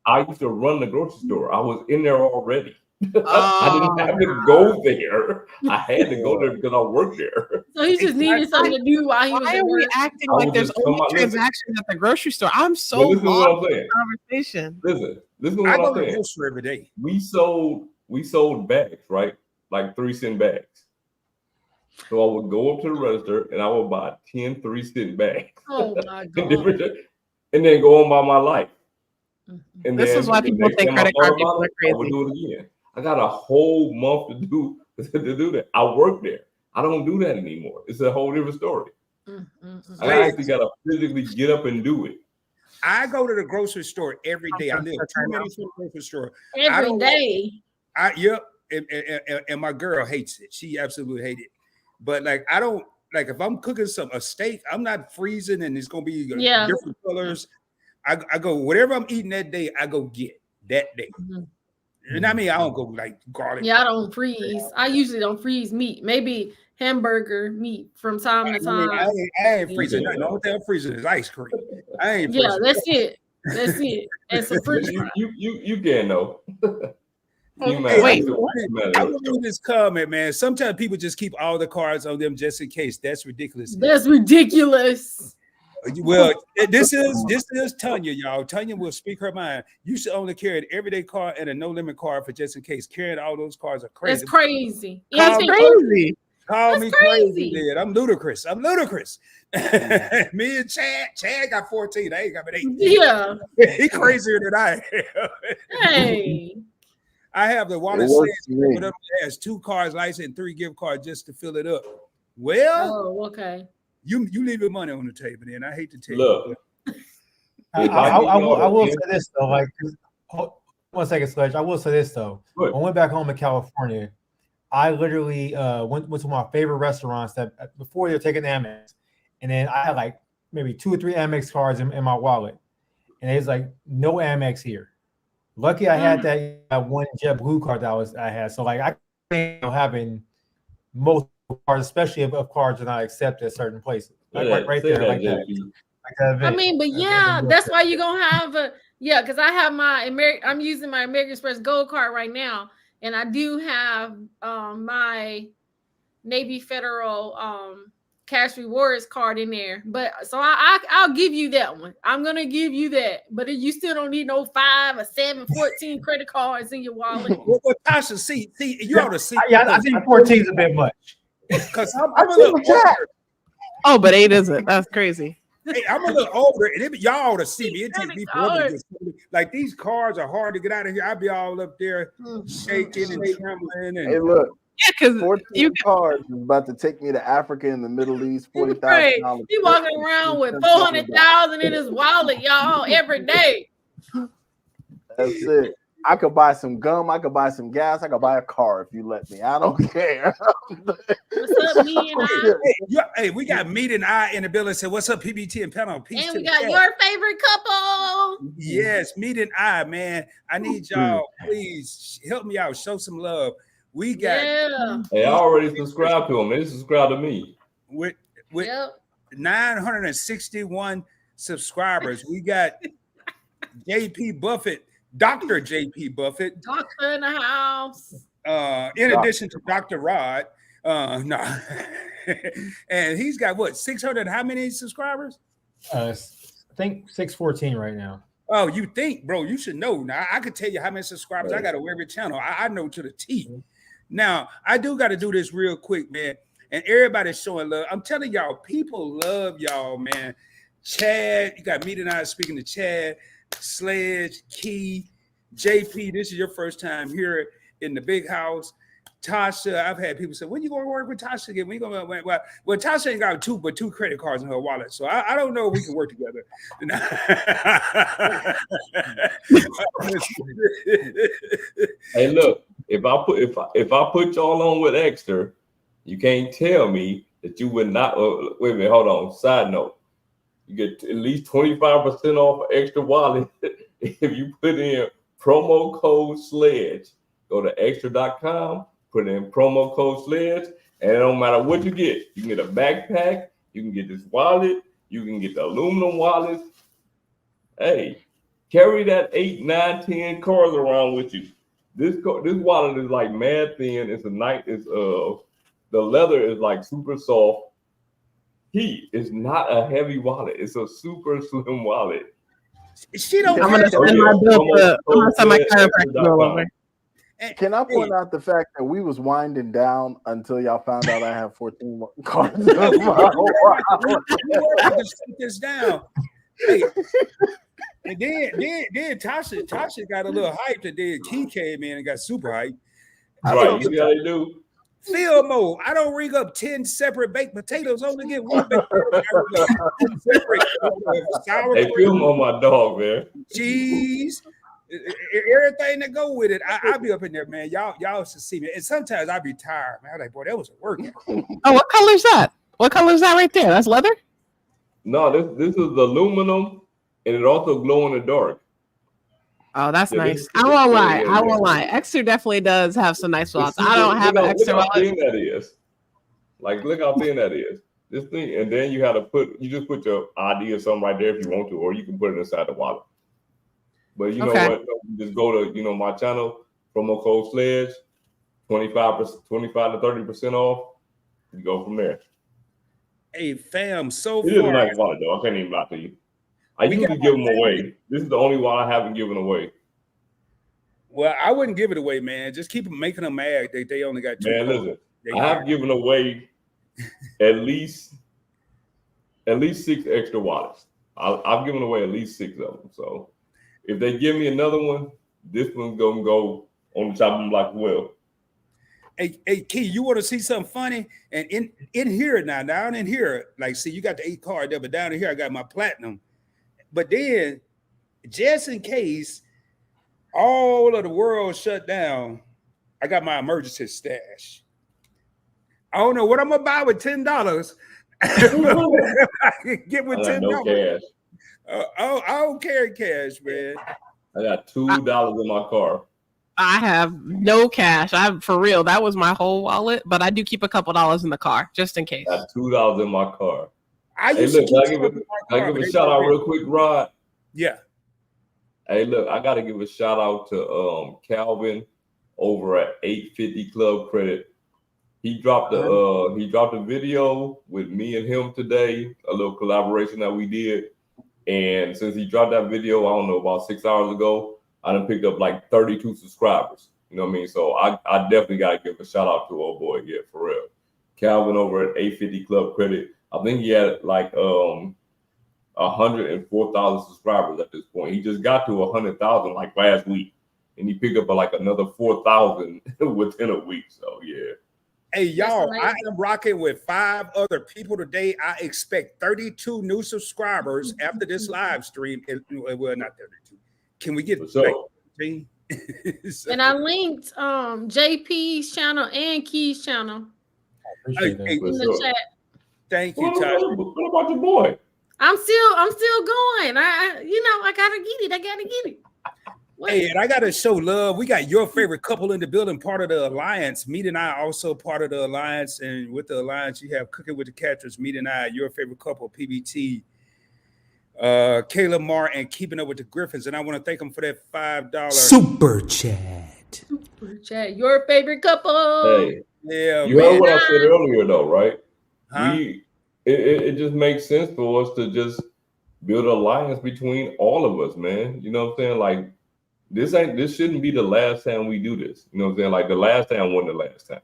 I used to run the grocery store. I was in there already. I didn't have to go there. I had to go there because I worked there. So he just needed something to do while he was Why at are we work. acting like there's only transactions at the grocery store? I'm so lost in the conversation. Listen to what I'm saying. Every day. We sold bags, right? Like 3-cent bags. So I would go up to the register and I would buy 10 3-cent bags. Oh my God. And then go on by my life. And this is why people think credit card people are crazy. I would do it again. I got a whole month to do that. I work there. I don't do that anymore. It's a whole different story. I actually got to physically get up and do it. I go to the grocery store every day. I live 2 minutes from the grocery store. Every day. And my girl hates it. She absolutely hates it. But like, I don't like if I'm cooking a steak, I'm not freezing and it's gonna be different colors. I go whatever I'm eating that day. I go get that day. And I mean, I don't go like garlic. Yeah, I don't freeze. I usually don't freeze meat. Maybe hamburger meat from time to time. I ain't freezing nothing. The only thing I'm freezing is ice cream. I ain't freezing. Yeah, that's it. That's it. And some French fries. You can know. Wait, I believe this comment, man. Sometimes people just keep all the cards on them just in case. That's ridiculous. That's ridiculous. Well, this is Tanya, y'all. Tanya will speak her mind. You should only carry an everyday card and a no limit card for just in case. Carrying all those cards are crazy. That's crazy. That's crazy. Call me crazy, dude. I'm ludicrous. Me and Chad got 14. I ain't got but 8. Yeah. He crazier than I am. Hey. I have the wallet that has 2 cards, license, and 3 gift cards just to fill it up. Well, okay. You leave your money on the table, then. I hate to tell you. I will say this though, like 1 second, Sledge. I will say this though. When I went back home to California, I literally went to my favorite restaurants that before they were taking Amex, and then I had like maybe 2 or 3 Amex cards in my wallet, and it's like no Amex here. Lucky I had that one JetBlue card that I had, so like I think having most cards, especially of cards that I accept at certain places, right there, like that. I mean, but yeah, that's why you're gonna have because I have I'm using my American Express Gold card right now, and I do have my Navy Federal Cash Rewards card in there. But so I'll give you that one. I'm gonna give you that, but you still don't need no 5 or 7, 14 credit cards in your wallet. Well, Tasha, see, you ought to see. Yeah, I think 14 is a bit much. Because I'm a little older. Oh, but 8 isn't. That's crazy. Hey, I'm a little older, and y'all ought to see me. It takes me Credit forever to card. get started. Like these cars are hard to get out of here. I'll be all up there shaking and trembling. Hey, And look, Yeah, because 14 you cards is about to take me to Africa and the Middle East. Right. $40,000. He walking around with 400,000 in his wallet, y'all, every day. That's it. I could buy some gum. I could buy some gas. I could buy a car if you let me. I don't care. What's up, me and I? hey, we got Meet and I in the building. Say, what's up, PBT and panel? Peace And to we the got chat. your favorite couple. Yes, Meet and I, man. I need y'all, please help me out. Show some love. We got Yeah. Hey, I already subscribed to him. They subscribed to me. with Yep. 961 subscribers. We got JP Buffett, Dr. JP Buffett, Doctor in the house. in addition to Dr. Rod. No. And he's got what, 600, how many subscribers? I think 614 right now. Oh, you think, bro, you should know. Now, I could tell you how many subscribers I got on every channel. I know to the T. Now, I do got to do this real quick, man. And everybody's showing love. I'm telling y'all, people love y'all, man. Chad, you got Meet and I speaking to Chad, Sledge, Key, JP. This is your first time here in the big house. Tasha, I've had people say, when you going to work with Tasha again? When you going to, well, Tasha ain't got two credit cards in her wallet. So I don't know if we can work together. Hey, look, if I put y'all on with extra, you can't tell me that you would not. Wait a minute, hold on. Side note, you get at least 25% off an extra wallet if you put in promo code SLEDGE. Go to extra.com, put in promo code SLEDGE, and it don't matter what you get. You can get a backpack, you can get this wallet, you can get the aluminum wallet. Hey, carry that 8, 9, 10 cards around with you. This wallet is like mad thin. The leather is like super soft. It's not a heavy wallet. It's a super slim wallet. She don't I'm gonna care. send my bill to. I'm gonna send my chiropractor bill over. Can I point out the fact that we was winding down until y'all found out I have 14 more cards? in my wallet? You have to sit this down. Hey. And then Tasha got a little hype, and then Key came in and got super hype. Right, you see how they do? Field mode. I don't ring up 10 separate baked potatoes. Only get one baked potato. I ring up 10 separate sour Hey, cream, film on my dog, man. cheese, everything that go with it. I'll be up in there, man. Y'all should see me. And sometimes I be tired, man. I'm like, boy, that was a workout. Oh, what color is that? What color is that right there? That's leather? No, this is aluminum, and it also glow in the dark. Oh, that's Yeah, nice. this- I won't yeah, lie. yeah, I won't yeah. lie. Extra definitely does have some nice wallets. I don't have an Look extra how wallet. thin that is. Like, look how thin that is. This thing, and then you just put your ID or something right there if you want to, or you can put it inside the wallet. But you know Okay. what? You just go to my channel, promo code SLEDGE, 25 to 30% off. You go from there. Hey, fam, so It is a far, nice wallet, though. I can't even lie to you. I We usually got give them my away. This is the only one I haven't given away. well, I wouldn't give it away, man. Just keep making them mad. They only got two. Man, cards. listen, They I have given away at least 6 extra wallets. I've given away at least 6 of them. So if they give me another one, this one's gonna go on the chopping block as well. Hey, Key, you want to see something funny? And in here now, down in here, like, see, you got the 8 card there, but down in here, I got my platinum. But then, just in case all of the world shut down, I got my emergency stash. I don't know what I'm gonna buy with $10. I can get with I got $10. no cash. I don't carry cash, man. I got $2 in my car. I have no cash. For real. That was my whole wallet, but I do keep a couple dollars in the car just in case. I got $2 in my car. I Hey, used look, to keep can some in my I car, give but a they shout out don't real quick, Rod. Yeah. Hey, look, I got to give a shout out to Calvin over at 850 Club Credit. He dropped a video with me and him today, a little collaboration that we did. And since he dropped that video, I don't know, about 6 hours ago, I done picked up like 32 subscribers. You know what I mean? So I definitely got to give a shout out to old boy, yeah, for real. Calvin over at 850 Club Credit. I think he had like 104,000 subscribers at this point. He just got to 100,000 like last week, and he picked up like another 4,000 within a week. So yeah. Hey, y'all, That's I amazing. am rocking with 5 other people today. I expect 32 new subscribers after this live stream. Well, not 32. Can we get For sure. 13? So, And I linked JP's channel and Key's channel Appreciate hey, that. For in the sure. chat. thank you, What, Tasha. what about your boy? I'm still going. I gotta get it. What? Hey, and I gotta show love. We got your favorite couple in the building, part of the alliance. Meet and I also part of the alliance, and with the alliance, you have Cooking with the Catchers. Meet and I, your favorite couple, PBT, Kayla Marr, and Keeping Up with the Griffins. And I want to thank them for that $5 Super Chat. Super chat. Your favorite couple. Hey, Yeah, you heard man. what I said earlier, though, right? Huh? It just makes sense for us to just build an alliance between all of us, man. You know what I'm saying? Like this shouldn't be the last time we do this. You know what I'm saying? Like the last time wasn't the last time.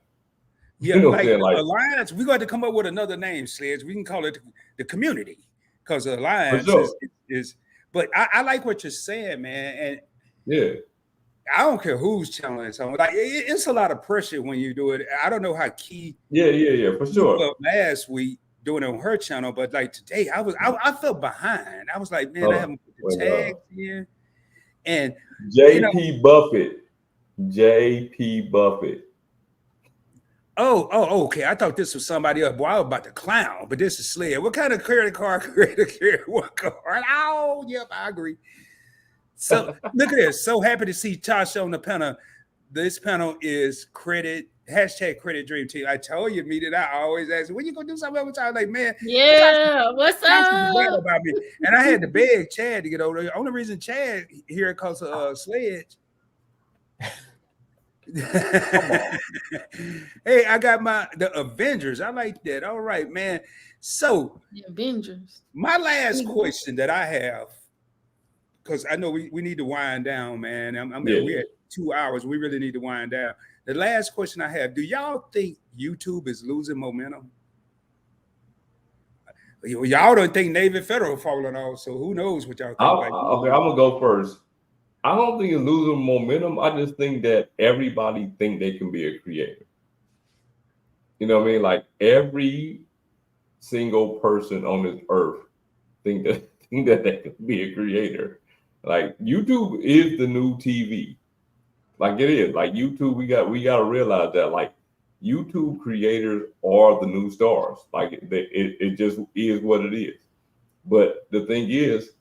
Yeah, You know what like, I'm saying? Like alliance. We got to come up with another name, Sledge. We can call it the community, because the alliance For sure. is. But I like what you're saying, man, and yeah. I don't care whose channel it's on. Like it's a lot of pressure when you do it. I don't know how Key Yeah, for sure. up last week doing it on her channel, but like today, I felt behind. I was like, man, I haven't put the tags in, and JP Buffett. JP Buffett. oh, okay. I thought this was somebody else. Boy, I was about to clown, but this is Sled. What kind of credit card creator carry one card? Oh, yep, I agree. So look at this. So happy to see Tasha on the panel. This panel is credit #credit dream team. I told you, meet it. I always ask, when you gonna do something else? I was like, man, Yeah, what's Tasha forgot up? about me. And I had to beg Chad to get over there. Only reason Chad here because of Sledge. Hey, I got the Avengers. I like that. All right, man. So The Avengers. my last question that I have, because I know we need to wind down, man. We're at 2 hours. We really need to wind down. The last question I have: do y'all think YouTube is losing momentum? Y'all don't think Navy Federal falling off, so who knows what y'all think? Okay, I'm gonna go first. I don't think it's losing momentum. I just think that everybody think they can be a creator. You know what I mean? Like every single person on this earth think that they can be a creator. Like YouTube is the new TV. Like it is. Like YouTube, we got to realize that like YouTube creators are the new stars. Like it just is what it is. But the thing is,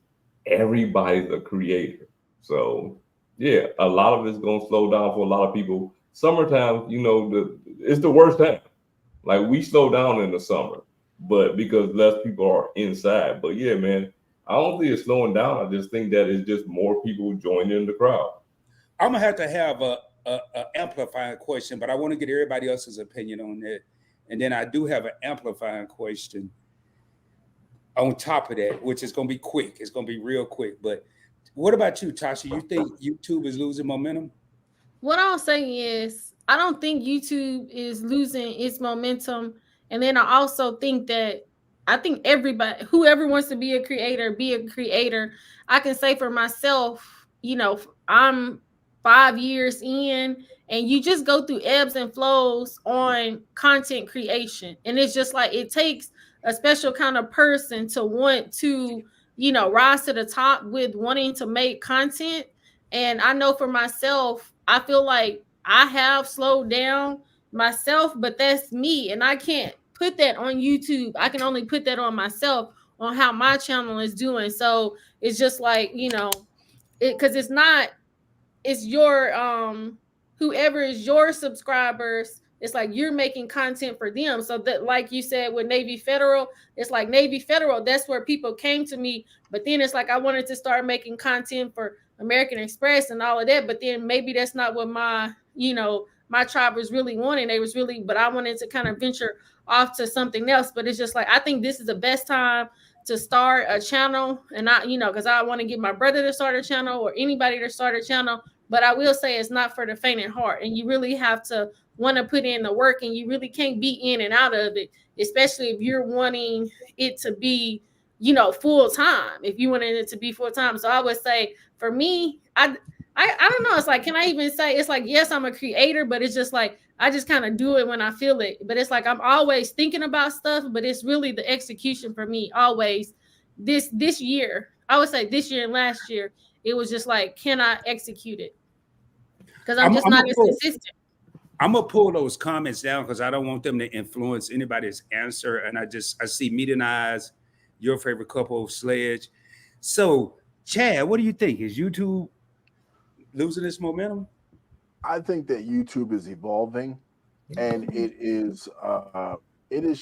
everybody's a creator. So yeah, a lot of it's gonna slow down for a lot of people. Summertime, you know, it's the worst time. Like we slow down in the summer, but because less people are inside. But yeah, man, I don't think it's slowing down. I just think that it's just more people joining the crowd. I'm gonna have to have a amplifying question, but I want to get everybody else's opinion on that. And then I do have an amplifying question on top of that, which is gonna be quick. It's gonna be real quick. But what about you, Tasha? You think YouTube is losing momentum? What I'm saying is, I don't think YouTube is losing its momentum. And then I also think that I think everybody, whoever wants to be a creator, be a creator. I can say for myself, you know, I'm 5 years in, and you just go through ebbs and flows on content creation. And it's just like it takes a special kind of person to want to, you know, rise to the top with wanting to make content. And I know for myself, I feel like I have slowed down myself, but that's me. And I can't put that on YouTube. I can only put that on myself, on how my channel is doing. So it's just like, you know, because it's your whoever is your subscribers, it's like you're making content for them. So that, like you said with Navy Federal, it's like Navy Federal, that's where people came to me. But then it's like I wanted to start making content for American Express and all of that. But then maybe that's not what my tribe was really wanting. But I wanted to kind of venture off to something else. But it's just like I think this is the best time to start a channel, and not, you know, because I want to get my brother to start a channel or anybody to start a channel. But I will say it's not for the faint of heart, and you really have to want to put in the work, and you really can't be in and out of it, especially if you're wanting it to be full time, if you wanted it to be full time. So I would say for me, I don't know. It's like, can I even say, it's like, yes, I'm a creator, but it's just like, I just kind of do it when I feel it. But it's like, I'm always thinking about stuff, but it's really the execution for me always. This year, I would say this year and last year, it was just like, can I execute it? Because I'm just not as consistent. I'm gonna pull those comments down because I don't want them to influence anybody's answer. And I see Meeting Eyes, your favorite couple, Sledge. So, Chad, what do you think? Is YouTube losing its momentum? I think that YouTube is evolving, and it is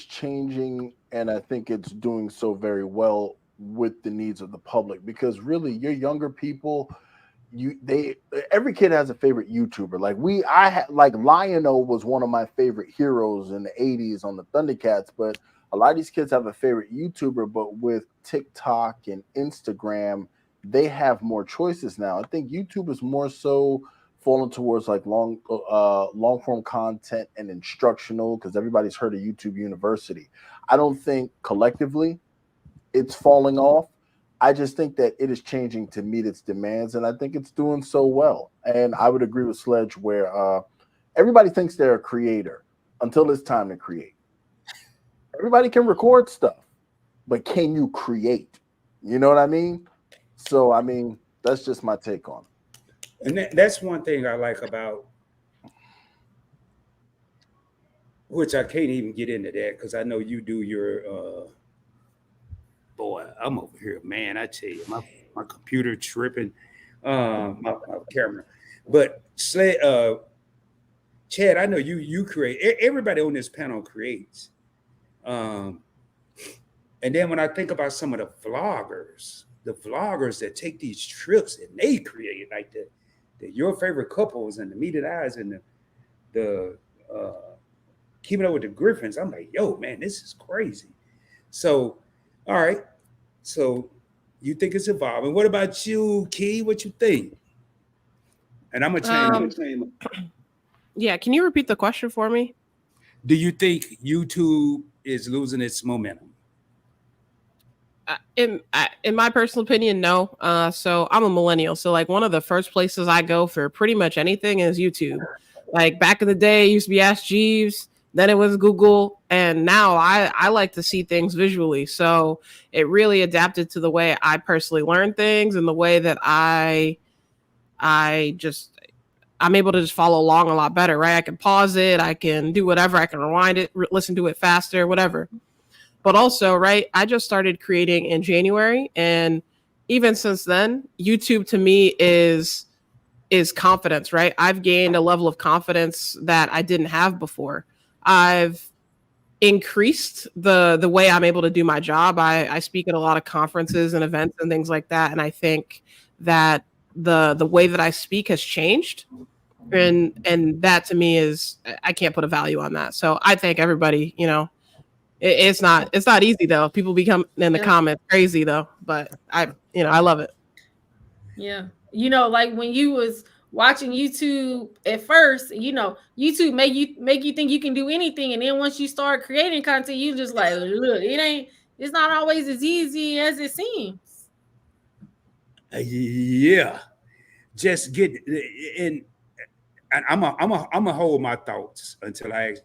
changing, and I think it's doing so very well with the needs of the public, because really your younger people, every kid has a favorite YouTuber. Like Lion-O was one of my favorite heroes in the 80s on the Thundercats, but a lot of these kids have a favorite YouTuber, but with TikTok and Instagram, they have more choices now. I think YouTube is more so falling towards like long form content and instructional, because everybody's heard of YouTube University. I don't think collectively it's falling off. I just think that it is changing to meet its demands, and I think it's doing so well. And I would agree with Sledge where everybody thinks they're a creator until it's time to create. Everybody can record stuff, but can you create? You know what I mean? So, I mean, that's just my take on it. And that's one thing I like about, which I can't even get into that because I know you do your, boy, I'm over here, man. I tell you, my computer tripping, my camera. But Chad, I know you create. Everybody on this panel creates. And then when I think about some of the vloggers that take these trips and they create like your favorite couples and the Meeting Eyes and the Keeping Up with the Griffins, I'm like, yo, man, this is crazy. So, all right. So you think it's evolving. What about you, Key? What you think? And I'm gonna change. Yeah, can you repeat the question for me? Do you think YouTube is losing its momentum? In my personal opinion, no. So I'm a millennial. So like one of the first places I go for pretty much anything is YouTube. Like back in the day, it used to be Ask Jeeves, then it was Google, and now I like to see things visually. So it really adapted to the way I personally learn things and the way that I'm able to just follow along a lot better, right? I can pause it, I can do whatever, I can rewind it, listen to it faster, whatever. But also, right, I just started creating in January, and even since then, YouTube to me is confidence, right? I've gained a level of confidence that I didn't have before. I've increased the way I'm able to do my job. I speak at a lot of conferences and events and things like that, and I think that the way that I speak has changed, and that to me is, I can't put a value on that. So I thank everybody. It's not easy though. People become in the comments crazy though, but I love it. Yeah. Like when you was watching YouTube at first, YouTube make you think you can do anything. And then once you start creating content, you just like, look, it's not always as easy as it seems. Yeah. Just get in. And I'm a hold my thoughts until I ask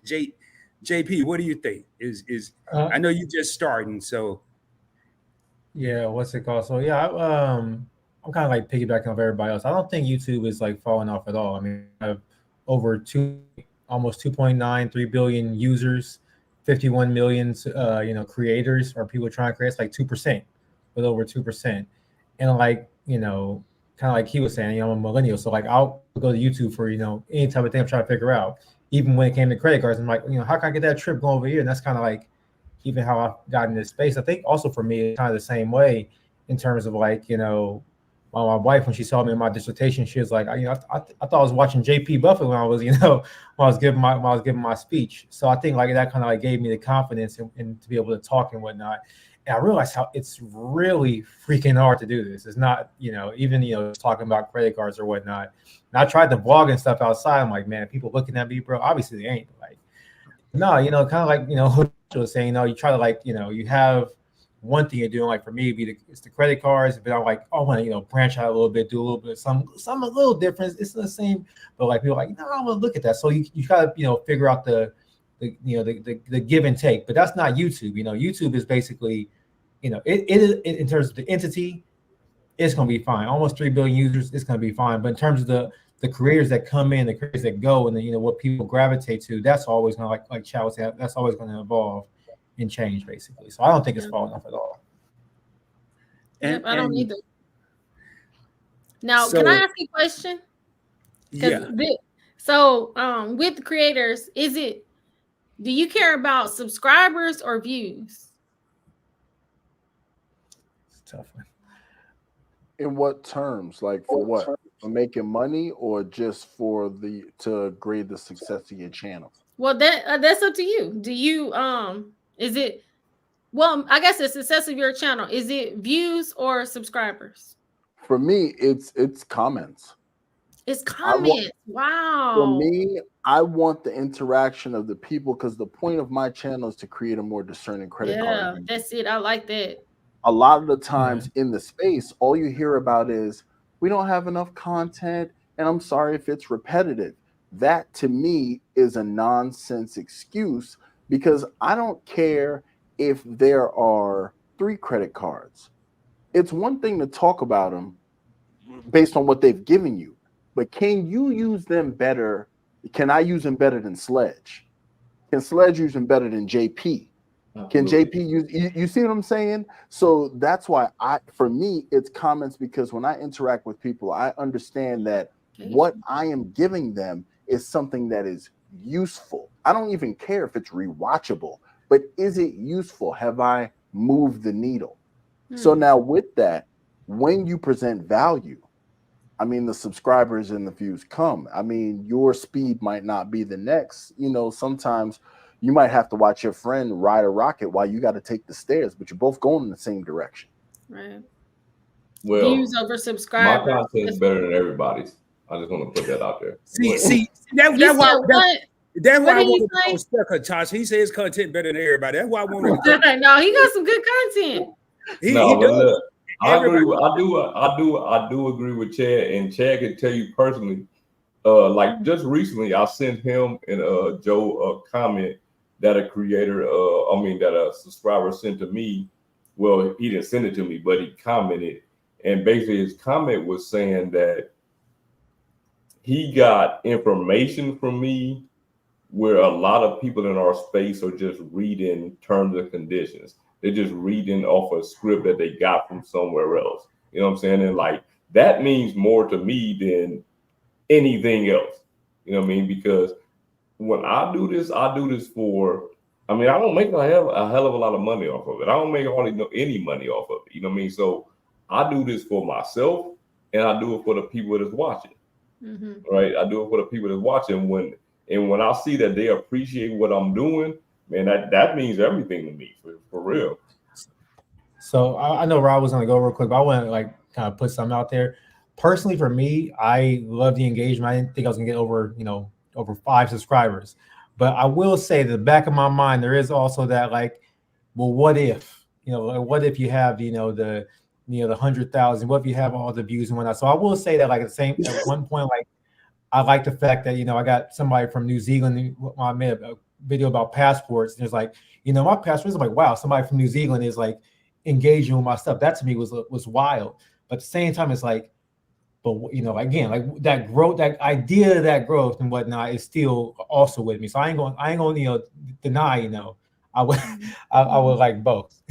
JP, what do you think? I know you just starting, so yeah, what's it called? So yeah, I'm kind of like piggybacking off everybody else. I don't think YouTube is like falling off at all. I mean, I have over almost 2.93 billion users, 51 million creators or people trying to create. It's like 2%, with over 2%. And like, kind of like he was saying, I'm a millennial, so like I'll go to YouTube for any type of thing I'm trying to figure out. Even when it came to credit cards, I'm like, how can I get that trip going over here? And that's kind of like even how I've gotten this space. I think also for me, it's kind of the same way in terms of like, my wife, when she saw me in my dissertation, she was like, I thought I was watching JP Buffett when I was, when I was giving my speech. So I think like that kind of like gave me the confidence and to be able to talk and whatnot. And I realized how it's really freaking hard to do this. It's not, even, talking about credit cards or whatnot. And I tried to vlog and stuff outside. I'm like, man, people looking at me, bro. Obviously they ain't. Like, no, kind of like, who was saying, you try to like, you have one thing you're doing. Like for me, it's the credit cards. But I'm like, I want to branch out a little bit, do a little bit of some a little different. It's the same, but like people are like, no, I want to look at that. So you gotta figure out the give and take. But that's not YouTube. YouTube is basically, it in terms of the entity, it's going to be fine. Almost 3 billion users, it's going to be fine. But in terms of the creators that come in, the creators that go, and then what people gravitate to, that's always going to like Chad was saying, that's always going to evolve and change basically. So I don't think it's falling off at all. I don't either. Now, can I ask you a question? Yeah. So with the creators, do you care about subscribers or views? It's a tough one. In what terms? Like for what? For making money or just to grade the success of your channel? Well, that's up to you. Do you is it, well, I guess the success of your channel, is it views or subscribers? For me, it's comments. It's comments. Wow. For me, I want the interaction of the people, because the point of my channel is to create a more discerning credit card. Yeah, that's it. I like that. A lot of the times in the space, all you hear about is we don't have enough content, and I'm sorry if it's repetitive. That to me is a nonsense excuse, because I don't care if there are 3 credit cards. It's one thing to talk about them based on what they've given you, but can you use them better? Can I use them better than Sledge? Can Sledge use them better than JP? Can JP use, you see what I'm saying? So that's why for me, it's comments, because when I interact with people, I understand that what I am giving them is something that is useful. I don't even care if it's rewatchable, but is it useful? Have I moved the needle? So now with that, when you present value, I mean, the subscribers and the views come. I mean, your speed might not be the next. Sometimes you might have to watch your friend ride a rocket while you got to take the stairs, but you're both going in the same direction. Right. Well, views over subscribers. My content is better than everybody's. I just want to put that out there. See, that's why I want to stuck Tosh. He says content better than everybody. That's why I want to. No, he got some good content. He does. Look, I do agree with Chad, and Chad can tell you personally. Like just recently, I sent him and Joe a comment that a subscriber sent to me. Well, he didn't send it to me, but he commented, and basically his comment was saying that he got information from me where a lot of people in our space are just reading terms and conditions. They're just reading off a script that they got from somewhere else. You know what I'm saying? And like that means more to me than anything else. You know what I mean? Because when I do this for, I don't make a hell of a lot of money off of it. I don't make hardly any money off of it. You know what I mean? So I do this for myself, and I do it for the people that's watching. Right? I do it for the people that's watching. When I see that they appreciate what I'm doing, man, that means everything to me, for real. So I know Rob was going to go real quick, but I want to kind of put something out there. Personally, for me, I love the engagement. I didn't think I was going to get over 5 subscribers. But I will say, the back of my mind, there is also that well, what if? What if you have the 100,000? What if you have all the views and whatnot? So I will say that at one point, I like the fact that I got somebody from New Zealand. I made a video about passports. And there's my passports. I'm like, wow, somebody from New Zealand is engaging with my stuff. That to me was wild. But at the same time, it's but again, that growth, that idea of that growth and whatnot is still also with me. So I ain't gonna deny, I would like both.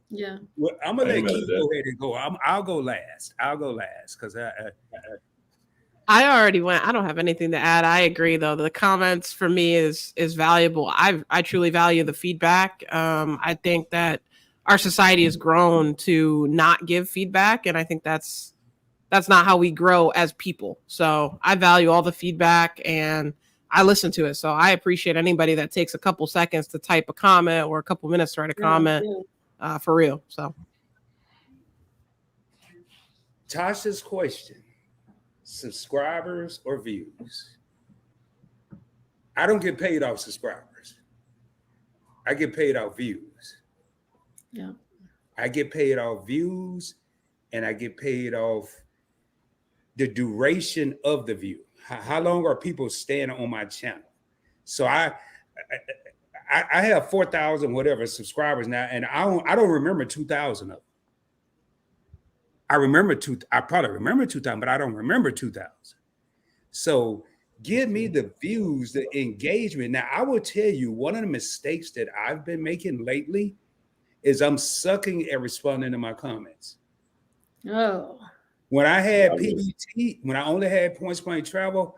Yeah. Well, I'm gonna let Keith go ahead and go. I'll go last. Because I already went. I don't have anything to add. I agree, though. The comments for me is valuable. I truly value the feedback. I think that our society has grown to not give feedback, and I think that's not how we grow as people. So I value all the feedback, and I listen to it. So I appreciate anybody that takes a couple seconds to type a comment or a couple minutes to write a comment. For real. So Tasha's question: subscribers or views? I don't get paid off subscribers. I get paid off views. Yeah. I get paid off views, and I get paid off the duration of the view. How long are people staying on my channel? So I have 4,000 whatever subscribers now, and I don't remember 2,000 of them. I probably remember 2,000, but I don't remember 2,000. So give me the views, the engagement. Now I will tell you, one of the mistakes that I've been making lately is I'm sucking at responding to my comments. Oh. When I had PBT, when I only had Points Blank Travel,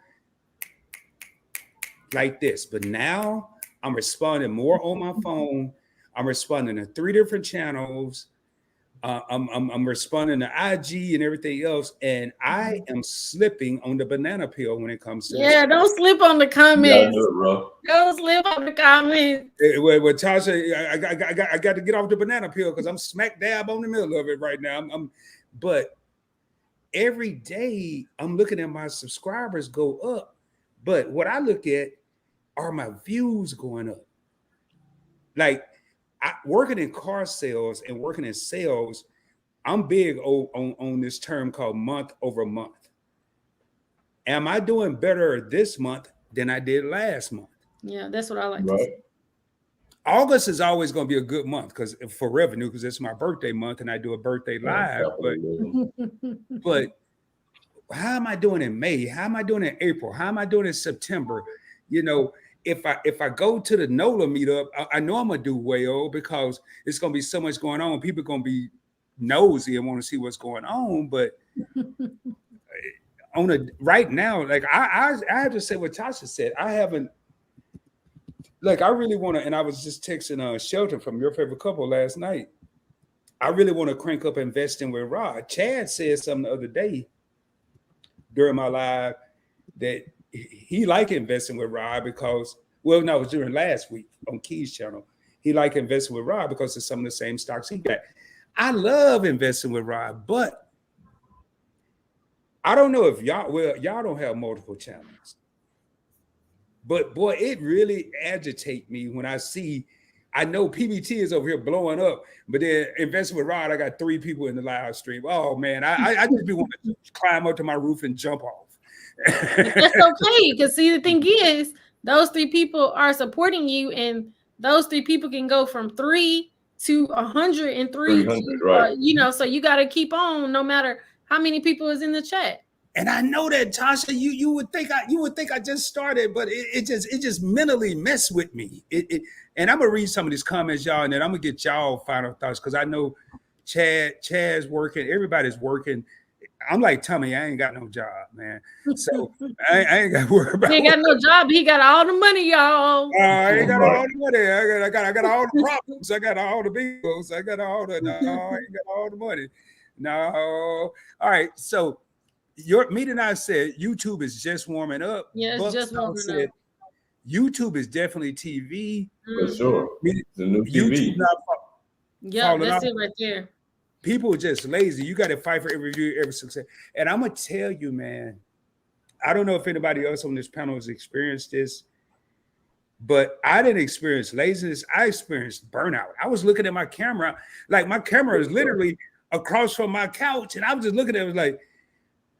like this, but now I'm responding more on my phone. I'm responding to 3 different channels. I'm responding to IG and everything else, and I am slipping on the banana peel when it comes to Yeah, don't slip on the You gotta comments. do it, bro. Don't slip on the comments. Well, Tasha, I got to get off the banana peel because I'm smack dab on the middle of it right now. But every day I'm looking at my subscribers go up, but what I look at are my views going up. Like working in car sales and working in sales, I'm big on this term called month over month. Am I doing better this month than I did last month? Yeah, that's what I like to Right. see. August is always going to be a good month for revenue because it's my birthday month and I do a birthday live. But how am I doing in May? How am I doing in April? How am I doing in September? You know, if I go to the NOLA meetup, I know I'm gonna do well because it's gonna be so much going on. People are gonna be nosy and want to see what's going on. But right now, like I have to say what Tasha said. I haven't. Like I really want to, and I was just texting Shelton from Your Favorite Couple last night. I really want to crank up investing with Rod. Chad said something the other day during my live that he liked investing with Rod because, well, no, it was during last week on Key's channel. He liked investing with Rod because of some of the same stocks he got. I love investing with Rod, but I don't know if y'all don't have multiple channels. But boy, it really agitates me when I see, I know PBT is over here blowing up, but then investing with Rod, I got 3 people in the live stream. Oh man, I just be wanting to climb up to my roof and jump off. That's okay, because see, the thing is, those 3 people are supporting you, and those 3 people can go from 3 to 103. 300, right. You know, so you got to keep on, no matter how many people is in the chat. And I know that, Tasha, you would think I just started, but it just mentally messed with me. And I'm gonna read some of these comments, y'all, and then I'm gonna get y'all final thoughts because I know Chad's working, everybody's working. I'm like Tommy, I ain't got no job, man. So I ain't got to worry about. He ain't got no job. He got all the money, y'all. I ain't got all the money. I got all the problems. I got all the bills. I got all the. No, I ain't got all the money. No. All right. So Meet and I said YouTube is just warming up. Yeah, it's just warming up. YouTube is definitely TV. For sure. It's the new TV. Yeah, that's it right there. People are just lazy. You got to fight for every view, every success. And I'm going to tell you, man, I don't know if anybody else on this panel has experienced this, but I didn't experience laziness. I experienced burnout. I was looking at my camera, like my camera is literally across from my couch. And I was just looking at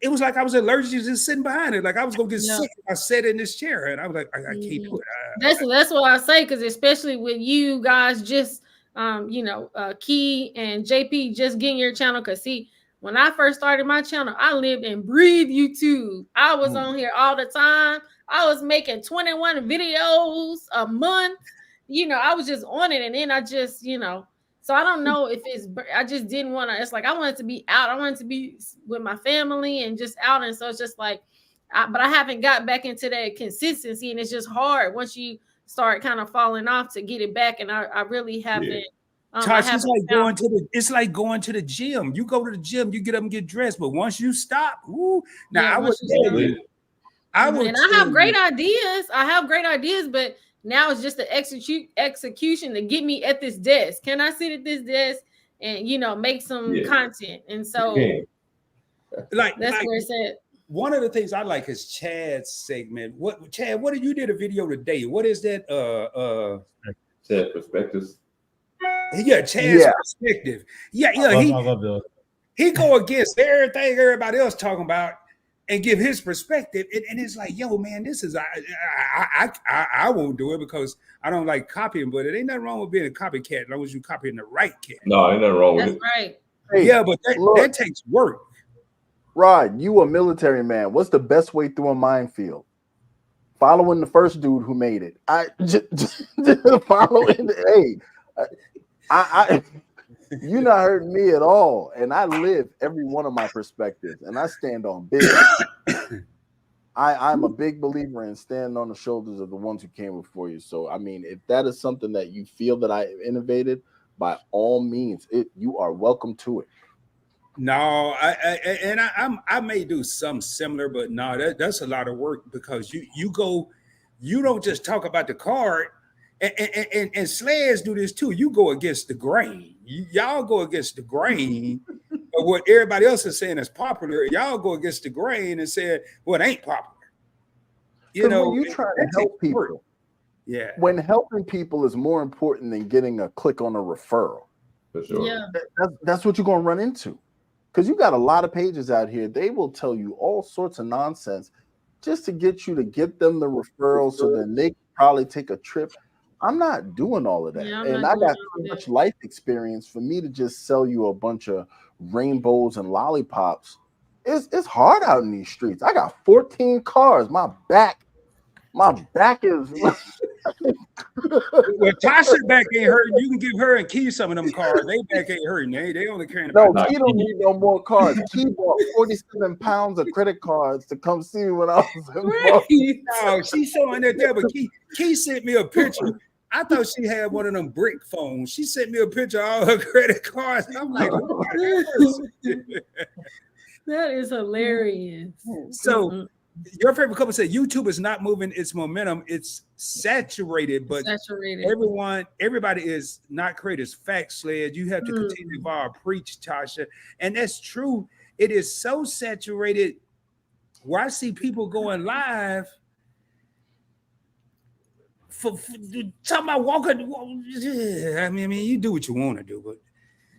it was like I was allergic to just sitting behind it. Like I was going to get sick if I sat in this chair. And I was like, I can't do it. That's what I say, because especially with you guys just Key and JP just getting your channel. Because see, when I first started my channel, I lived and breathed YouTube. I was on here all the time. I was making 21 videos a month. I was just on it, and then I just so I don't know if I just didn't want to. It's like I wanted to be out. I wanted to be with my family and just out, and so it's just like but I haven't got back into that consistency, and it's just hard once you start kind of falling off to get it back. And I really haven't. Tosh, it's like going to the gym. You go to the gym, you get up and get dressed, but once you stop, I have great ideas. I have great ideas, but now it's just the execution to get me at this desk. Can I sit at this desk and make some content? And so that's where it's at. One of the things I like is Chad's segment. Chad, what did you did a video today? What is that? Chad Perspectives. Yeah, Chad's Yeah. perspective. Yeah, I love those. he go against everything everybody else talking about and give his perspective. And it's like, yo, man, this is I won't do it because I don't like copying, but it ain't nothing wrong with being a copycat as long as you copying the right cat. No, ain't nothing wrong with That's it. right. Hey, Yeah, but look. that takes work. Rod, you a military man. What's the best way through a minefield? Following the first dude who made it. Following. You not hurting me at all, and I live every one of my perspectives, and I stand on business. I'm a big believer in standing on the shoulders of the ones who came before you. So, I mean, if that is something that you feel that I innovated, by all means, you are welcome to it. No, I may do something similar, but no, that's a lot of work because you don't just talk about the card, and sleds do this too. You go against the grain. Y'all go against the grain of what everybody else is saying is popular. Y'all go against the grain and say, well, it ain't popular. You know, when you try to help people, yeah, when helping people is more important than getting a click on a referral, For sure. Yeah. that's what you're going to run into. Because you got a lot of pages out here. They will tell you all sorts of nonsense just to get you to get them the referral so then they can probably take a trip. I'm not doing all of that. Yeah, I'm and not I got doing too all much that. life experience for me to just sell you a bunch of rainbows and lollipops. It's hard out in these streets. I got 14 cars. My back is Well, Tasha back ain't hurting. You can give her and Key some of them cars. They back ain't hurting. They only carrying no, about Key don't need no more cars. Key bought 47 pounds of credit cards to come see me when I was in Boston. No, she's showing that there, but Key sent me a picture. I thought she had one of them brick phones. She sent me a picture of all her credit cards. I'm like, That is hilarious. so your favorite couple said YouTube is not moving its momentum. It's saturated, but Saturated. everybody is not creators. Fact, Sled. You have to continue to evolve. Preach, Tasha. And that's true. It is so saturated where I see people going live for talking about walking. I mean, you do what you want to do, but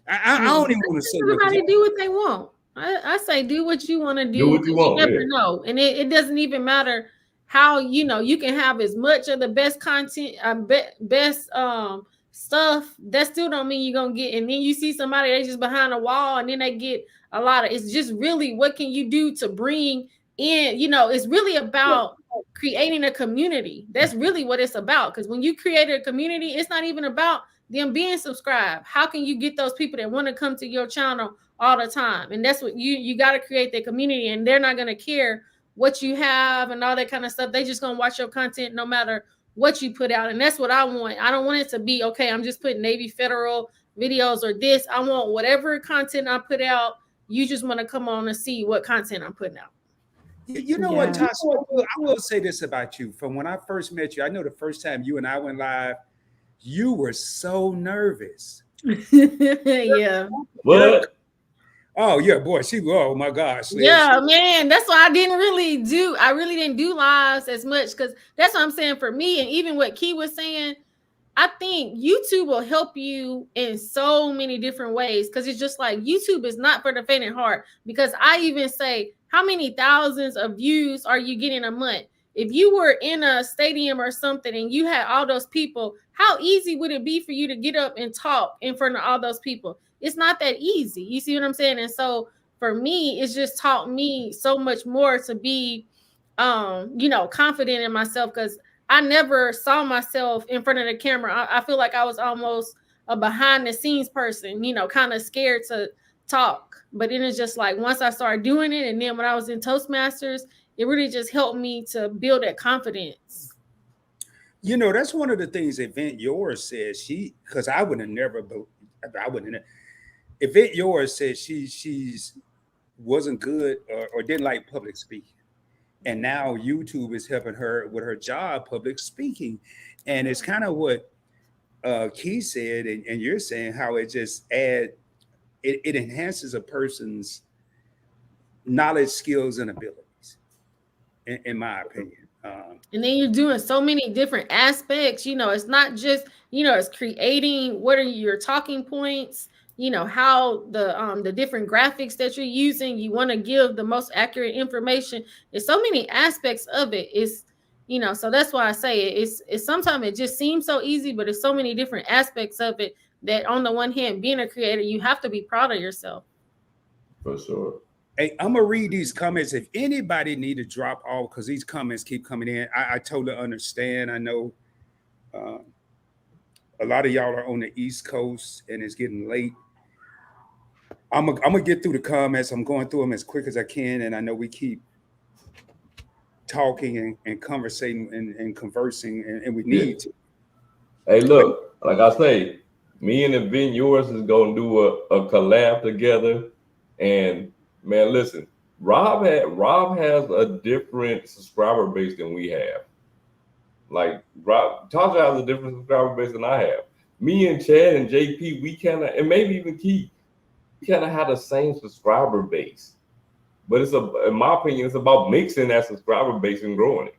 I don't even want to say everybody do what they want. I say do what you want to do. Do what you want, never yeah. know, and it doesn't even matter how you can have as much of the best content, best stuff. That still don't mean you're gonna get. And then you see somebody they just behind a wall, and then they get a lot of. It's just really what can you do to bring in. It's really about creating a community. That's really what it's about. Because when you create a community, it's not even about them being subscribed. How can you get those people that want to come to your channel all the time? And that's what you got to create that community, and they're not going to care what you have and all that kind of stuff. They just going to watch your content no matter what you put out. And that's what I want. I don't want it to be, okay, I'm just putting Navy Federal videos or this. I want whatever content I put out. You just want to come on and see what content I'm putting out. You know what, Tasha? I will say this about you. From when I first met you, I know the first time you and I went live, you were so nervous. Yeah. What? Oh yeah, boy. Oh my gosh. Yeah, man. That's why I really didn't do lives as much, because that's what I'm saying for me. And even what Key was saying, I think YouTube will help you in so many different ways, because it's just like YouTube is not for the faint of heart. Because I even say, how many thousands of views are you getting a month? If you were in a stadium or something and you had all those people, how easy would it be for you to get up and talk in front of all those people? It's not that easy. You see what I'm saying? And so for me, it's just taught me so much more to be, confident in myself, because I never saw myself in front of the camera. I feel like I was almost a behind the scenes person, kind of scared to talk. But then it's just like once I started doing it, and then when I was in Toastmasters, it really just helped me to build that confidence. That's one of the things Event Yours says. Because I wouldn't have. Event Yours said she's wasn't good or didn't like public speaking. And now YouTube is helping her with her job, public speaking. And it's kind of what Key said, and you're saying how it just it enhances a person's knowledge, skills, and abilities, in my opinion. And then you're doing so many different aspects. It's not just, it's creating what are your talking points, how the different graphics that you're using, you want to give the most accurate information. There's so many aspects of it. It's, so that's why I say it's sometimes it just seems so easy, but there's so many different aspects of it that on the one hand, being a creator, you have to be proud of yourself. For sure. Hey, I'm gonna read these comments. If anybody need to drop off, because these comments keep coming in, I totally understand. I know a lot of y'all are on the East Coast and it's getting late. I'm gonna get through the comments. I'm going through them as quick as I can, and I know we keep talking and conversating and conversing, and we need to. Hey, look, like I say, me and the Yours is gonna do a collab together, and man, listen, Rob has a different subscriber base than we have. Like Tasha has a different subscriber base than I have. Me and Chad and JP, we kind of, and maybe even Keith, we kind of have the same subscriber base. But in my opinion, it's about mixing that subscriber base and growing it.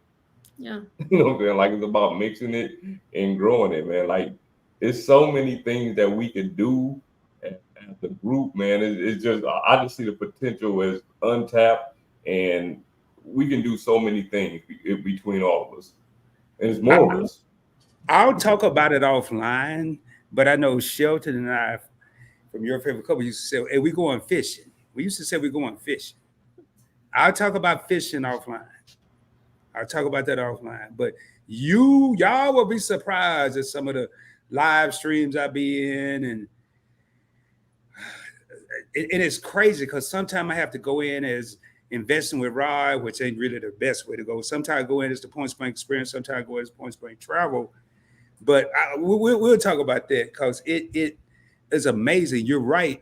Yeah. You know what I'm saying? Like, it's about mixing it and growing it, man. Like, it's so many things that we could do as the group, man. It's just, I just see the potential as untapped, and we can do so many things between all of us. And it's more of us. I'll talk about it offline, but I know Shelton and I, from your favorite couple, used to say, hey, we going fishing. We used to say we're going fishing. I'll talk about fishing offline. I'll talk about that offline. But y'all will be surprised at some of the live streams I be in. And it is crazy because sometimes I have to go in as investing with Rod, which ain't really the best way to go. Sometimes I go in as the Points Blank experience. Sometimes I go as Points Blank travel. But we'll talk about that because it is amazing. You're right.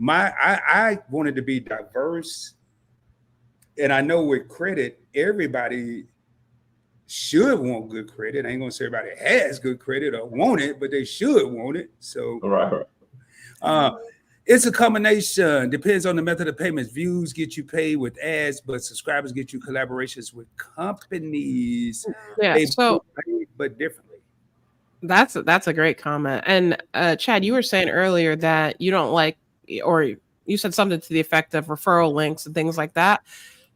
I wanted to be diverse. And I know with credit, everybody should want good credit. I ain't gonna say everybody has good credit or want it, but they should want it. So right. It's a combination. Depends on the method of payments. Views get you paid with ads, but subscribers get you collaborations with companies. Yeah, but differently. That's a great comment. And Chad, you were saying earlier that you don't like, or you said something to the effect of referral links and things like that.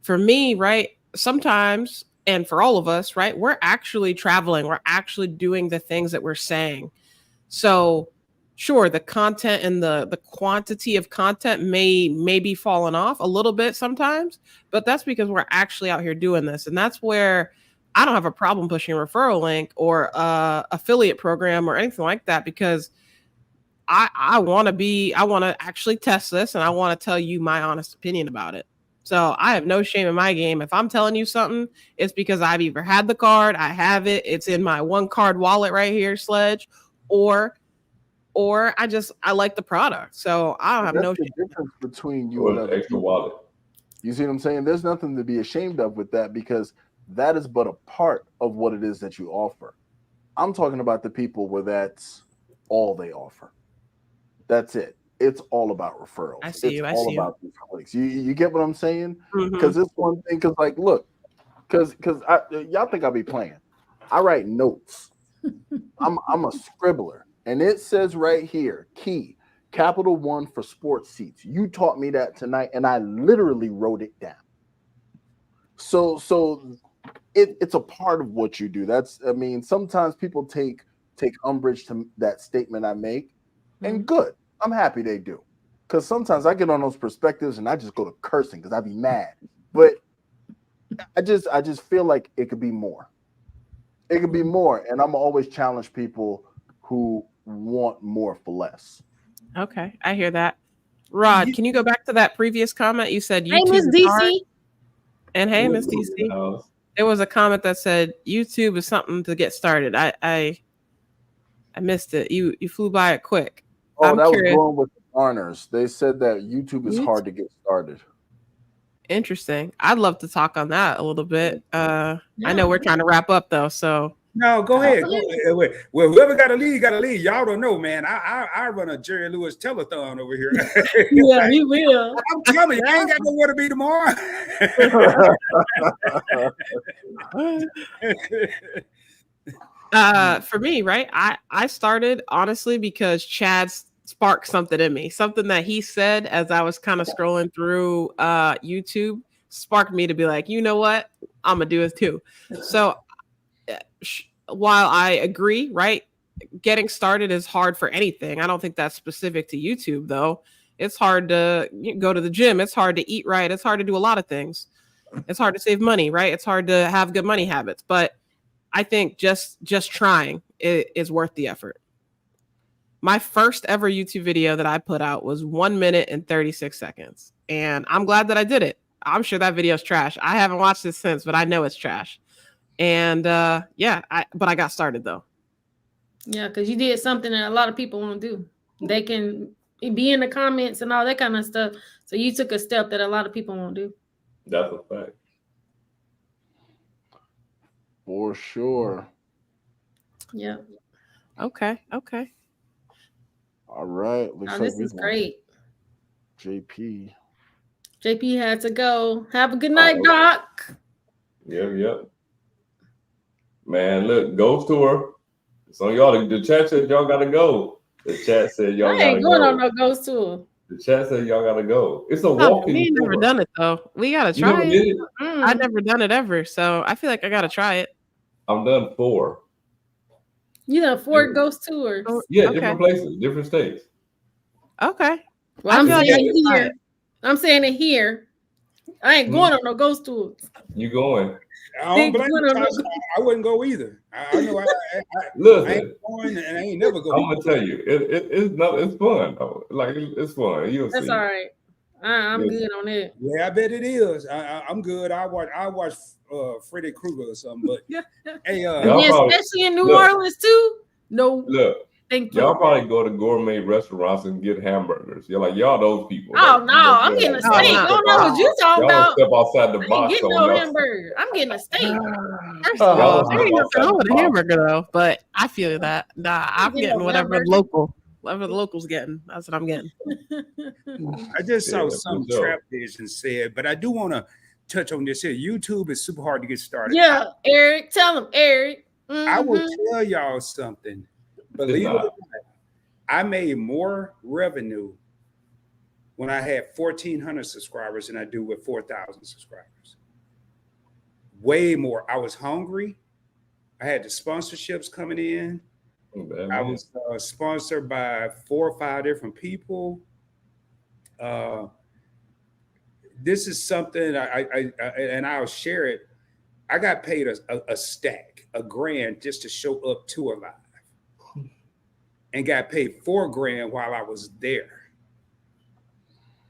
For me, right, sometimes, and for all of us, right, we're actually traveling. We're actually doing the things that we're saying. So sure, the content and the quantity of content may be falling off a little bit sometimes, but that's because we're actually out here doing this. And that's where I don't have a problem pushing a referral link or affiliate program or anything like that, because I want to actually test this, and I want to tell you my honest opinion about it. So I have no shame in my game. If I'm telling you something, it's because I've either had the card, I have it, it's in my one card wallet right here, Sledge, or I like the product. So I don't have no shame. The difference between you and other extra wallet. You see what I'm saying? There's nothing to be ashamed of with that, because that is but a part of what it is that you offer. I'm talking about the people where that's all they offer. That's it. It's all about referrals. I see you. About these clicks. You get what I'm saying? Mm-hmm. Because it's one thing. Because like, look, because y'all think I'll be playing. I write notes. I'm a scribbler, and it says right here, key, Capital One for sports seats. You taught me that tonight, and I literally wrote it down. So it's a part of what you do. Sometimes people take umbrage to that statement I make, and good. I'm happy they do, because sometimes I get on those perspectives and I just go to cursing because I be mad. But I just feel like it could be more. It could be more, and I'm always challenge people who want more for less. Okay, I hear that. Rod, can you go back to that previous comment? You said YouTube. Hey, Miss DC. And hey, Miss DC. There was a comment that said YouTube is something to get started. I missed it. You flew by it quick. Oh, that was going with the Barners. They said that YouTube is hard to get started. Interesting. I'd love to talk on that a little bit. I know we're trying to wrap up though, so no, go ahead. Well, whoever got to lead, Y'all don't know, man. I run a Jerry Lewis telethon over here. Yeah, he will. I'm telling you, I ain't got nowhere to be tomorrow. For me, right? I started honestly because Chad sparked something in me. Something that he said as I was kind of scrolling through YouTube sparked me to be like, you know what? I'm gonna do it too. So while I agree, right? Getting started is hard for anything. I don't think that's specific to YouTube though. It's hard to go to the gym. It's hard to eat right. It's hard to do a lot of things. It's hard to save money, right? It's hard to have good money habits. But I think just trying is worth the effort. My first ever YouTube video that I put out was 1 minute and 36 seconds. And I'm glad that I did it. I'm sure that video's trash. I haven't watched it since, but I know it's trash. And but I got started though. Yeah, because you did something that a lot of people won't do. They can be in the comments and all that kind of stuff. So you took a step that a lot of people won't do. That's a fact. For sure. Yeah. Okay. All right. Looks Oh, like this we is got great. JP. JP had to go. Have a good night, Doc. Yep. Man, look, Ghost Tour. It's on y'all. The chat said y'all gotta go. The chat said y'all I gotta ain't going go. on no ghost tour. The chat said y'all gotta go. It's a Oh, walking we ain't tour. never done it though. We gotta You never try did it. it? I've never done it ever, so I feel like I gotta try it. I'm done 4. You know, 4 ghost tours. Yeah, Okay. different places, different states. Okay. Well, I'm I feel like I saying can try here. it. I'm saying it here. I ain't going on no ghost tours. You going? I don't blame you, Tasha. I wouldn't go either. I know I Listen, ain't going and I ain't never I'm going. gonna tell you, it's fun though. Like it's fun. You'll That's see. all right. I'm Yes. good on it. Yeah, I bet it is. I'm good. I watch Freddy Krueger or something. But hey, Y'all And then probably- especially in New look. Orleans too. No, Look, thank y'all you. probably go to gourmet restaurants and get hamburgers. You're like y'all those people. Oh Like, no, I'm getting a No, steak. no. I don't know what you talking Y'all don't about. step outside the I ain't box getting on no y'all. hamburger. I'm getting a steak. First of Y'all all, don't there ain't step nothing wrong with a outside the hamburger though, but I feel that. Nah, I'm You getting know, whatever hamburger. whatever the locals getting. That's what I'm getting. I just saw Yeah, some for sure. Trap Vision said, but I do want to touch on this here. YouTube is super hard to get started. Yeah, Eric, tell him, Eric. I will Mhm. tell y'all something. Believe it or not. not, I made more revenue when I had 1,400 subscribers than I do with 4,000 subscribers. Way more. I was hungry. I had the sponsorships coming in. I was sponsored by 4 or 5 different people. This is something and I'll share it. I got paid a stack, $1,000 just to show up to a live, and got paid $4,000 while I was there.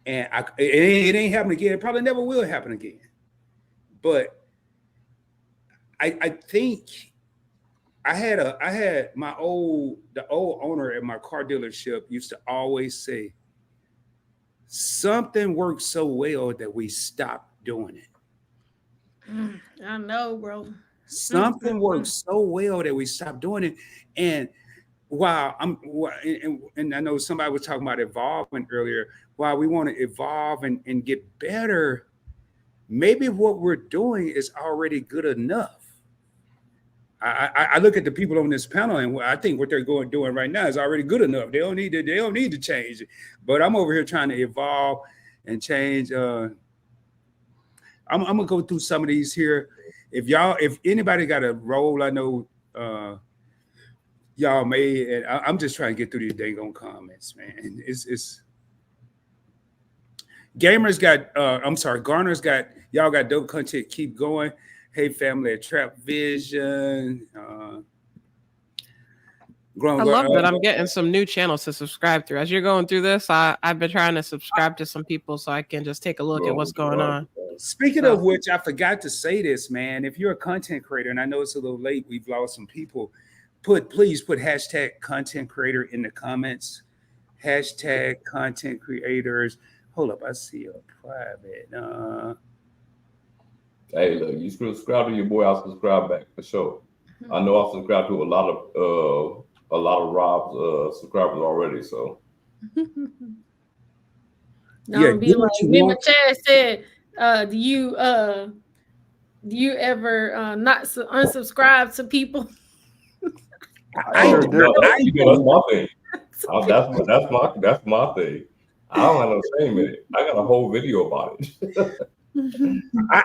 And it ain't happening again. It probably never will happen again. But I think I had the old owner at my car dealership used to always say, something works so well that we stop doing it. I know, bro. Something works so well that we stop doing it. And while and I know somebody was talking about evolving earlier, while we want to evolve and get better, maybe what we're doing is already good enough. I look at the people on this panel, and I think what they're doing right now is already good enough. They don't need to change it. But I'm over here trying to evolve and change. I'm gonna go through some of these here. If anybody got a role, I know y'all may. And I'm just trying to get through these dang on comments, man. It's Gamers got. I'm sorry, Garner's got. Y'all got dope content. Keep going. Hey, family at Trap Vision. I love that I'm getting some new channels to subscribe through. As you're going through this, I've been trying to subscribe to some people so I can just take a look at what's going on. Speaking of which, I forgot to say this, man. If you're a content creator, and I know it's a little late, we've lost some people. Please put hashtag content creator in the comments. Hashtag content creators. Hold up, I see a private. Hey, look, you subscribe to your boy, I'll subscribe back for sure. I know I subscribe to a lot of Rob's subscribers already. So No, be like me and Chad said, Do you ever not unsubscribe to people? I Sure do. do. That's my thing. That's my thing. I don't have no shame in it. I got a whole video about it.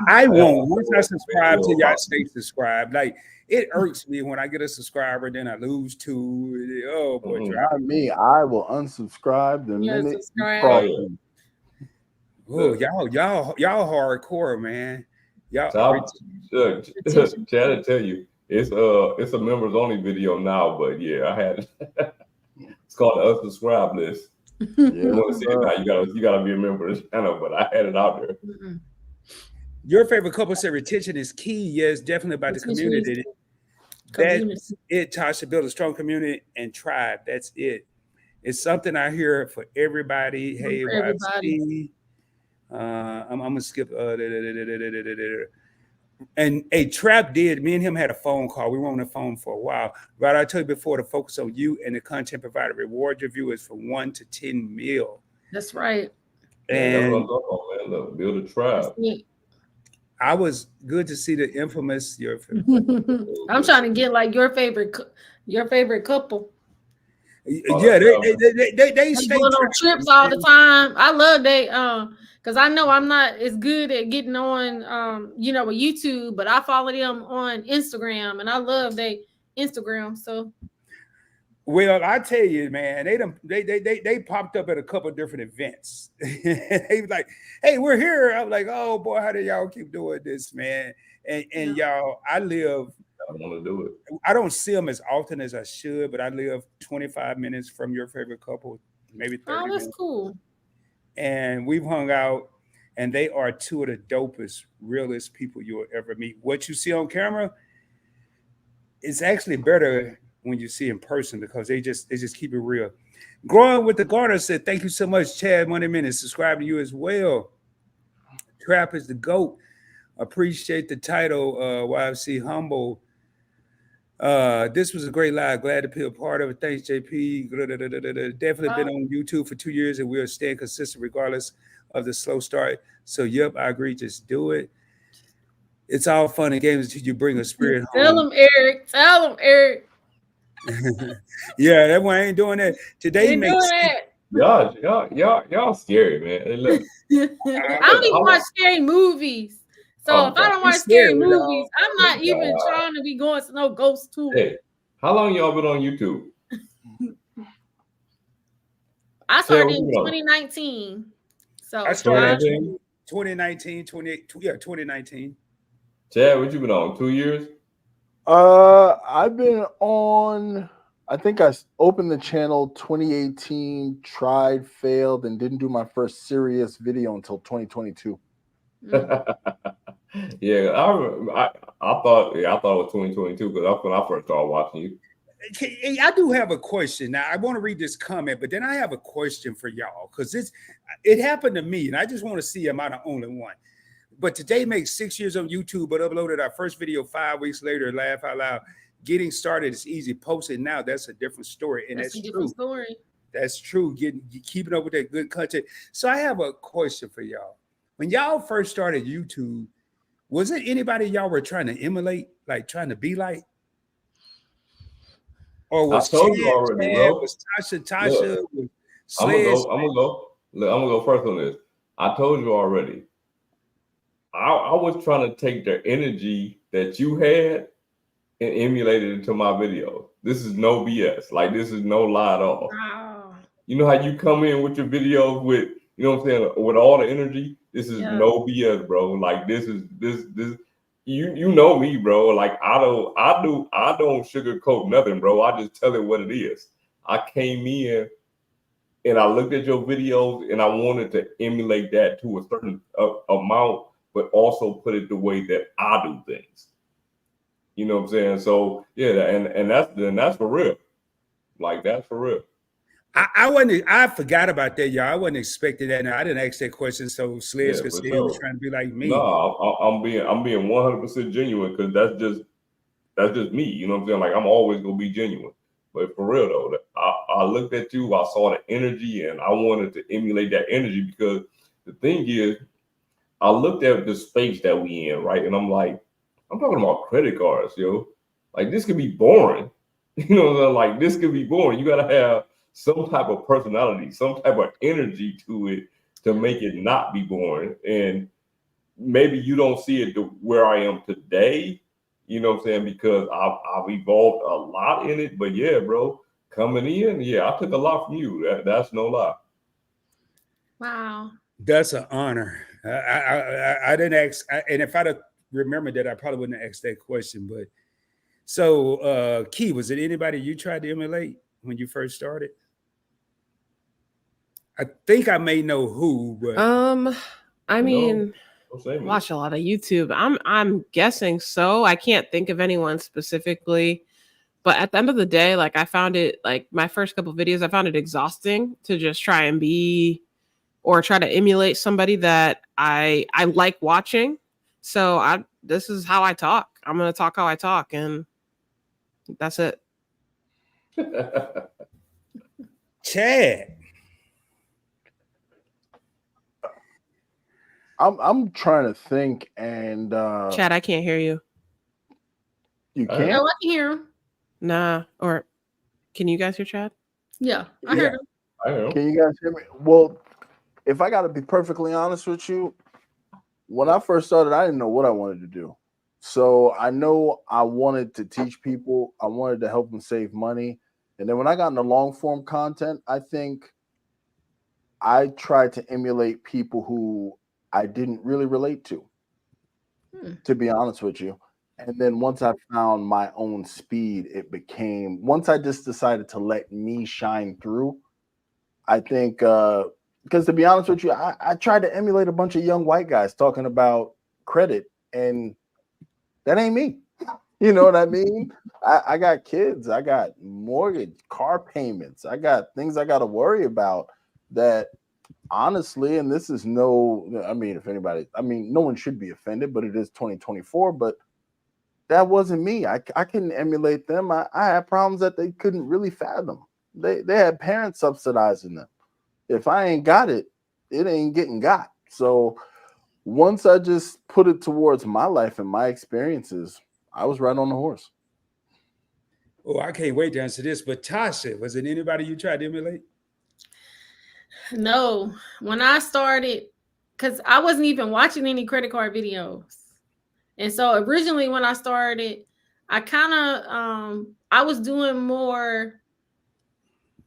I won't. Once I whole subscribe to video y'all, about stay subscribed. Like it irks me when I get a subscriber, then I lose two. Oh boy, Mhm. Not me. I will unsubscribe the Yeah, minute you subscribe. cross Oh, yeah. me. oh y'all hardcore, man. Y'all. So Chad will tell you it's a members only video now, but yeah, I had it's called the unsubscribe list. Yeah, You want to see it now? You gotta be a member of the channel, but I had it out there. Mm-mm. Your favorite couple said retention is key. Yes, definitely about the Retention is community. Community. That's it, Tasha. Build a strong community and tribe. That's it. It's something I hear for everybody. Hey, For everybody. YFC. I'm gonna skip. And a Trap did. Me and him had a phone call. We were on the phone for a while. But I told you before, to focus on you and the content provider. Reward your viewers from 1 to 10 mil. That's right. Yeah, that's what And I'm talking about, man. Look, build a tribe. That's it. I was good to see the infamous your. I'm trying to get like your favorite couple. Yeah, they They stay going on trips all the time. I love they because I know I'm not as good at getting on with YouTube, but I follow them on Instagram and I love they Instagram. So Well, I tell you, man, they popped up at a couple of different events. They was like, "Hey, we're here." I'm like, "Oh boy, how do y'all keep doing this, man?" And y'all, I want to do it. I don't see them as often as I should, but I live 25 minutes from your favorite couple, maybe 30 that's minutes. cool. And we've hung out, and they are two of the dopest, realest people you'll ever meet. What you see on camera is actually better when you see in person because they just keep it real. Growing with the Garner said, "Thank you so much, Chad Money Minute. Subscribe to you as well. Trap is the GOAT. Appreciate the title, YFC Humble. This was a great live. Glad to be a part of it. Thanks, JP. Definitely been on YouTube for 2 years and we'll stay consistent regardless of the slow start. So, yep, I agree. Just do it. It's all fun and games until you bring a spirit home." Tell them, Eric. Tell them, Eric. Yeah, that one ain't doing that. Today Ain't makes doing that. Y'all scary, man. Hey, look, I don't even watch scary movies. So Oh, if I don't you watch scary scary, movies, I'm not Oh, even God. trying to be going to no ghost tour. hey, how long y'all been on YouTube? I started Sarah, in what you on? 2019. So I started in 2019? 2019. Chad, what you been on? 2 years? I've been on. I think I opened the channel 2018, tried, failed, and didn't do my first serious video until 2022. Yeah, I thought it was 2022 because that's when I first started watching you. Hey, I do have a question. Now, I want to read this comment, but then I have a question for y'all because it happened to me, and I just want to see am I the only one. But today makes 6 years on YouTube, but uploaded our first video 5 weeks later. Laugh out loud. Getting started is easy. Posting now, that's a different story, and that's a true. different story. That's true. Keeping up with that good content. So I have a question for y'all. When y'all first started YouTube, was it anybody y'all were trying to emulate, like trying to be like? Or was I told you already, bro. Was Tasha, was I'm Sledge? gonna go. Look, I'm gonna go first on this. I told you already. I was trying to take the energy that you had and emulate it into my video. This is no BS. Like, this is no lie at all. Wow. You know how you come in with your videos with, you know what I'm saying, with all the energy? This is no BS, bro. Like, this you know me, bro. Like, I don't sugarcoat nothing, bro. I just tell it what it is. I came in and I looked at your videos and I wanted to emulate that to a certain amount, but also put it the way that I do things. You know what I'm saying? So yeah, and that's for real. Like, that's for real. I forgot about that, y'all. I wasn't expecting that. Now I didn't ask that question, so Sledge could say he was trying to be like me. No, I'm being 100% genuine because that's just me. You know what I'm saying? Like, I'm always gonna be genuine. But for real though, I looked at you, I saw the energy, and I wanted to emulate that energy because the thing is, I looked at the space that we in, right? And I'm like, I'm talking about credit cards, yo. Like this could be boring. You know, like this could be boring. You gotta have some type of personality, some type of energy to it to make it not be boring. And maybe you don't see it where I am today, you know what I'm saying? Because I've evolved a lot in it. But yeah, bro, coming in, yeah, I took a lot from you. That's no lie. Wow. That's an honor. I didn't ask, and if I'd have remembered that, I probably wouldn't have asked that question. But so, Key, was it anybody you tried to emulate when you first started? I think I may know who, but I mean, watch a lot of YouTube. I'm guessing so. I can't think of anyone specifically, but at the end of the day, like I found it, like my first couple of videos, I found it exhausting to just try and be or try to emulate somebody that I like watching. So this is how I talk. I'm gonna talk how I talk, and that's it. Chad. I'm trying to think, and Chad, I can't hear you. You can't? No, I can hear him. Nah, or can you guys hear Chad? Yeah, I heard him. I know. Can you guys hear me? Well, if I got to be perfectly honest with you, when I first started, I didn't know what I wanted to do. So I know I wanted to teach people. I wanted to help them save money. And then when I got into long form content, I think I tried to emulate people who I didn't really relate to be honest with you. And then once I found my own speed, it became, once I just decided to let me shine through, I think, because to be honest with you, I tried to emulate a bunch of young white guys talking about credit, and that ain't me. You know what I mean? I got kids, I got mortgage, car payments, I got things I got to worry about that honestly, and this is no, I mean, if anybody, I mean, no one should be offended, but it is 2024, but that wasn't me. I couldn't emulate them. I had problems that they couldn't really fathom. They had parents subsidizing them. If I ain't got it, it ain't getting got. So once I just put it towards my life and my experiences, I was right on the horse. Oh, I can't wait to answer this. But Tasha, was it anybody you tried to emulate? No. When I started, because I wasn't even watching any credit card videos. And so originally when I started, I kind of, I was doing more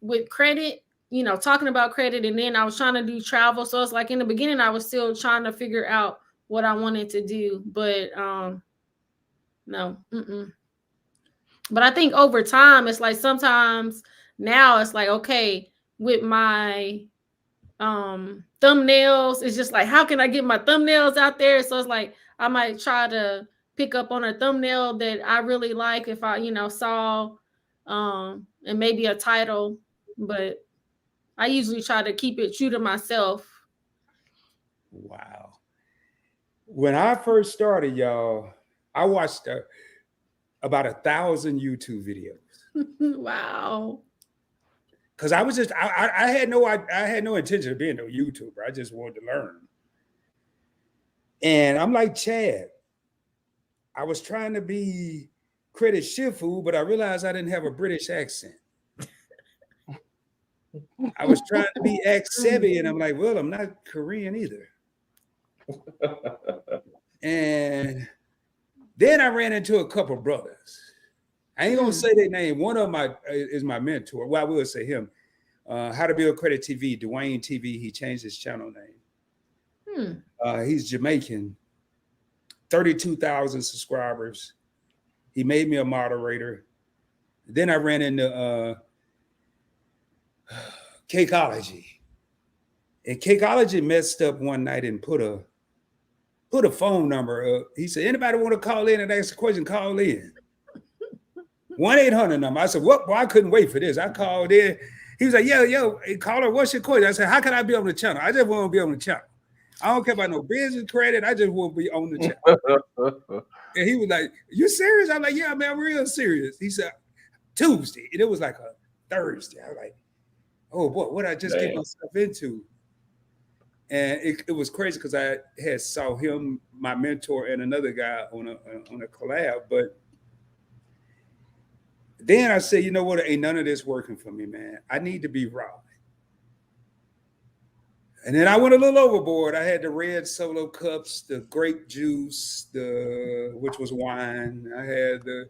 with credit, you know, talking about credit. And then I was trying to do travel. So it's like in the beginning, I was still trying to figure out what I wanted to do. But no. But I think over time, it's like sometimes now it's like, okay, with my thumbnails, it's just like, how can I get my thumbnails out there? So it's like, I might try to pick up on a thumbnail that I really like if I, you know, saw and maybe a title, but I usually try to keep it true to myself. Wow. When I first started, y'all, I watched about 1,000 YouTube videos. Wow. Because I was just, I had no intention of being no YouTuber. I just wanted to learn. And I'm like Chad. I was trying to be Credit Shifu, but I realized I didn't have a British accent. I was trying to be X7, and I'm like, well, I'm not Korean either. And then I ran into a couple brothers. I ain't gonna say their name. One of them is my mentor. Well, I will say him. How to Build Credit TV, Dwayne TV. He changed his channel name. He's Jamaican, 32,000 subscribers. He made me a moderator. Then I ran into Cakeology. And Cakeology messed up one night and put a phone number up. He said, anybody want to call in and ask a question, call in. 1-800 number. I said, what? Well, I couldn't wait for this. I called in. He was like, yo, caller, what's your question? I said, how can I be on the channel? I just want to be on the channel. I don't care about no business credit. I just want to be on the channel. And he was like, you serious? I'm like, yeah, man, I'm real serious. He said, Tuesday. And it was like a Thursday. I was like, oh, boy, what I just get myself into? And it was crazy because I had saw him, my mentor, and another guy on a collab. But then I said, you know what? Ain't none of this working for me, man. I need to be raw. And then I went a little overboard. I had the red Solo cups, the grape juice, which was wine. I had the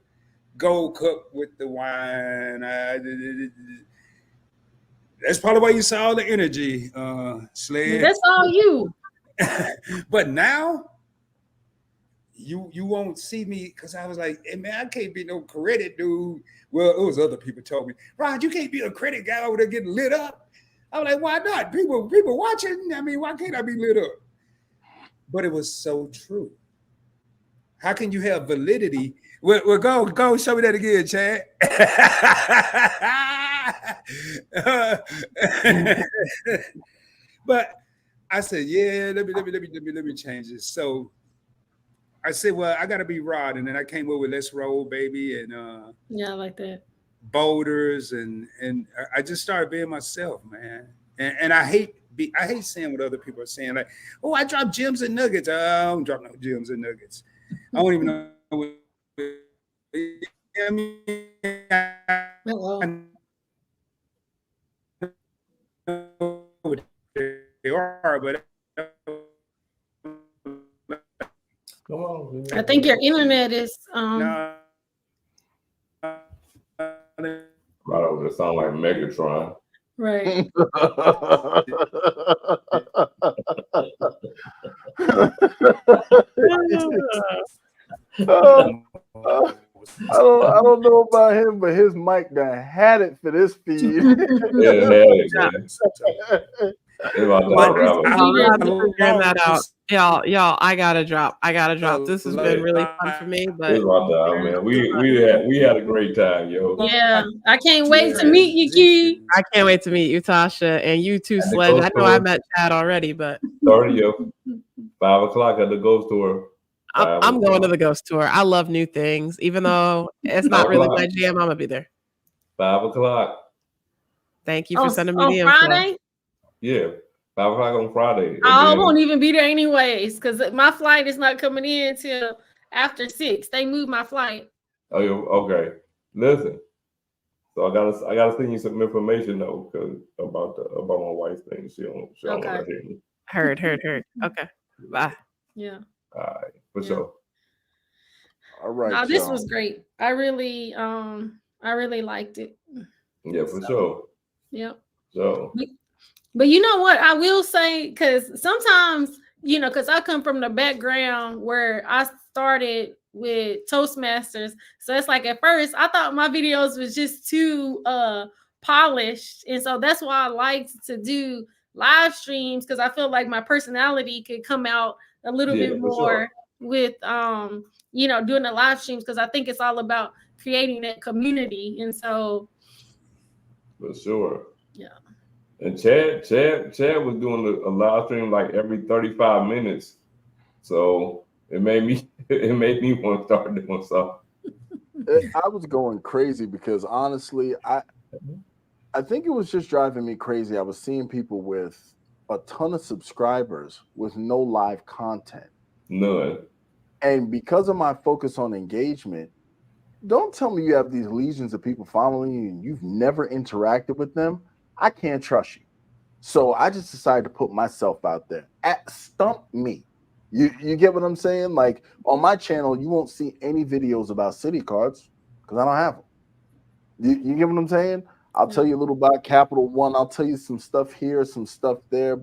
gold cup with the wine. That's probably why you saw all the energy, Sled. That's all you. But now you won't see me because I was like, hey man, I can't be no credit dude. Well, it was other people told me, Rod, you can't be a credit guy over there getting lit up. I was like, why not? People watching. I mean, why can't I be lit up? But it was so true. How can you have validity? Well, go show me that again, Chad. But I said, yeah, let me change this. So I said, well, I gotta be Rod, and then I came up with Let's Roll, baby, and Yeah, I like that. Boulders, and I just started being myself, man. And I hate saying what other people are saying, like, oh, I drop gems and nuggets. I don't drop no gems and nuggets. I don't even know what I mean. What they are, but Come on, man. I think your internet is no. Right over there sound like Megatron. right. I don't know about him, but his mic done had it for this feed. Yeah, it had it, man. It's about to unravel. Figuring that out. Y'all, I gotta drop. This has been really fun for me, but It's about to, man. We had a great time, yo. Yeah, I can't wait to meet you, Key. I can't wait to meet you, Tasha, and you too, Sledge. I know I met Chad already, but 30, yo. 5 o'clock at the ghost tour. I'm going to the ghost tour. I love new things, even though it's not really my jam. I'm gonna be there. 5 o'clock. Thank you for sending me on the info. Friday. Yeah, 5 o'clock on Friday. I won't even be there anyways because my flight is not coming in till after 6. They moved my flight. Oh, okay. Listen, so I gotta send you some information though, because about my wife's thing. She don't want to hear me. Heard. Okay, bye. Yeah. All right, for sure. All right. No, this was great. I really liked it. Yeah, for sure. Yep. So. But you know what I will say, because sometimes, because I come from the background where I started with Toastmasters. So it's like at first I thought my videos was just too polished. And so that's why I liked to do live streams, because I feel like my personality could come out a little bit more with doing the live streams, because I think it's all about creating that community. And so For sure. Yeah. And Chad was doing a live stream like every 35 minutes. So it made me want to start doing something. I was going crazy because honestly, I think it was just driving me crazy. I was seeing people with a ton of subscribers with no live content. None. And because of my focus on engagement, don't tell me you have these legions of people following you and you've never interacted with them. I can't trust you. So I just decided to put myself out there. Stump me. You get what I'm saying? Like on my channel, you won't see any videos about city cards because I don't have them. You get what I'm saying? I'll tell you a little about Capital One. I'll tell you some stuff here, some stuff there.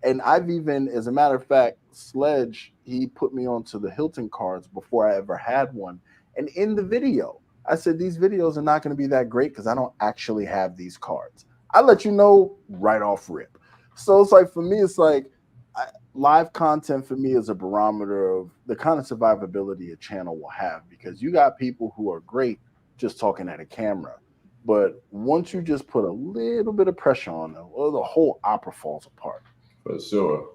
And I've even, as a matter of fact, Sledge, he put me onto the Hilton cards before I ever had one. And in the video, I said, these videos are not going to be that great because I don't actually have these cards. I let you know right off rip. So it's like, for me, it's like live content for me is a barometer of the kind of survivability a channel will have, because you got people who are great just talking at a camera. But once you just put a little bit of pressure on them, well, the whole opera falls apart. For sure.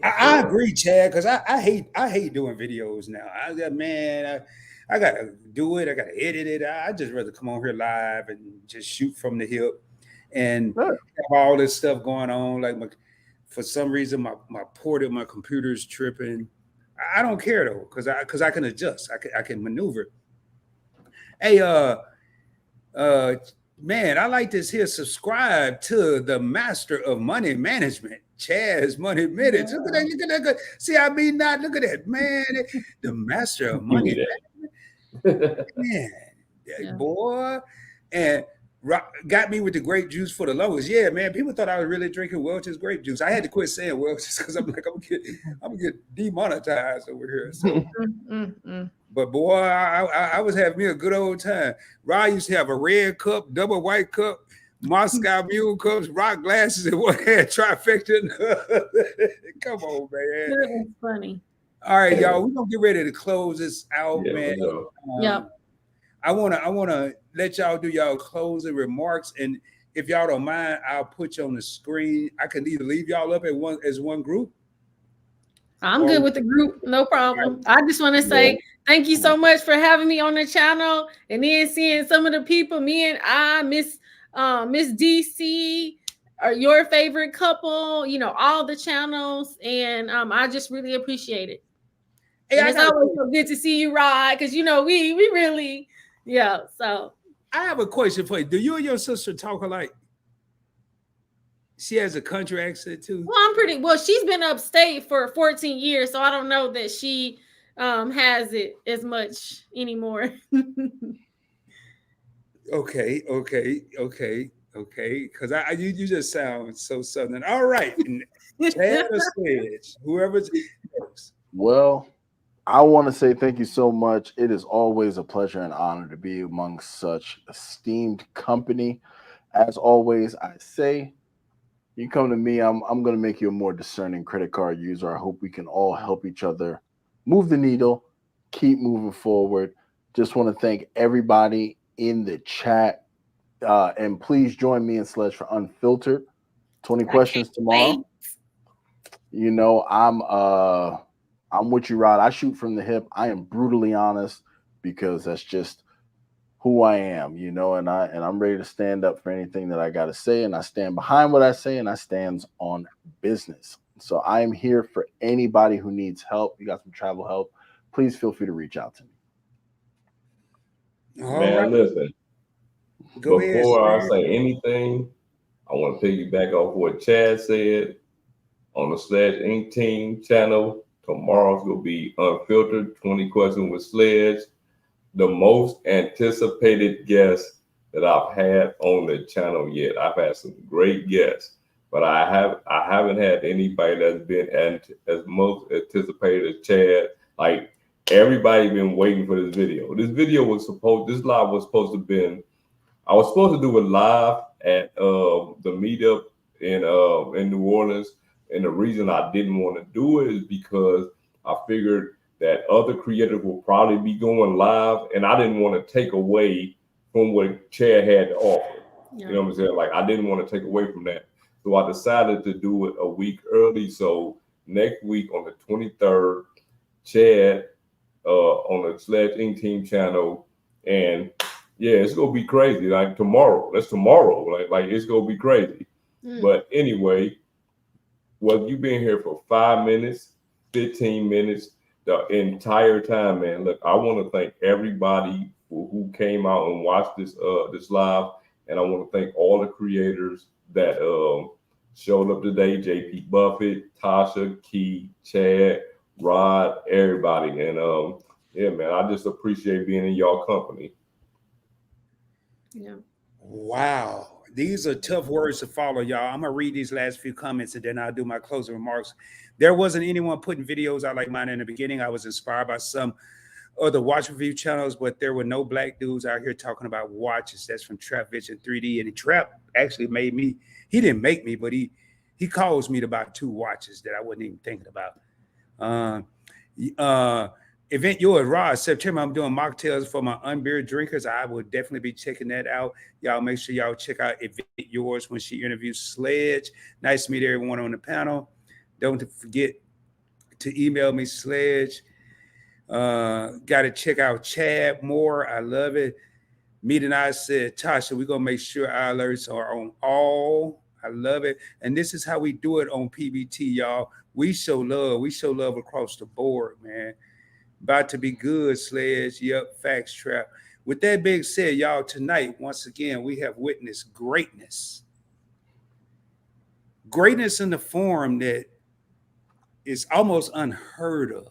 I agree, Chad, because I hate doing videos now. I gotta do it. I gotta edit it. I just rather come on here live and just shoot from the hip and have all this stuff going on. Like For some reason, my port of my computer is tripping. I don't care though, because I can adjust. I can maneuver. Hey, man, I like this here. Subscribe to the master of money management, Chaz Money Minutes. Look at that. Look at that. See, I mean, not look at that, man. The master of money management, man, Yeah. boy, and got me with the grape juice for the lowest. Yeah, man. People thought I was really drinking Welch's grape juice. I had to quit saying Welch's because I'm like, I'm gonna get demonetized over here. So. But boy, I was having me a good old time. Rod used to have a red cup, double white cup, Moscow Mule cups, rock glasses, and one had trifecta. Come on, man. That was funny. All right, y'all. We're gonna get ready to close this out, man. Yep. I wanna let y'all do y'all closing remarks, and if y'all don't mind, I'll put you on the screen. I can either leave y'all up as one group. I'm good with the group, no problem. I just want to say thank you so much for having me on the channel, and then seeing some of the people, me and Miss DC, are your favorite couple. You know, all the channels, and I just really appreciate it. Hey, it's always so good to see you, Rod, because you know we really, yeah. So I have a question for you. Do you and your sister talk alike? She has a country accent too. Well, she's been upstate for 14 years, so I don't know that she has it as much anymore. Okay. Because you just sound so southern. All right, Chad or Sledge, whoever's next. Well, I want to say thank you so much. It is always a pleasure and honor to be among such esteemed company. As always, I say, you come to me, I'm going to make you a more discerning credit card user. I hope we can all help each other move the needle, keep moving forward. Just want to thank everybody in the chat. And please join me and Sledge for Unfiltered. 20 questions tomorrow. You know, I'm with you, Rod. I shoot from the hip. I am brutally honest because that's just who I am, you know, and I'm ready to stand up for anything that I got to say, and I stand behind what I say, and I stands on business. So I am here for anybody who needs help. You got some travel help, please feel free to reach out to me. Man, listen. Before I say anything, I want to piggyback off what Chad said on the Sledge Inc. team channel. Tomorrow's going to be Unfiltered, 20 questions with Sledge. The most anticipated guest that I've had on the channel yet. I've had some great guests, but I haven't had anybody that's been as most anticipated as Chad. Like, everybody been waiting for this video. This live was supposed to been, I was supposed to do it live at the meetup in New Orleans. And the reason I didn't want to do it is because I figured that other creators will probably be going live, and I didn't want to take away from what Chad had to offer. Yeah. You know what I'm saying? Like, I didn't want to take away from that. So I decided to do it a week early. So next week on the 23rd, Chad on the Sledge Inc. team channel. And yeah, it's going to be crazy. Like tomorrow. That's tomorrow. Like it's going to be crazy. But anyway, whether you've been here for 5 minutes, 15 minutes, the entire time, man. Look, I want to thank everybody who came out and watched this live, and I want to thank all the creators that showed up today: JP Buffett, Tasha, Key, Chad, Rod, everybody, and yeah, man, I just appreciate being in y'all company. Yeah. Wow. These are tough words to follow, y'all. I'm going to read these last few comments and then I'll do my closing remarks. There wasn't anyone putting videos out like mine in the beginning. I was inspired by some other watch review channels, but there were no black dudes out here talking about watches. That's from Trap Vision 3D. And Trap actually made me, he didn't make me, but he caused me to buy 2 watches that I wasn't even thinking about. Event yours, Rod. September, I'm doing mocktails for my unbeer drinkers. I will definitely be checking that out. Y'all make sure y'all check out Event yours when she interviews Sledge. Nice to meet everyone on the panel. Don't forget to email me, Sledge. Got to check out Chad more. I love it. Meet and I said, Tasha, we're going to make sure our alerts are on all. I love it. And this is how we do it on PBT, y'all. We show love. We show love across the board, man. About to be good, Sledge. Yep, Facts Trap. With that being said, y'all, tonight, once again, we have witnessed greatness. Greatness in the form that is almost unheard of.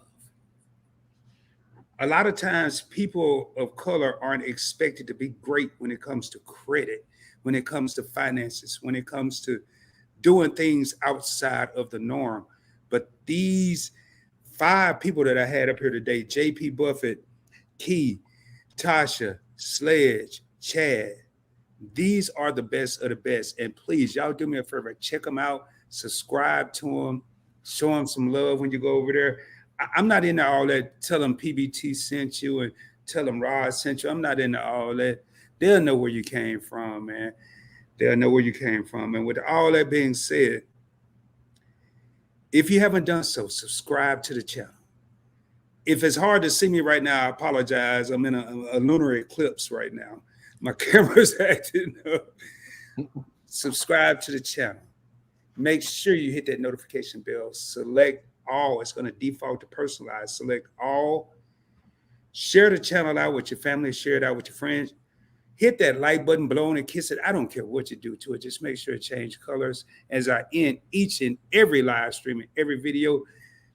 A lot of times, people of color aren't expected to be great when it comes to credit, when it comes to finances, when it comes to doing things outside of the norm. But these 5 people that I had up here today, JP Buffett, Key, Tasha, Sledge, Chad, these are the best of the best. And please, y'all do me a favor, check them out, subscribe to them, show them some love when you go over there. I'm not into all that. Tell them PBT sent you and tell them Rod sent you. I'm not into all that. They'll know where you came from, man. They'll know where you came from. And with all that being said, if you haven't done so, subscribe to the channel. If it's hard to see me right now, I apologize. I'm in a lunar eclipse right now. My camera's acting up. Subscribe to the channel. Make sure you hit that notification bell. Select all. It's going to default to personalized. Select all. Share the channel out with your family. Share it out with your friends. Hit that like button, blow on and kiss it. I don't care what you do to it. Just make sure it change colors as I end each and every live stream and every video.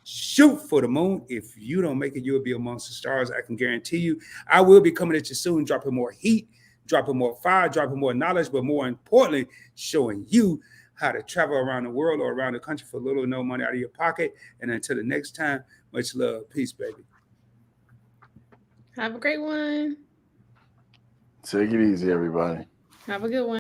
Shoot for the moon. If you don't make it, you'll be amongst the stars. I can guarantee you. I will be coming at you soon, dropping more heat, dropping more fire, dropping more knowledge, but more importantly, showing you how to travel around the world or around the country for little or no money out of your pocket. And until the next time, much love. Peace, baby. Have a great one. Take it easy, everybody. Have a good one.